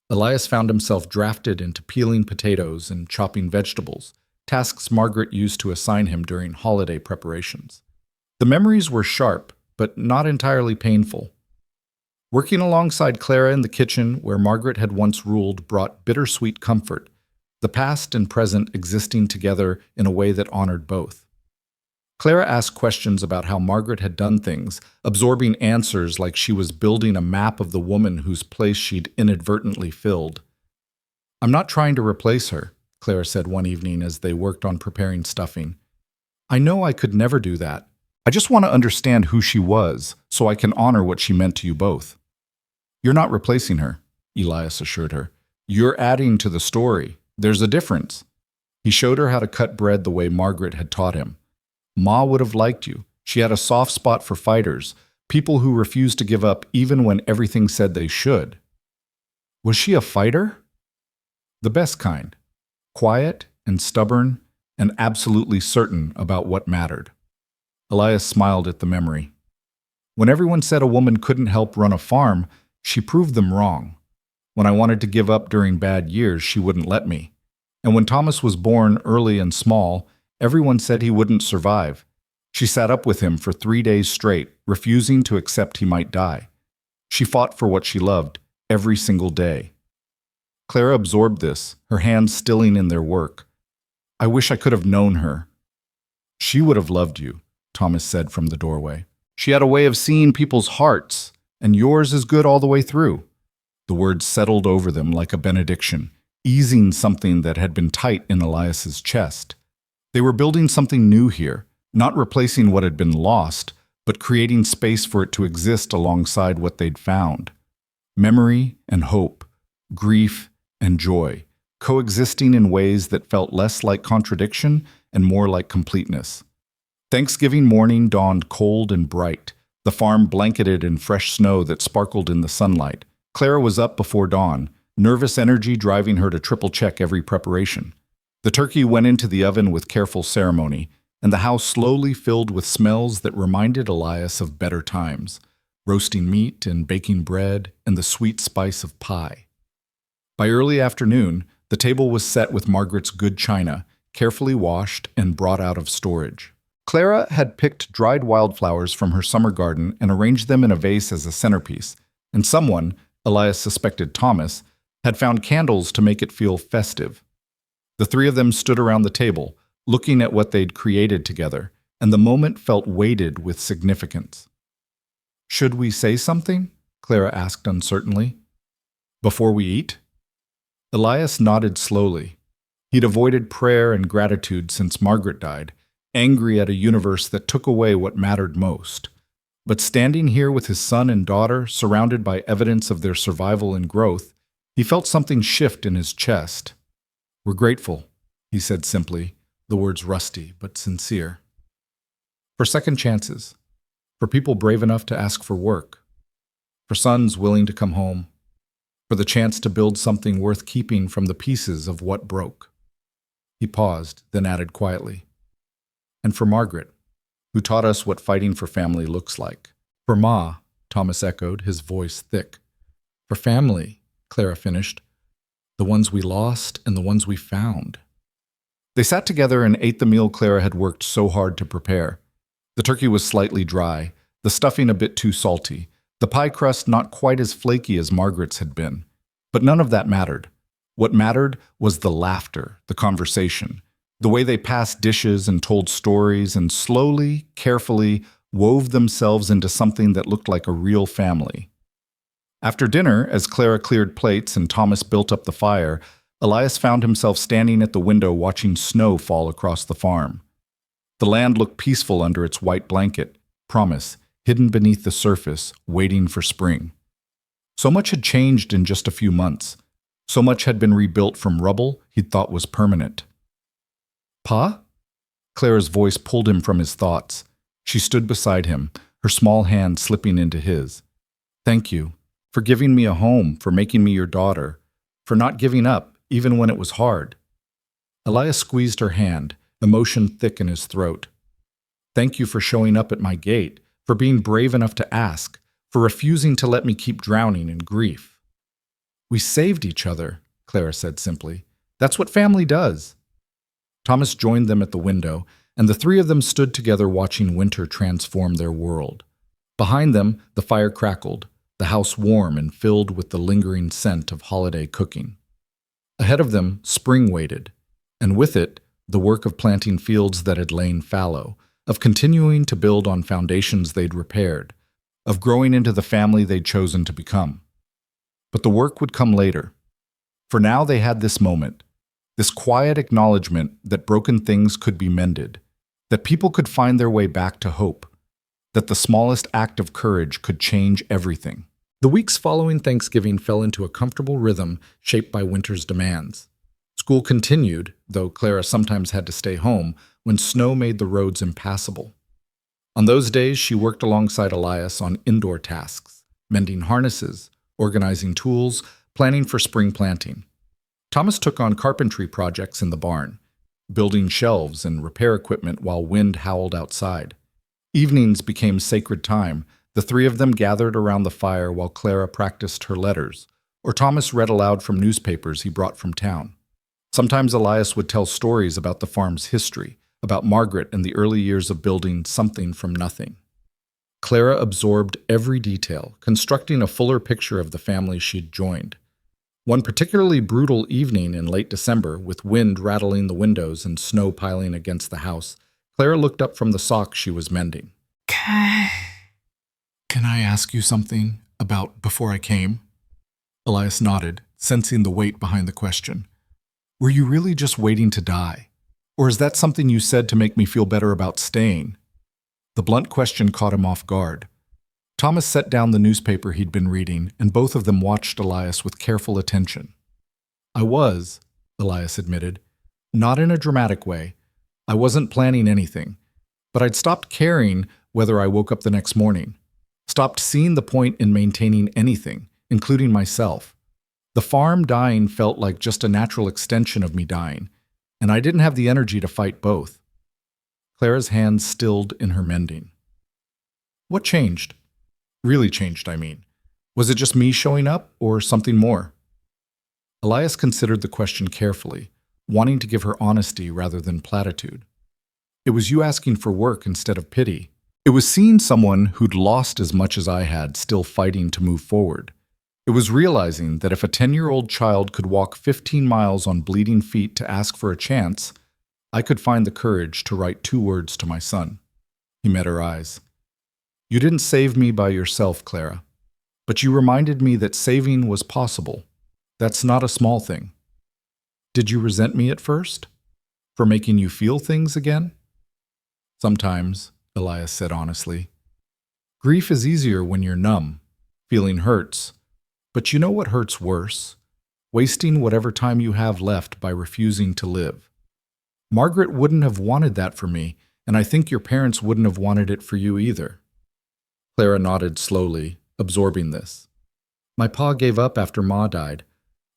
Speaker 1: Elias found himself drafted into peeling potatoes and chopping vegetables, tasks Margaret used to assign him during holiday preparations. The memories were sharp, but not entirely painful. Working alongside Clara in the kitchen, where Margaret had once ruled, brought bittersweet comfort, the past and present existing together in a way that honored both. Clara asked questions about how Margaret had done things, absorbing answers like she was building a map of the woman whose place she'd inadvertently filled. "I'm not trying to replace her," Clara said one evening as they worked on preparing stuffing. "I know I could never do that. I just want to understand who she was, so I can honor what she meant to you both." "You're not replacing her," Elias assured her. "You're adding to the story. There's a difference." He showed her how to cut bread the way Margaret had taught him. "Ma would have liked you. She had a soft spot for fighters, people who refused to give up even when everything said they should." "Was she a fighter?" "The best kind. Quiet and stubborn and absolutely certain about what mattered." Elias smiled at the memory. "When everyone said a woman couldn't help run a farm, she proved them wrong. When I wanted to give up during bad years, she wouldn't let me. And when Thomas was born early and small, everyone said he wouldn't survive. She sat up with him for 3 days straight, refusing to accept he might die. She fought for what she loved every single day." Clara absorbed this, her hands stilling in their work. "I wish I could have known her." "She would have loved you," Thomas said from the doorway. "She had a way of seeing people's hearts, and yours is good all the way through." The words settled over them like a benediction, easing something that had been tight in Elias's chest. They were building something new here, not replacing what had been lost, but creating space for it to exist alongside what they'd found. Memory and hope, grief and joy, coexisting in ways that felt less like contradiction and more like completeness. Thanksgiving morning dawned cold and bright, the farm blanketed in fresh snow that sparkled in the sunlight. Clara was up before dawn, nervous energy driving her to triple-check every preparation. The turkey went into the oven with careful ceremony, and the house slowly filled with smells that reminded Elias of better times, roasting meat and baking bread and the sweet spice of pie. By early afternoon, the table was set with Margaret's good china, carefully washed and brought out of storage. Clara had picked dried wildflowers from her summer garden and arranged them in a vase as a centerpiece, and someone, Elias suspected Thomas, had found candles to make it feel festive. The three of them stood around the table, looking at what they'd created together, and the moment felt weighted with significance. "Should we say something?" Clara asked uncertainly. "Before we eat?" Elias nodded slowly. He'd avoided prayer and gratitude since Margaret died, angry at a universe that took away what mattered most. But standing here with his son and daughter, surrounded by evidence of their survival and growth, he felt something shift in his chest. "We're grateful," he said simply, the words rusty but sincere. "For second chances, for people brave enough to ask for work, for sons willing to come home, for the chance to build something worth keeping from the pieces of what broke." He paused, then added quietly, "And for Margaret, who taught us what fighting for family looks like." "For Ma," Thomas echoed, his voice thick. "For family," Clara finished. "The ones we lost and the ones we found." They sat together and ate the meal Clara had worked so hard to prepare. The turkey was slightly dry, the stuffing a bit too salty, the pie crust not quite as flaky as Margaret's had been. But none of that mattered. What mattered was the laughter, the conversation, the way they passed dishes and told stories and slowly, carefully wove themselves into something that looked like a real family. After dinner, as Clara cleared plates and Thomas built up the fire, Elias found himself standing at the window watching snow fall across the farm. The land looked peaceful under its white blanket, promise, hidden beneath the surface, waiting for spring. So much had changed in just a few months. So much had been rebuilt from rubble he'd thought was permanent. "Pa?" Clara's voice pulled him from his thoughts. She stood beside him, her small hand slipping into his. "Thank you, for giving me a home, for making me your daughter, for not giving up, even when it was hard." Elias squeezed her hand, emotion thick in his throat. "Thank you for showing up at my gate, for being brave enough to ask, for refusing to let me keep drowning in grief. We saved each other, Clara said simply. That's what family does. Thomas joined them at the window, and the three of them stood together watching winter transform their world. Behind them, the fire crackled, the house warm and filled with the lingering scent of holiday cooking. Ahead of them, spring waited, and with it, the work of planting fields that had lain fallow, of continuing to build on foundations they'd repaired, of growing into the family they'd chosen to become. But the work would come later. For now they had this moment, this quiet acknowledgement that broken things could be mended, that people could find their way back to hope, that the smallest act of courage could change everything. The weeks following Thanksgiving fell into a comfortable rhythm shaped by winter's demands. School continued, though Clara sometimes had to stay home when snow made the roads impassable. On those days, she worked alongside Elias on indoor tasks, mending harnesses, organizing tools, planning for spring planting. Thomas took on carpentry projects in the barn, building shelves and repair equipment while wind howled outside. Evenings became sacred time. The three of them gathered around the fire while Clara practiced her letters, or Thomas read aloud from newspapers he brought from town. Sometimes Elias would tell stories about the farm's history, about Margaret and the early years of building something from nothing. Clara absorbed every detail, constructing a fuller picture of the family she'd joined. One particularly brutal evening in late December, with wind rattling the windows and snow piling against the house, Clara looked up from the socks she was mending. Can I ask you something about before I came? Elias nodded, sensing the weight behind the question. Were you really just waiting to die? Or is that something you said to make me feel better about staying? The blunt question caught him off guard. Thomas set down the newspaper he'd been reading, and both of them watched Elias with careful attention. I was, Elias admitted. Not in a dramatic way. I wasn't planning anything. But I'd stopped caring whether I woke up the next morning. Stopped seeing the point in maintaining anything, including myself. The farm dying felt like just a natural extension of me dying, and I didn't have the energy to fight both. Clara's hands stilled in her mending. What changed? Really changed, I mean. Was it just me showing up, or something more? Elias considered the question carefully, wanting to give her honesty rather than platitude. It was you asking for work instead of pity. It was seeing someone who'd lost as much as I had still fighting to move forward. It was realizing that if a 10-year-old child could walk 15 miles on bleeding feet to ask for a chance, I could find the courage to write 2 words to my son. He met her eyes. You didn't save me by yourself, Clara, but you reminded me that saving was possible. That's not a small thing. Did you resent me at first? For making you feel things again? Sometimes, Elias said honestly. Grief is easier when you're numb. Feeling hurts. But you know what hurts worse? Wasting whatever time you have left by refusing to live. Margaret wouldn't have wanted that for me, and I think your parents wouldn't have wanted it for you either. Clara nodded slowly, absorbing this. My pa gave up after Ma died.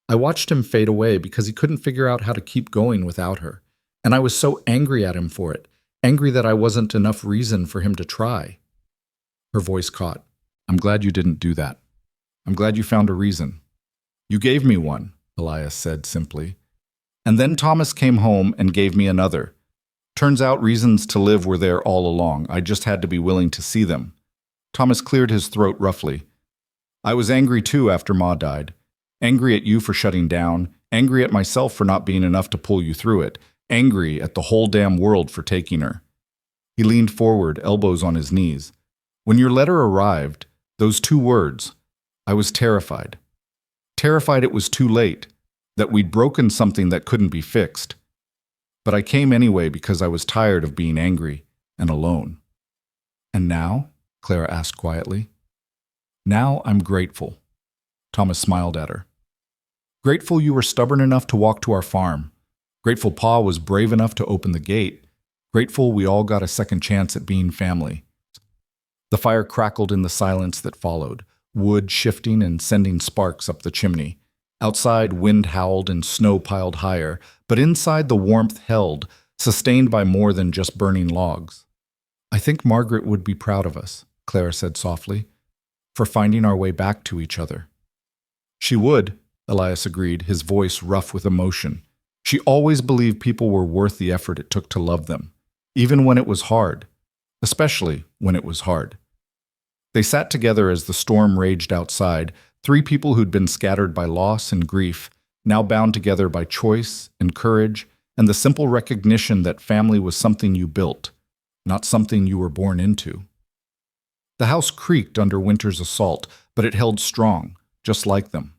Speaker 1: I watched him fade away because he couldn't figure out how to keep going without her, and I was so angry at him for it, angry that I wasn't enough reason for him to try. Her voice caught. I'm glad you didn't do that. I'm glad you found a reason. You gave me one, Elias said simply. And then Thomas came home and gave me another. Turns out reasons to live were there all along. I just had to be willing to see them. Thomas cleared his throat roughly. I was angry too after Ma died. Angry at you for shutting down. Angry at myself for not being enough to pull you through it. Angry at the whole damn world for taking her. He leaned forward, elbows on his knees. When your letter arrived, those 2 words, I was terrified. Terrified it was too late, that we'd broken something that couldn't be fixed. But I came anyway because I was tired of being angry and alone. And now? Clara asked quietly. Now I'm grateful. Thomas smiled at her. Grateful you were stubborn enough to walk to our farm. Grateful Pa was brave enough to open the gate. Grateful we all got a second chance at being family. The fire crackled in the silence that followed, wood shifting and sending sparks up the chimney. Outside, wind howled and snow piled higher, but inside the warmth held, sustained by more than just burning logs. I think Margaret would be proud of us, Clara said softly. for finding our way back to each other. She would, Elias agreed, his voice rough with emotion. She always believed people were worth the effort it took to love them, even when it was hard, especially when it was hard. They sat together as the storm raged outside, three people who'd been scattered by loss and grief, now bound together by choice and courage and the simple recognition that family was something you built, not something you were born into. The house creaked under winter's assault, but it held strong, just like them.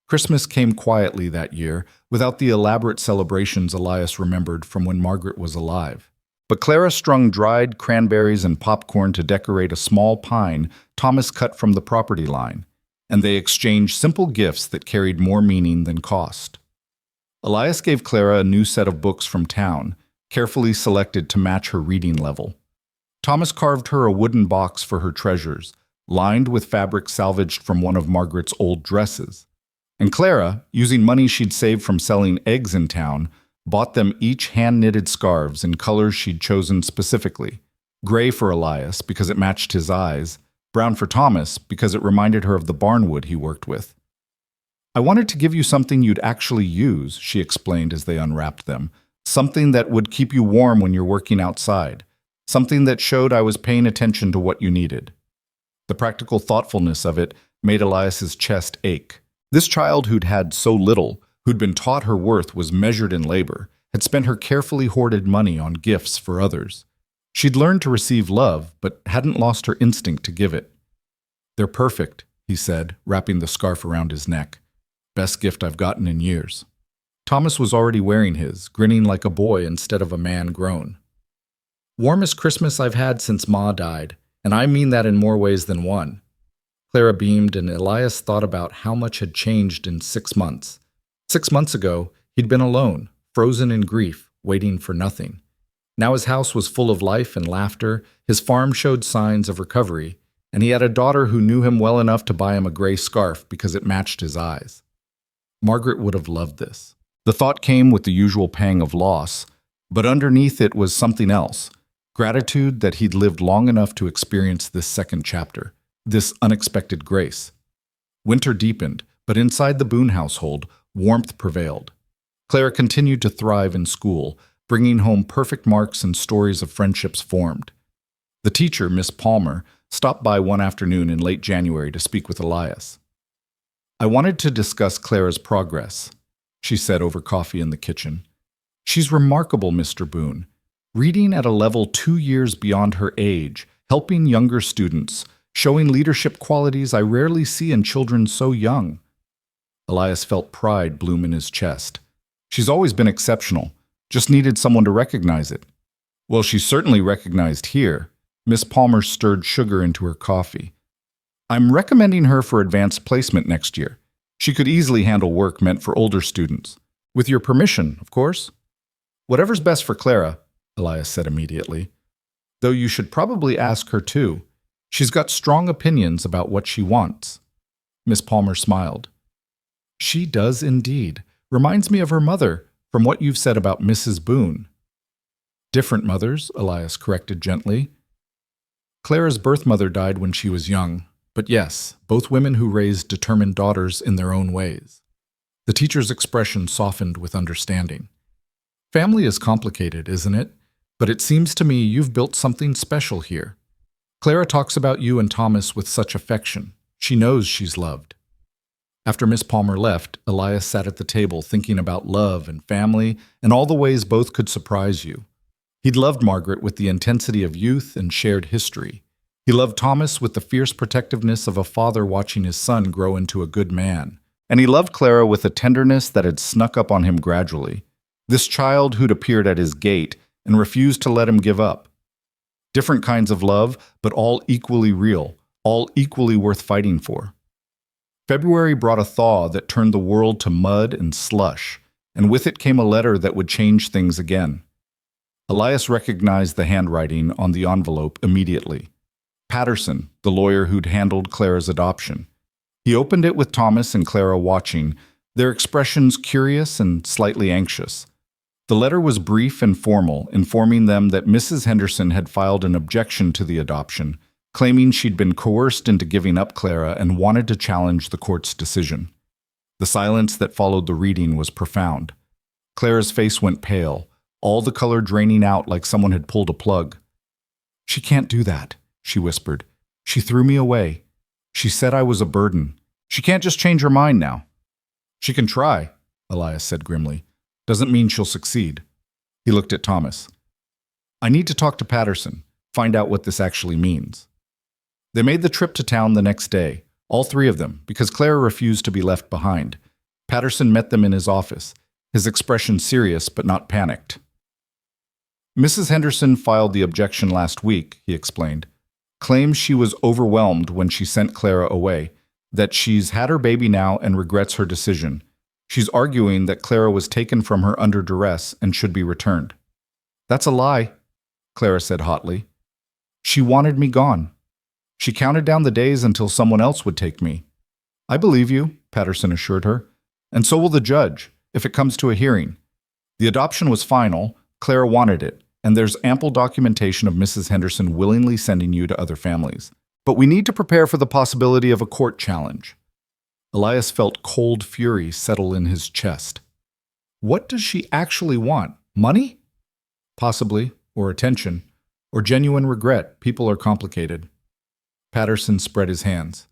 Speaker 1: Christmas came quietly that year, without the elaborate celebrations Elias remembered from when Margaret was alive. But Clara strung dried cranberries and popcorn to decorate a small pine Thomas cut from the property line, and they exchanged simple gifts that carried more meaning than cost. Elias gave Clara a new set of books from town, carefully selected to match her reading level. Thomas carved her a wooden box for her treasures, lined with fabric salvaged from one of Margaret's old dresses. And Clara, using money she'd saved from selling eggs in town, bought them each hand-knitted scarves in colors she'd chosen specifically. Gray for Elias because it matched his eyes, brown for Thomas because it reminded her of the barnwood he worked with. "I wanted to give you something you'd actually use," she explained as they unwrapped them. "Something that would keep you warm when you're working outside. Something that showed I was paying attention to what you needed." The practical thoughtfulness of it made Elias's chest ache. This child who'd had so little, who'd been taught her worth was measured in labor, had spent her carefully hoarded money on gifts for others. She'd learned to receive love, but hadn't lost her instinct to give it. "They're perfect," he said, wrapping the scarf around his neck. "Best gift I've gotten in years." Thomas was already wearing his, grinning like a boy instead of a man grown. "Warmest Christmas I've had since Ma died, and I mean that in more ways than one." Clara beamed, and Elias thought about how much had changed in 6 months. 6 months ago, he'd been alone, frozen in grief, waiting for nothing. Now his house was full of life and laughter, his farm showed signs of recovery, and he had a daughter who knew him well enough to buy him a gray scarf because it matched his eyes. Margaret would have loved this. The thought came with the usual pang of loss, but underneath it was something else, gratitude that he'd lived long enough to experience this second chapter, this unexpected grace. Winter deepened, but inside the Boone household, warmth prevailed. Clara continued to thrive in school, bringing home perfect marks and stories of friendships formed. The teacher, Miss Palmer, stopped by one afternoon in late January to speak with Elias. "I wanted to discuss Clara's progress," she said over coffee in the kitchen. "She's remarkable, Mr. Boone. Reading at a level 2 years beyond her age, helping younger students, showing leadership qualities I rarely see in children so young." Elias felt pride bloom in his chest. "She's always been exceptional, just needed someone to recognize it." "Well, she's certainly recognized here." Miss Palmer stirred sugar into her coffee. "I'm recommending her for advanced placement next year. She could easily handle work meant for older students. With your permission, of course." "Whatever's best for Clara," Elias said immediately. "Though you should probably ask her too. She's got strong opinions about what she wants." Miss Palmer smiled. "She does indeed. Reminds me of her mother, from what you've said about Mrs. Boone." "Different mothers," Elias corrected gently. "Clara's birth mother died when she was young, but yes, both women who raised determined daughters in their own ways." The teacher's expression softened with understanding. "Family is complicated, isn't it? But it seems to me you've built something special here. Clara talks about you and Thomas with such affection. She knows she's loved." After Miss Palmer left, Elias sat at the table thinking about love and family and all the ways both could surprise you. He'd loved Margaret with the intensity of youth and shared history. He loved Thomas with the fierce protectiveness of a father watching his son grow into a good man. And he loved Clara with a tenderness that had snuck up on him gradually. This child who'd appeared at his gate and refused to let him give up. Different kinds of love, but all equally real, all equally worth fighting for. February brought a thaw that turned the world to mud and slush, and with it came a letter that would change things again. Elias recognized the handwriting on the envelope immediately. Patterson, the lawyer who'd handled Clara's adoption. He opened it with Thomas and Clara watching, their expressions curious and slightly anxious. The letter was brief and formal, informing them that Mrs. Henderson had filed an objection to the adoption, claiming she'd been coerced into giving up Clara and wanted to challenge the court's decision. The silence that followed the reading was profound. Clara's face went pale, all the color draining out like someone had pulled a plug. "She can't do that," she whispered. "She threw me away. She said I was a burden. She can't just change her mind now." "She can try," Elias said grimly. "Doesn't mean she'll succeed." He looked at Thomas. "I need to talk to Patterson, find out what this actually means." They made the trip to town the next day, all three of them, because Clara refused to be left behind. Patterson met them in his office, his expression serious but not panicked. "Mrs. Henderson filed the objection last week," he explained. "Claims she was overwhelmed when she sent Clara away, that she's had her baby now and regrets her decision. She's arguing that Clara was taken from her under duress and should be returned." "That's a lie," Clara said hotly. "She wanted me gone. She counted down the days until someone else would take me." "I believe you," Patterson assured her. "And so will the judge, if it comes to a hearing. The adoption was final, Clara wanted it, and there's ample documentation of Mrs. Henderson willingly sending you to other families. But we need to prepare for the possibility of a court challenge." Elias felt cold fury settle in his chest. What does she actually want? Money? Possibly, or attention, or genuine regret. People are complicated. Patterson spread his hands.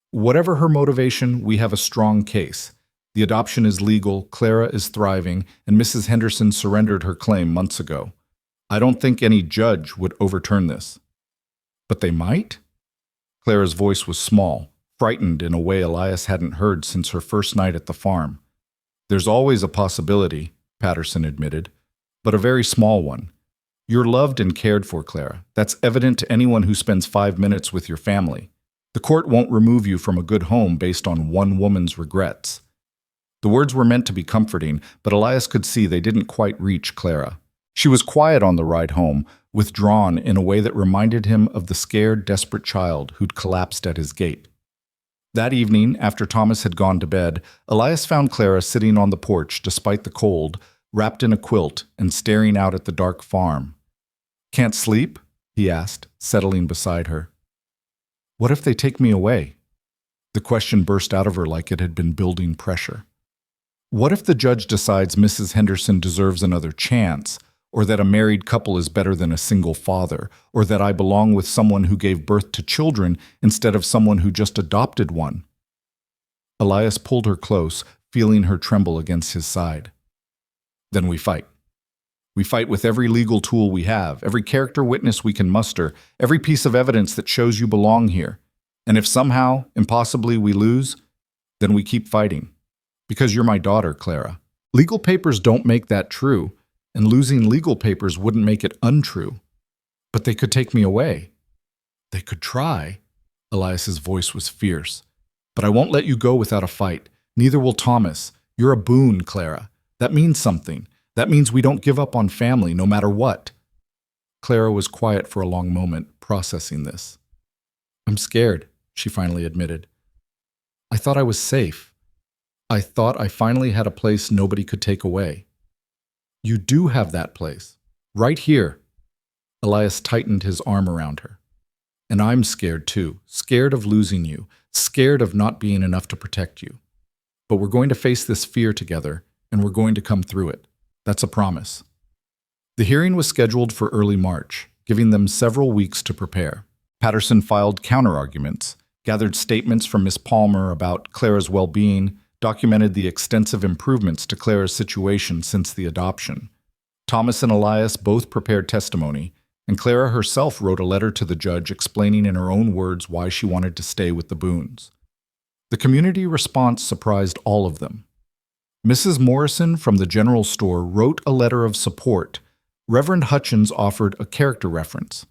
Speaker 1: "Whatever her motivation, we have a strong case. The adoption is legal, Clara is thriving, and Mrs. Henderson surrendered her claim months ago. I don't think any judge would overturn this." "But they might?" Clara's voice was small, frightened in a way Elias hadn't heard since her first night at the farm. "There's always a possibility," Patterson admitted, "but a very small one. You're loved and cared for, Clara. That's evident to anyone who spends 5 minutes with your family. The court won't remove you from a good home based on one woman's regrets." The words were meant to be comforting, but Elias could see they didn't quite reach Clara. She was quiet on the ride home, withdrawn in a way that reminded him of the scared, desperate child who'd collapsed at his gate. That evening, after Thomas had gone to bed, Elias found Clara sitting on the porch despite the cold, wrapped in a quilt and staring out at the dark farm. "Can't sleep?" he asked, settling beside her. "What if they take me away?" The question burst out of her like it had been building pressure. "What if the judge decides Mrs. Henderson deserves another chance, or that a married couple is better than a single father, or that I belong with someone who gave birth to children instead of someone who just adopted one?" Elias pulled her close, feeling her tremble against his side. "Then we fight. We fight with every legal tool we have, every character witness we can muster, every piece of evidence that shows you belong here. And if somehow, impossibly, we lose, then we keep fighting. Because you're my daughter, Clara. Legal papers don't make that true, and losing legal papers wouldn't make it untrue. But they could take me away." "They could try." Elias's voice was fierce. "But I won't let you go without a fight. Neither will Thomas. You're a boon, Clara. That means something. That means we don't give up on family, no matter what." Clara was quiet for a long moment, processing this. "I'm scared," she finally admitted. "I thought I was safe. I thought I finally had a place nobody could take away." "You do have that place. Right here." Elias tightened his arm around her. "And I'm scared too. Scared of losing you. Scared of not being enough to protect you. But we're going to face this fear together, and we're going to come through it. That's a promise." The hearing was scheduled for early March, giving them several weeks to prepare. Patterson filed counterarguments, gathered statements from Miss Palmer about Clara's well-being, documented the extensive improvements to Clara's situation since the adoption. Thomas and Elias both prepared testimony, and Clara herself wrote a letter to the judge explaining in her own words why she wanted to stay with the Boones. The community response surprised all of them. Mrs. Morrison from the general store wrote a letter of support. Reverend Hutchins offered a character reference.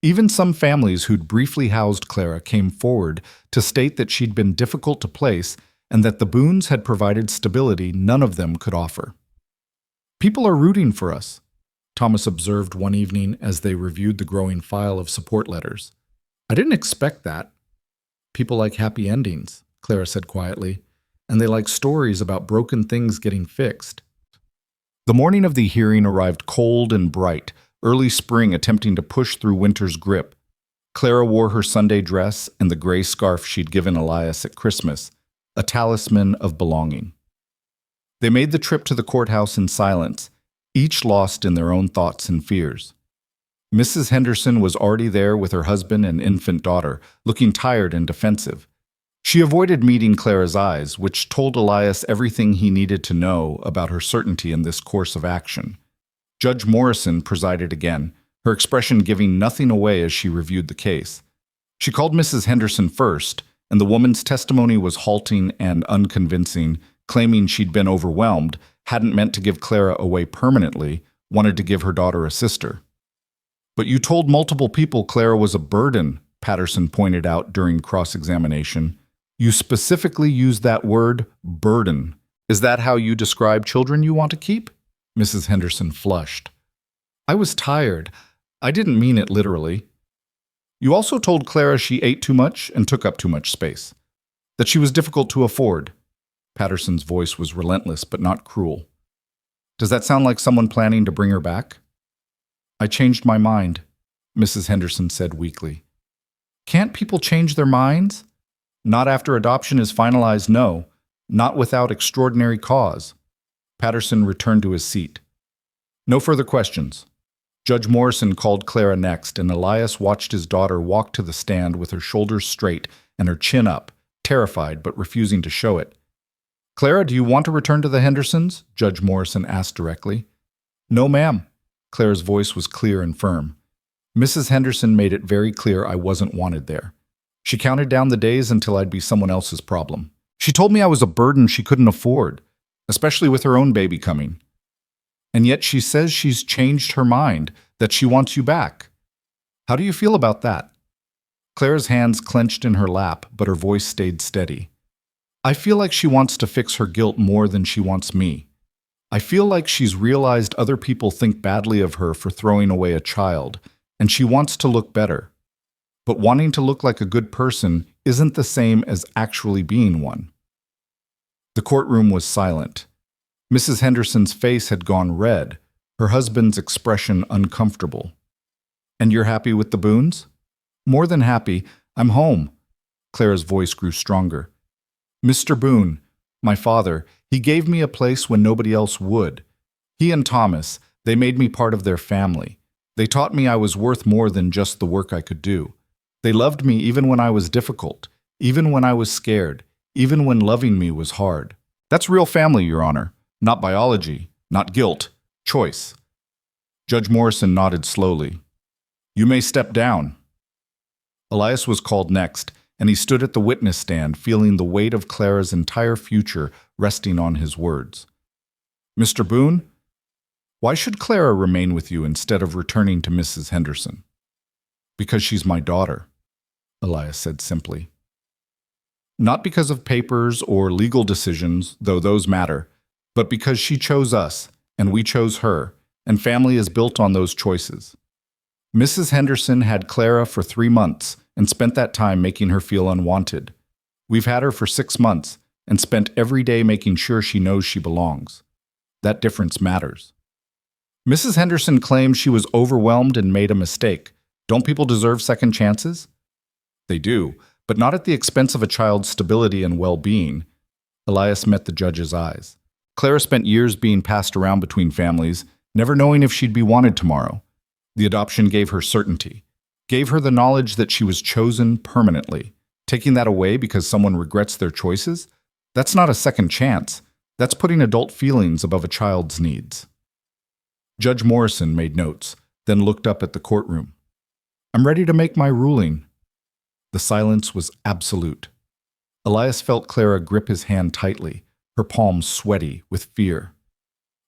Speaker 1: Even some families who'd briefly housed Clara came forward to state that she'd been difficult to place and that the Boones had provided stability none of them could offer. "People are rooting for us," Thomas observed one evening as they reviewed the growing file of support letters. "I didn't expect that." "People like happy endings," Clara said quietly, "and they like stories about broken things getting fixed." The morning of the hearing arrived cold and bright, early spring attempting to push through winter's grip. Clara wore her Sunday dress and the gray scarf she'd given Elias at Christmas, a talisman of belonging. They made the trip to the courthouse in silence, each lost in their own thoughts and fears. Mrs. Henderson was already there with her husband and infant daughter, looking tired and defensive. She avoided meeting Clara's eyes, which told Elias everything he needed to know about her certainty in this course of action. Judge Morrison presided again, her expression giving nothing away as she reviewed the case. She called Mrs. Henderson first, and the woman's testimony was halting and unconvincing, claiming she'd been overwhelmed, hadn't meant to give Clara away permanently, wanted to give her daughter a sister. "But you told multiple people Clara was a burden," Patterson pointed out during cross-examination. "You specifically used that word, burden. Is that how you describe children you want to keep?" Mrs. Henderson flushed. "I was tired. I didn't mean it literally." "You also told Clara she ate too much and took up too much space. That she was difficult to afford." Patterson's voice was relentless but not cruel. "Does that sound like someone planning to bring her back?" "I changed my mind," Mrs. Henderson said weakly. "Can't people change their minds?" "Not after adoption is finalized, no. Not without extraordinary cause." Patterson returned to his seat. No further questions. Judge Morrison called Clara next, and Elias watched his daughter walk to the stand with her shoulders straight and her chin up, terrified but refusing to show it. "Clara, do you want to return to the Hendersons?" Judge Morrison asked directly. "No, ma'am." Clara's voice was clear and firm. "Mrs. Henderson made it very clear I wasn't wanted there. She counted down the days until I'd be someone else's problem. She told me I was a burden she couldn't afford, especially with her own baby coming. And yet she says she's changed her mind, that she wants you back. How do you feel about that?" Clara's hands clenched in her lap, but her voice stayed steady. "I feel like she wants to fix her guilt more than she wants me. I feel like she's realized other people think badly of her for throwing away a child, and she wants to look better. But wanting to look like a good person isn't the same as actually being one." The courtroom was silent. Mrs. Henderson's face had gone red, her husband's expression uncomfortable. "And you're happy with the Boones?" "More than happy. I'm home." Clara's voice grew stronger. "Mr. Boone, my father, he gave me a place when nobody else would. He and Thomas, they made me part of their family. They taught me I was worth more than just the work I could do. They loved me even when I was difficult, even when I was scared, even when loving me was hard. That's real family, Your Honor. Not biology, not guilt, choice." Judge Morrison nodded slowly. "You may step down." Elias was called next, and he stood at the witness stand, feeling the weight of Clara's entire future resting on his words. "Mr. Boone, why should Clara remain with you instead of returning to Mrs. Henderson?" "Because she's my daughter," Elias said simply. "Not because of papers or legal decisions, though those matter, but because she chose us, and we chose her, and family is built on those choices. Mrs. Henderson had Clara for 3 months and spent that time making her feel unwanted. We've had her for 6 months and spent every day making sure she knows she belongs. That difference matters." "Mrs. Henderson claims she was overwhelmed and made a mistake. Don't people deserve second chances?" "They do, but not at the expense of a child's stability and well-being." Elias met the judge's eyes. "Clara spent years being passed around between families, never knowing if she'd be wanted tomorrow. The adoption gave her certainty, gave her the knowledge that she was chosen permanently. Taking that away because someone regrets their choices? That's not a second chance. That's putting adult feelings above a child's needs." Judge Morrison made notes, then looked up at the courtroom. "I'm ready to make my ruling." The silence was absolute. Elias felt Clara grip his hand tightly, her palms sweaty with fear.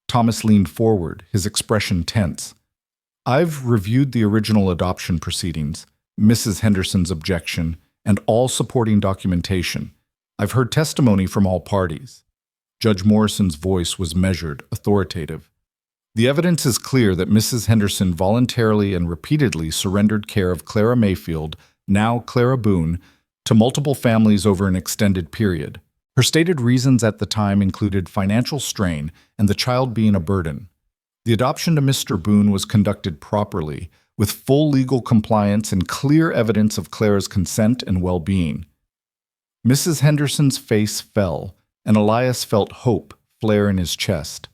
Speaker 1: Thomas leaned forward, his expression tense. "I've reviewed the original adoption proceedings, Mrs. Henderson's objection, and all supporting documentation. I've heard testimony from all parties." Judge Morrison's voice was measured, authoritative. "The evidence is clear that Mrs. Henderson voluntarily and repeatedly surrendered care of Clara Mayfield, now Clara Boone, to multiple families over an extended period. Her stated reasons at the time included financial strain and the child being a burden. The adoption to Mr. Boone was conducted properly, with full legal compliance and clear evidence of Clara's consent and well-being. Mrs. Henderson's face fell, and Elias felt hope flare in his chest.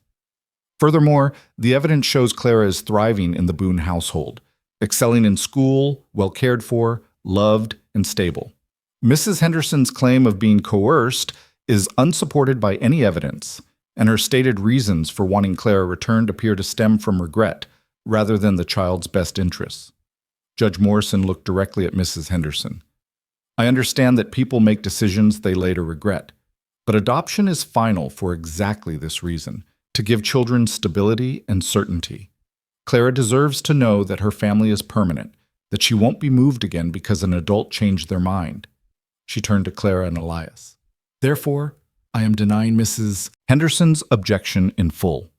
Speaker 1: Furthermore, the evidence shows Clara is thriving in the Boone household, excelling in school, well cared for, loved, and stable. Mrs. Henderson's claim of being coerced is unsupported by any evidence, and her stated reasons for wanting Clara returned appear to stem from regret rather than the child's best interests. Judge Morrison looked directly at Mrs. Henderson. I understand that people make decisions they later regret, but adoption is final for exactly this reason, to give children stability and certainty. Clara deserves to know that her family is permanent, that she won't be moved again because an adult changed their mind. She turned to Clara and Elias. Therefore, I am denying Mrs. Henderson's objection in full.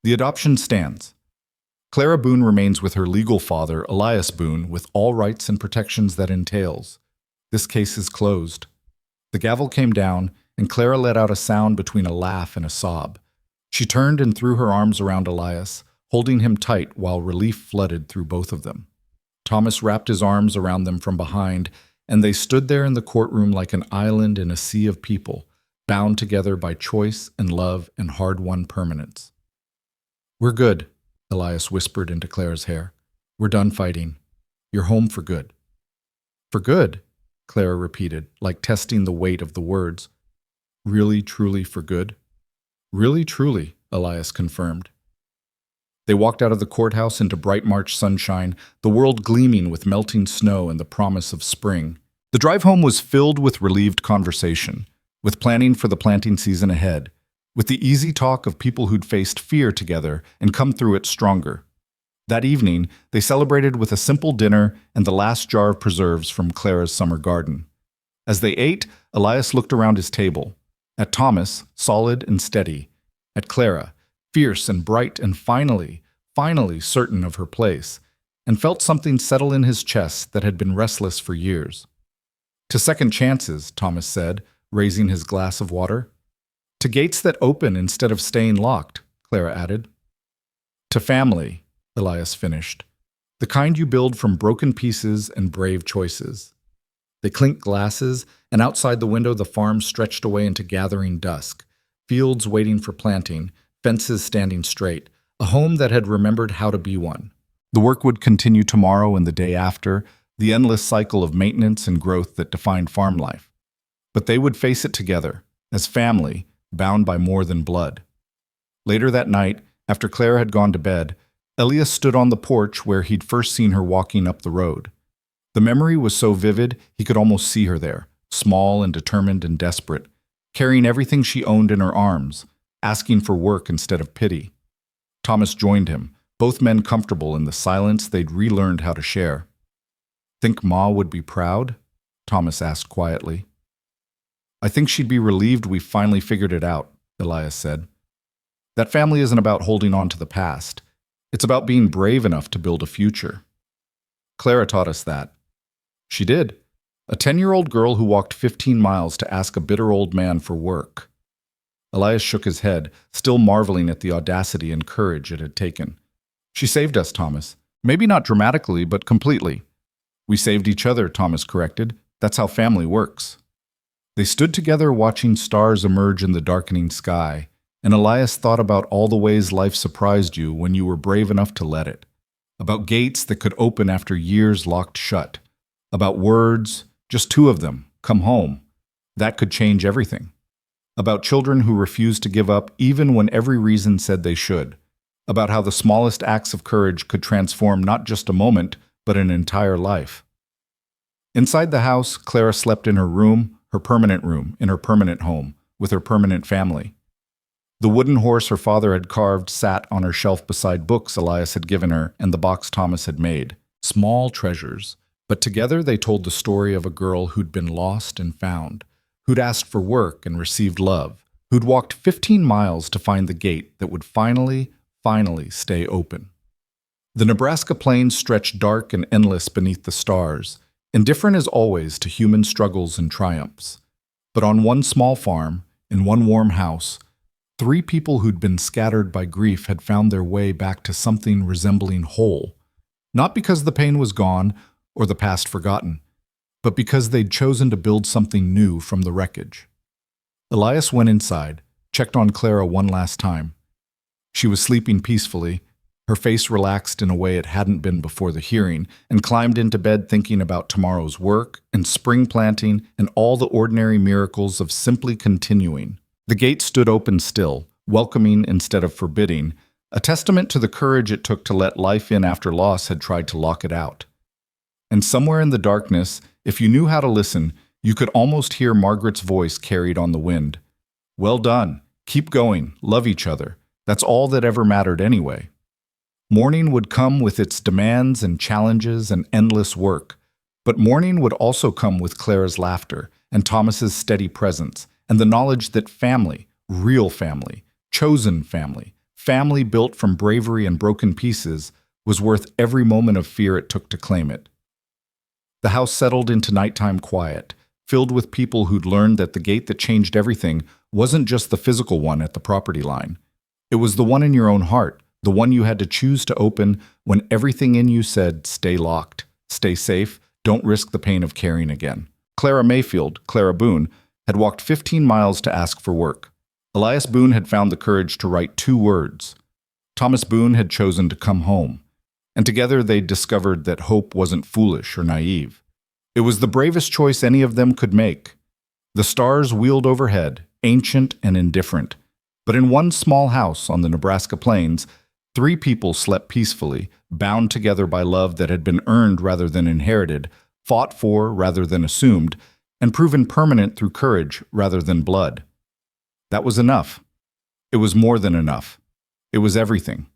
Speaker 1: The adoption stands. Clara Boone remains with her legal father, Elias Boone, with all rights and protections that entails. This case is closed. The gavel came down, and Clara let out a sound between a laugh and a sob. She turned and threw her arms around Elias, holding him tight while relief flooded through both of them. Thomas wrapped his arms around them from behind, and they stood there in the courtroom like an island in a sea of people, bound together by choice and love and hard-won permanence. We're good, Elias whispered into Clara's hair. We're done fighting. You're home for good. For good, Clara repeated, like testing the weight of the words. Really, truly for good? Really, truly, Elias confirmed. They walked out of the courthouse into bright March sunshine, the world gleaming with melting snow and the promise of spring. The drive home was filled with relieved conversation, with planning for the planting season ahead, with the easy talk of people who'd faced fear together and come through it stronger. That evening, they celebrated with a simple dinner and the last jar of preserves from Clara's summer garden. As they ate, Elias looked around his table, at Thomas, solid and steady, at Clara, fierce and bright and finally certain of her place, and felt something settle in his chest that had been restless for years. To second chances, Thomas said, raising his glass of water. To gates that open instead of staying locked, Clara added. To family, Elias finished. The kind you build from broken pieces and brave choices. They clinked glasses, and outside the window the farm stretched away into gathering dusk, fields waiting for planting, fences standing straight, a home that had remembered how to be one. The work would continue tomorrow and the day after, the endless cycle of maintenance and growth that defined farm life. But they would face it together, as family, bound by more than blood. Later that night, after Clara had gone to bed, Elias stood on the porch where he'd first seen her walking up the road. The memory was so vivid he could almost see her there, small and determined and desperate, carrying everything she owned in her arms, asking for work instead of pity. Thomas joined him, both men comfortable in the silence they'd relearned how to share. Think Ma would be proud? Thomas asked quietly. I think she'd be relieved we finally figured it out, Elias said. That family isn't about holding on to the past. It's about being brave enough to build a future. Clara taught us that. She did. A 10-year-old girl who walked 15 miles to ask a bitter old man for work. Elias shook his head, still marveling at the audacity and courage it had taken. She saved us, Thomas. Maybe not dramatically, but completely. We saved each other, Thomas corrected. That's how family works. They stood together watching stars emerge in the darkening sky, and Elias thought about all the ways life surprised you when you were brave enough to let it. About gates that could open after years locked shut. About words, just two of them, come home. That could change everything. About children who refused to give up even when every reason said they should. About how the smallest acts of courage could transform not just a moment, but an entire life. Inside the house, Clara slept in her room, her permanent room, in her permanent home, with her permanent family. The wooden horse her father had carved sat on her shelf beside books Elias had given her and the box Thomas had made. Small treasures, but together they told the story of a girl who'd been lost and found, who'd asked for work and received love, who'd walked 15 miles to find the gate that would finally stay open. The Nebraska plains stretched dark and endless beneath the stars, indifferent as always to human struggles and triumphs. But on one small farm, in one warm house, 3 people who'd been scattered by grief had found their way back to something resembling whole, Not because the pain was gone or the past forgotten, but because they'd chosen to build something new from the wreckage. Elias went inside, checked on Clara one last time. She was sleeping peacefully, her face relaxed in a way it hadn't been before the hearing, and climbed into bed thinking about tomorrow's work and spring planting and all the ordinary miracles of simply continuing. The gate stood open still, welcoming instead of forbidding, a testament to the courage it took to let life in after loss had tried to lock it out. And somewhere in the darkness, if you knew how to listen, you could almost hear Margaret's voice carried on the wind. Well done. Keep going. Love each other. That's all that ever mattered anyway. Morning would come with its demands and challenges and endless work, but morning would also come with Clara's laughter and Thomas's steady presence and the knowledge that family, real family, chosen family, family built from bravery and broken pieces, was worth every moment of fear it took to claim it. The house settled into nighttime quiet, filled with people who'd learned that the gate that changed everything wasn't just the physical one at the property line. It was the one in your own heart, the one you had to choose to open when everything in you said, stay locked, stay safe, don't risk the pain of caring again. Clara Mayfield, Clara Boone, had walked 15 miles to ask for work. Elias Boone had found the courage to write 2 words. Thomas Boone had chosen to come home. And together they'd discovered that hope wasn't foolish or naive. It was the bravest choice any of them could make. The stars wheeled overhead, ancient and indifferent. But in one small house on the Nebraska plains, 3 people slept peacefully, bound together by love that had been earned rather than inherited, fought for rather than assumed, and proven permanent through courage rather than blood. That was enough. It was more than enough. It was everything.